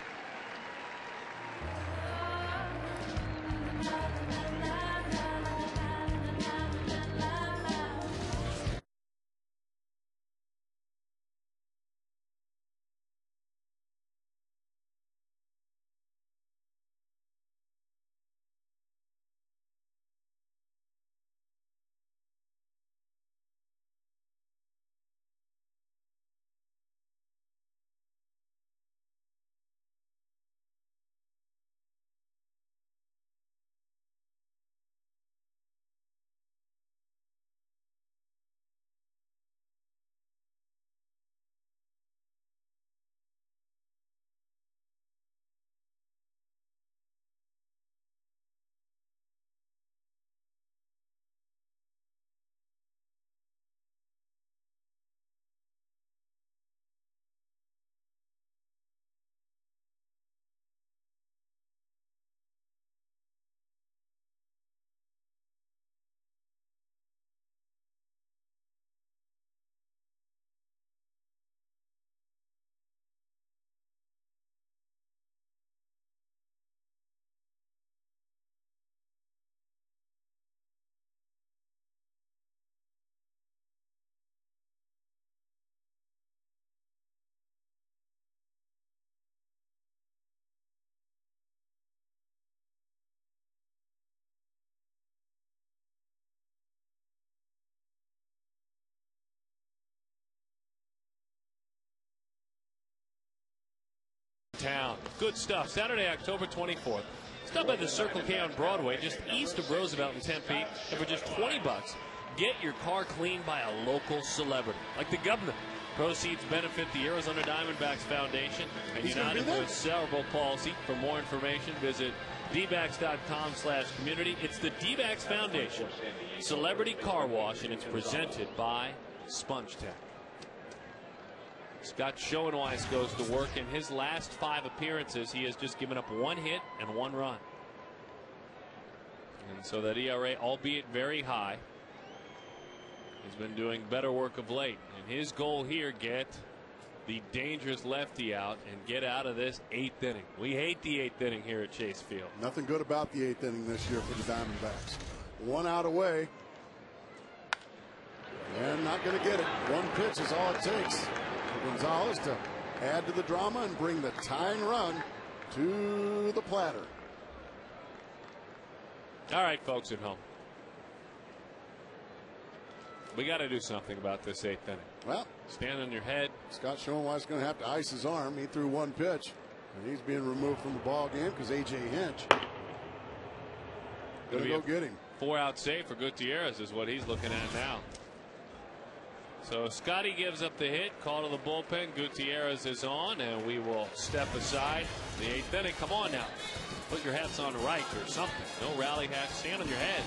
town. Good stuff. Saturday, October 24th. Stop by the Circle K on Broadway, just east of Roosevelt in Tempe, and for just $20, get your car cleaned by a local celebrity, like the governor. Proceeds benefit the Arizona Diamondbacks Foundation and United with Cerebral Palsy. For more information, visit dbacks.com/community. It's the D-Backs Foundation Celebrity Car Wash, and it's presented by Sponge Tech. Scott Schoenweiss goes to work. In his last 5 appearances, he has just given up 1 hit and 1 run. And so that ERA, albeit very high, he's been doing better work of late. And his goal here, get the dangerous lefty out and get out of this 8th inning. We hate the 8th inning here at Chase Field. Nothing good about the 8th inning this year for the Diamondbacks. 1 out away. And not going to get it. 1 pitch is all it takes for Gonzalez to add to the drama and bring the tying run to the platter. All right, folks at home. We got to do something about this 8th inning. Well, stand on your head. Scott Schoenweiss is going to have to ice his arm. He threw 1 pitch, and he's being removed from the ball game because A.J. Hinch going to go get him. 4-out save for Gutierrez is what he's looking at now. So Scotty gives up the hit, call to the bullpen. Gutierrez is on, and we will step aside. The 8th inning. Come on now. Put your hats on right or something. No rally hats. Stand on your head.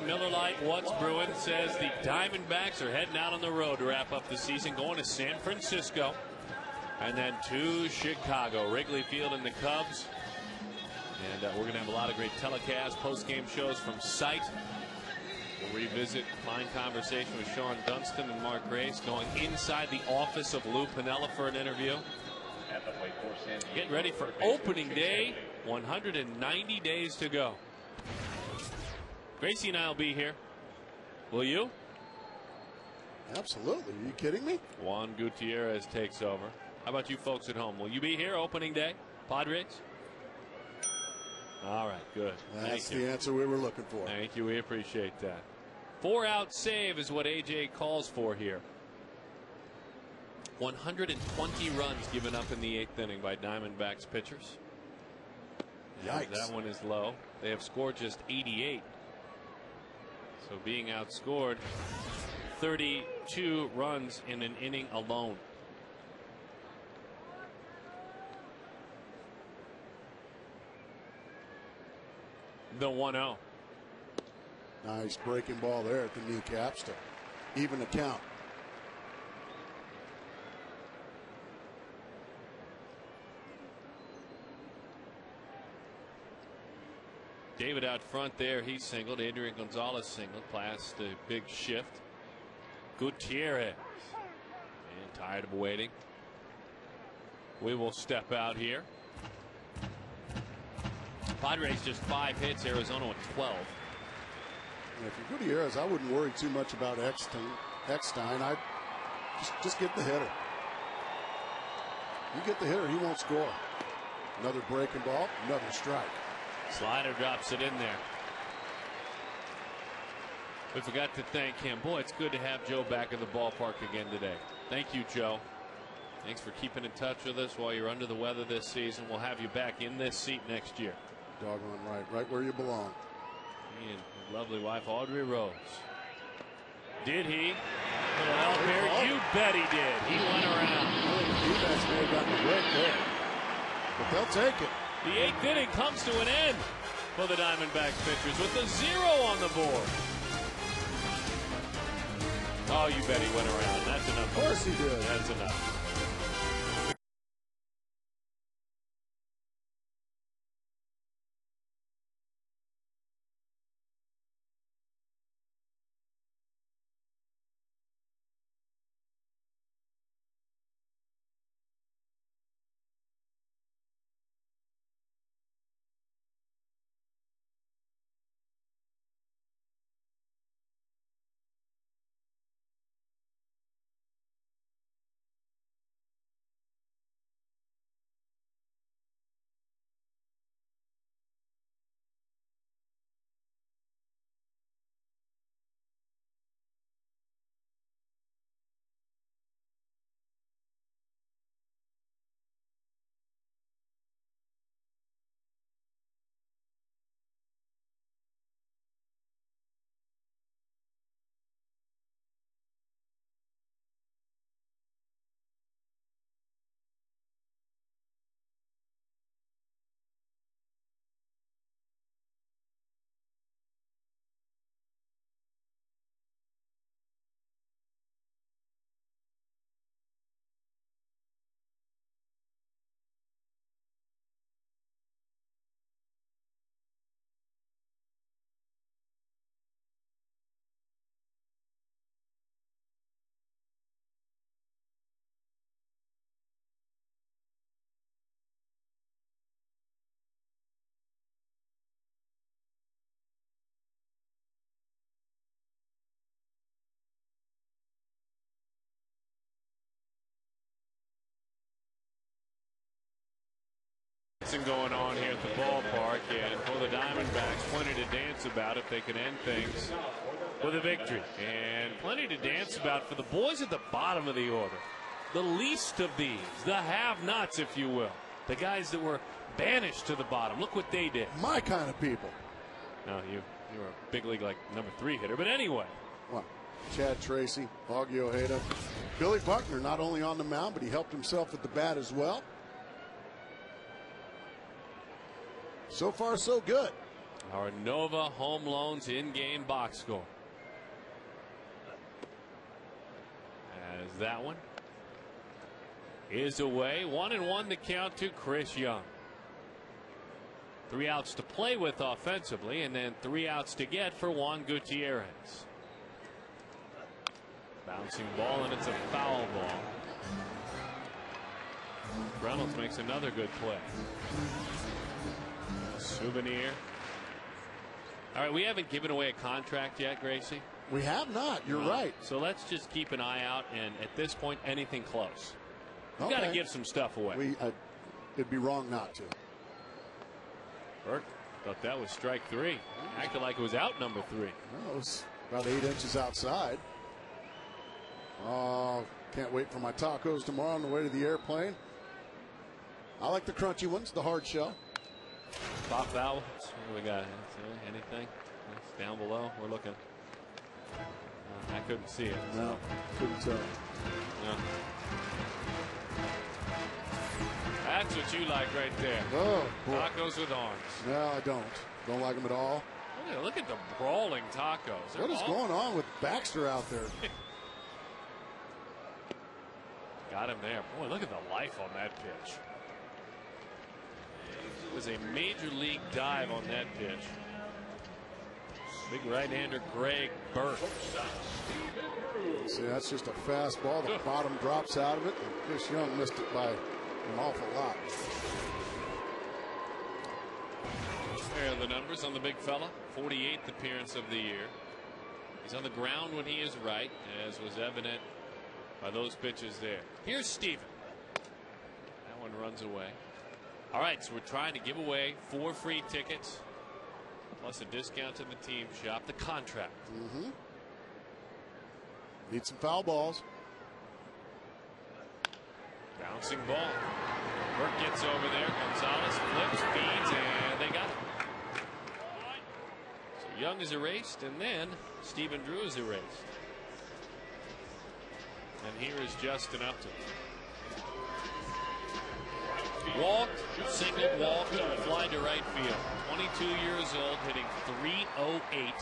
Miller Lite, what's brewing? Says the Diamondbacks are heading out on the road to wrap up the season, going to San Francisco and then to Chicago. Wrigley Field and the Cubs. And we're going to have a lot of great telecasts, post-game shows from site. We'll revisit fine conversation with Sean Dunston and Mark Grace, going inside the office of Lou Piniella for an interview. Get ready for opening day. 190 days to go. Gracie and I will be here. Will you? Absolutely. Are you kidding me? Juan Gutierrez takes over. How about you folks at home? Will you be here opening day? Padres? All right, good. That's the answer we were looking for. Thank you. We appreciate that. 4-out save is what A.J. calls for here. 120 runs given up in the 8th inning by Diamondbacks pitchers. Yikes. That one is low. They have scored just 88. So being outscored 32 runs in an inning alone. The 1-0. Nice breaking ball there at the kneecaps to even the count. David out front there. He singled. Adrian Gonzalez singled. Past a big shift. Gutierrez. And tired of waiting. We will step out here. Padres just 5 hits. Arizona with 12. And if you're Gutierrez, I wouldn't worry too much about Eckstein. I just get the hitter. You get the hitter, he won't score. Another breaking ball, another strike. Slider drops it in there. We forgot to thank him. Boy, it's good to have Joe back in the ballpark again today. Thank you, Joe. Thanks for keeping in touch with us while you're under the weather this season. We'll have you back in this seat next year. Doggone right. Right where you belong. He and his lovely wife, Audrey Rose. Did he? Little help here. You bet he did. He went around. I think the defense may have gotten a break there. But they'll take it. The 8th inning comes to an end for the Diamondbacks pitchers with a 0 on the board. Oh, you bet he went around. That's enough. Of course he did. That's enough. Going on here at the ballpark, and for the Diamondbacks, plenty to dance about if they can end things with a victory, and plenty to dance about for the boys at the bottom of the order, the least of these, the have-nots, if you will, the guys that were banished to the bottom. Look what they did. My kind of people. No, you were a big league like number 3 hitter, but anyway. Well, Chad Tracy, Augie Ojeda, Billy Buckner, not only on the mound, but he helped himself with the bat as well. So far, so good. Our Nova Home Loans in-game box score. As that one is away. 1-1 to count to Chris Young. 3 outs to play with offensively, and then 3 outs to get for Juan Gutierrez. Bouncing ball, and it's a foul ball. Reynolds makes another good play. Souvenir. All right, we haven't given away a contract yet, Gracie. We have not. You're right. So let's just keep an eye out, and at this point, anything close. We've got to give some stuff away. It'd be wrong not to. Burke thought that was strike 3. Acted like it was out number 3. Well, it was about 8 inches outside. Oh, can't wait for my tacos tomorrow on the way to the airplane. I like the crunchy ones, the hard shell. Pop vowels. What do we got? Anything? It's down below. We're looking. I couldn't see it. No, couldn't tell. No. That's what you like right there. Oh, boy. Tacos with arms. No, I don't. Don't like them at all. Look at the brawling tacos. What is going on with Baxter out there? Got him there. Boy, look at the life on that pitch. It was a major league dive on that pitch. Big right-hander Greg Burke. See, that's just a fastball. The bottom drops out of it. And Chris Young missed it by an awful lot. There are the numbers on the big fella. 48th appearance of the year. He's on the ground when he is right, as was evident by those pitches there. Here's Steven. That one runs away. All right, so we're trying to give away 4 free tickets, plus a discount to the team shop, the contract. Need some foul balls. Bouncing ball. Burke gets over there. Gonzalez flips, feeds, and they got it. So Young is erased, and then Stephen Drew is erased. And here is Justin Upton. Walked, singled, walked, fly to right field. 22 years old, hitting .308.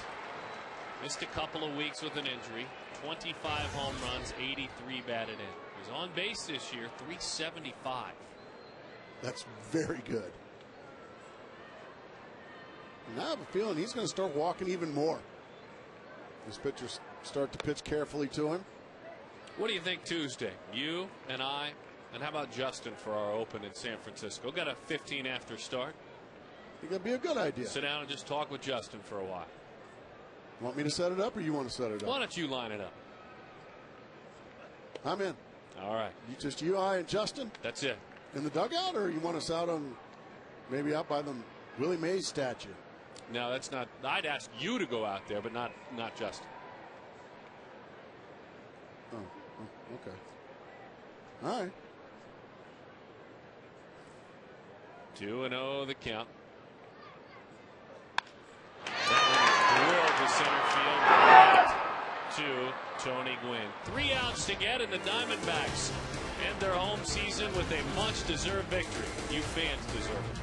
Missed a couple of weeks with an injury. 25 home runs, 83 batted in. He's on base this year, .375. That's very good. And I have a feeling he's going to start walking even more. These pitchers start to pitch carefully to him. What do you think Tuesday? You and I, and how about Justin for our open in San Francisco? Got a 15 after start. I think that'd be a good idea. Sit down and just talk with Justin for a while. Want me to set it up, or you want to set it up? Why don't you line it up? I'm in. All right. Just you, I, and Justin? That's it. In the dugout, or you want us out on, maybe out by the Willie Mays statue? No, that's not. I'd ask you to go out there, but not Justin. Oh, okay. All right. 2-0 the count. That one drilled to center field, right to Tony Gwynn. 3 outs to get, and the Diamondbacks end their home season with a much-deserved victory. You fans deserve it.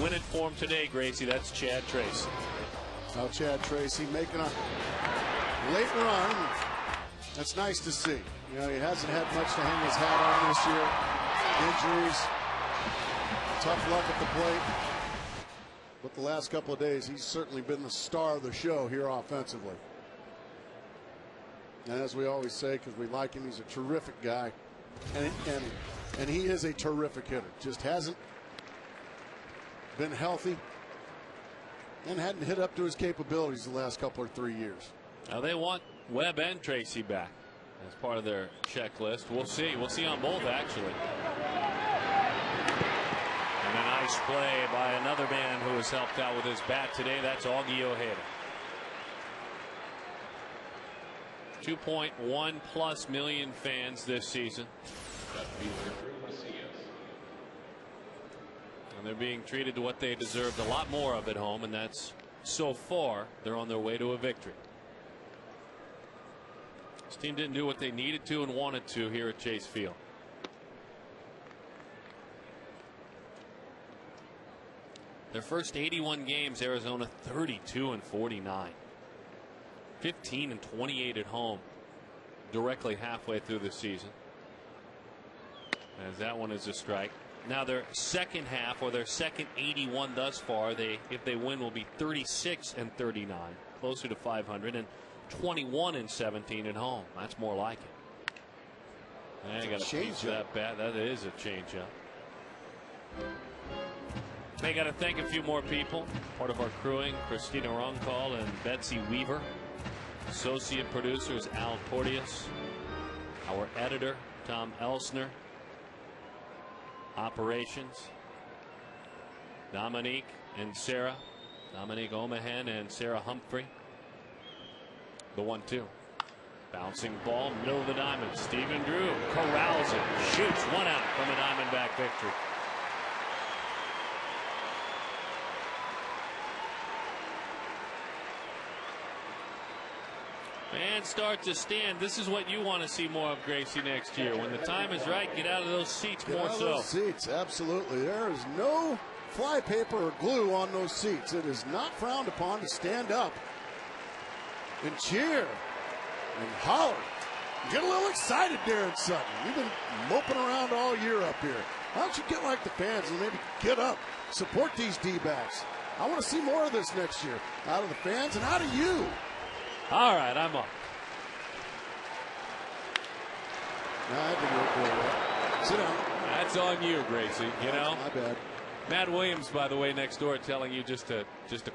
Win it for him today, Gracie. That's Chad Tracy. Now Chad Tracy making a late run. That's nice to see. You know, he hasn't had much to hang his hat on this year. Injuries, tough luck at the plate. But the last couple of days, he's certainly been the star of the show here offensively. And as we always say, because we like him, he's a terrific guy. And he is a terrific hitter. Just hasn't been healthy and hadn't hit up to his capabilities the last couple or 3 years. Now they want Webb and Tracy back as part of their checklist. We'll see. We'll see on both, actually. And a nice play by another man who has helped out with his bat today. That's Augie Ojeda. 2.1+ million fans this season. And they're being treated to what they deserved, a lot more of at home, and that's, so far, they're on their way to a victory. This team didn't do what they needed to and wanted to here at Chase Field. Their first 81 games, Arizona 32-49. 15-28 at home. directly halfway through the season. As that one is a strike. Now their second half, or their second 81 thus far, if they win, will be 36-39, closer to 500, and 21-17 at home. That's more like it. And I got a piece of that bat. That is a changeup. They got to thank a few more people. Part of our crewing: Christina Roncall and Betsy Weaver. Associate producers Al Porteous. Our editor Tom Elsner. Operations Dominique and Sarah. Dominique Omahen and Sarah Humphrey. The 1-2. Bouncing ball, middle of the diamond. Stephen Drew corrals it, shoots one out from a Diamondback victory. And start to stand. This is what you want to see more of, Gracie, next year. When the time is right, get out of those seats more so. Those seats, absolutely. There is no flypaper or glue on those seats. It is not frowned upon to stand up and cheer and holler. Get a little excited, Darren Sutton. You've been moping around all year up here. Why don't you get like the fans and maybe get up, support these D-backs? I want to see more of this next year, out of the fans and out of you. All right, I'm up. Sit down. That's on you, Gracie. You know. My bad. Matt Williams, by the way, next door, telling you just to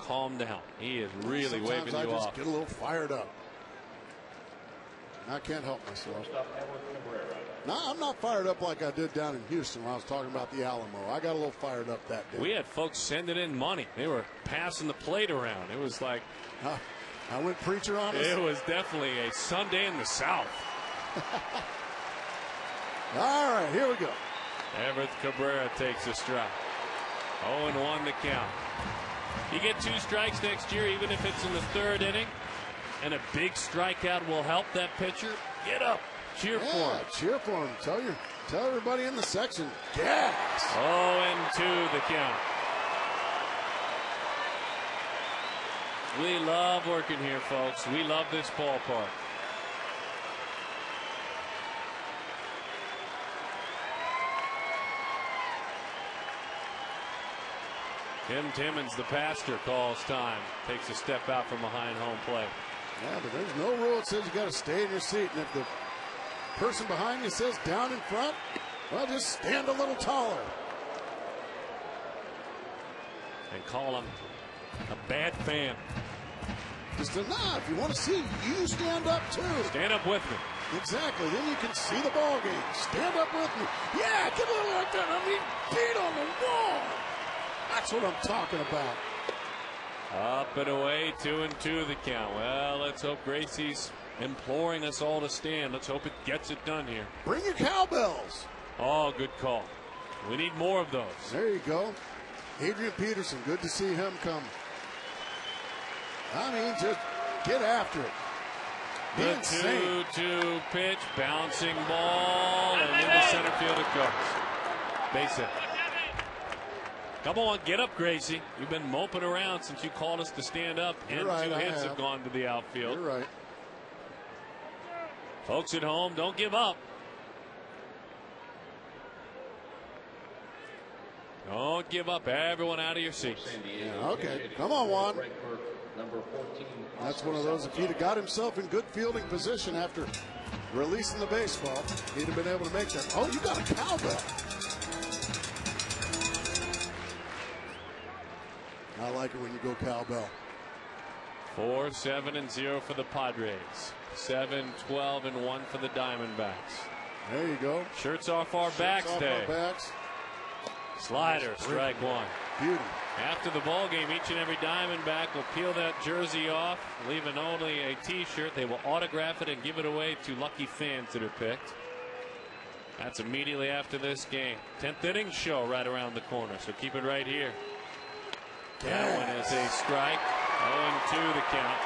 calm down. He is really waving you off. I just get a little fired up. I can't help myself. No, I'm not fired up like I did down in Houston when I was talking about the Alamo. I got a little fired up that day. We had folks sending in money. They were passing the plate around. It was like. I went preacher on us. It was definitely a Sunday in the South. All right, here we go. Everett Cabrera takes a strike. 0-1 to count. You get 2 strikes next year, even if it's in the 3rd inning, and a big strikeout will help that pitcher. Get up, cheer for him. Cheer for him. Tell everybody in the section, gas. 0-2 the count. We love working here, folks. We love this ballpark. Tim Timmons, the pastor, calls time. Takes a step out from behind home plate. Yeah, but there's no rule that says you got to stay in your seat. And if the person behind you says down in front, well, just stand a little taller. And call him a bad fan. Just if you want to see, you stand up too. Stand up with me. Exactly. Then you can see the ball game. Stand up with me. Yeah, get a little like that. I mean, beat on the wall. That's what I'm talking about. Up and away, 2-2 the count. Well, let's hope Gracie's imploring us all to stand. Let's hope it gets it done here. Bring your cowbells. Oh, good call. We need more of those. There you go. Adrian Peterson, good to see him come. I mean, just get after it. Be the insane. 2-2 pitch, bouncing ball, and into center field it goes. Base hit. Come on, get up, Gracie. You've been moping around since you called us to stand up, and right, 2 hits have gone to the outfield. You're right. Folks at home, don't give up. Don't give up. Everyone out of your seats. Yeah, okay, come on, Juan. That's one of those, if he'd have got himself in good fielding position after releasing the baseball, he'd have been able to make that. Oh, you got a cowbell. I like it when you go cowbell. 4-7-0 for the Padres. 7-12-1 for the Diamondbacks. There you go. Shirts off our backs day. Slider, strike 1. Beauty. After the ball game, each and every Diamondback will peel that jersey off, leaving only a T-shirt. They will autograph it and give it away to lucky fans that are picked. That's immediately after this game. 10th inning show right around the corner, so keep it right here. Yes. That one is a strike. 0-2 the count.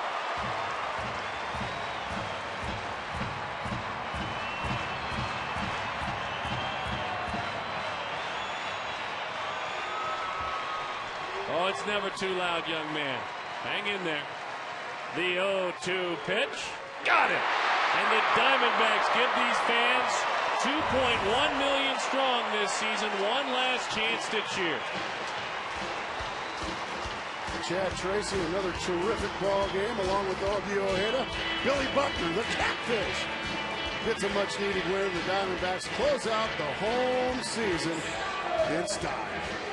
Oh, it's never too loud, young man. Hang in there. The 0-2 pitch. Got it. And the Diamondbacks give these fans 2.1 million strong this season one last chance to cheer. Chad Tracy, another terrific ball game along with Augie Ojeda. Billy Buckner, the catfish, gets a much needed win. The Diamondbacks close out the home season in style.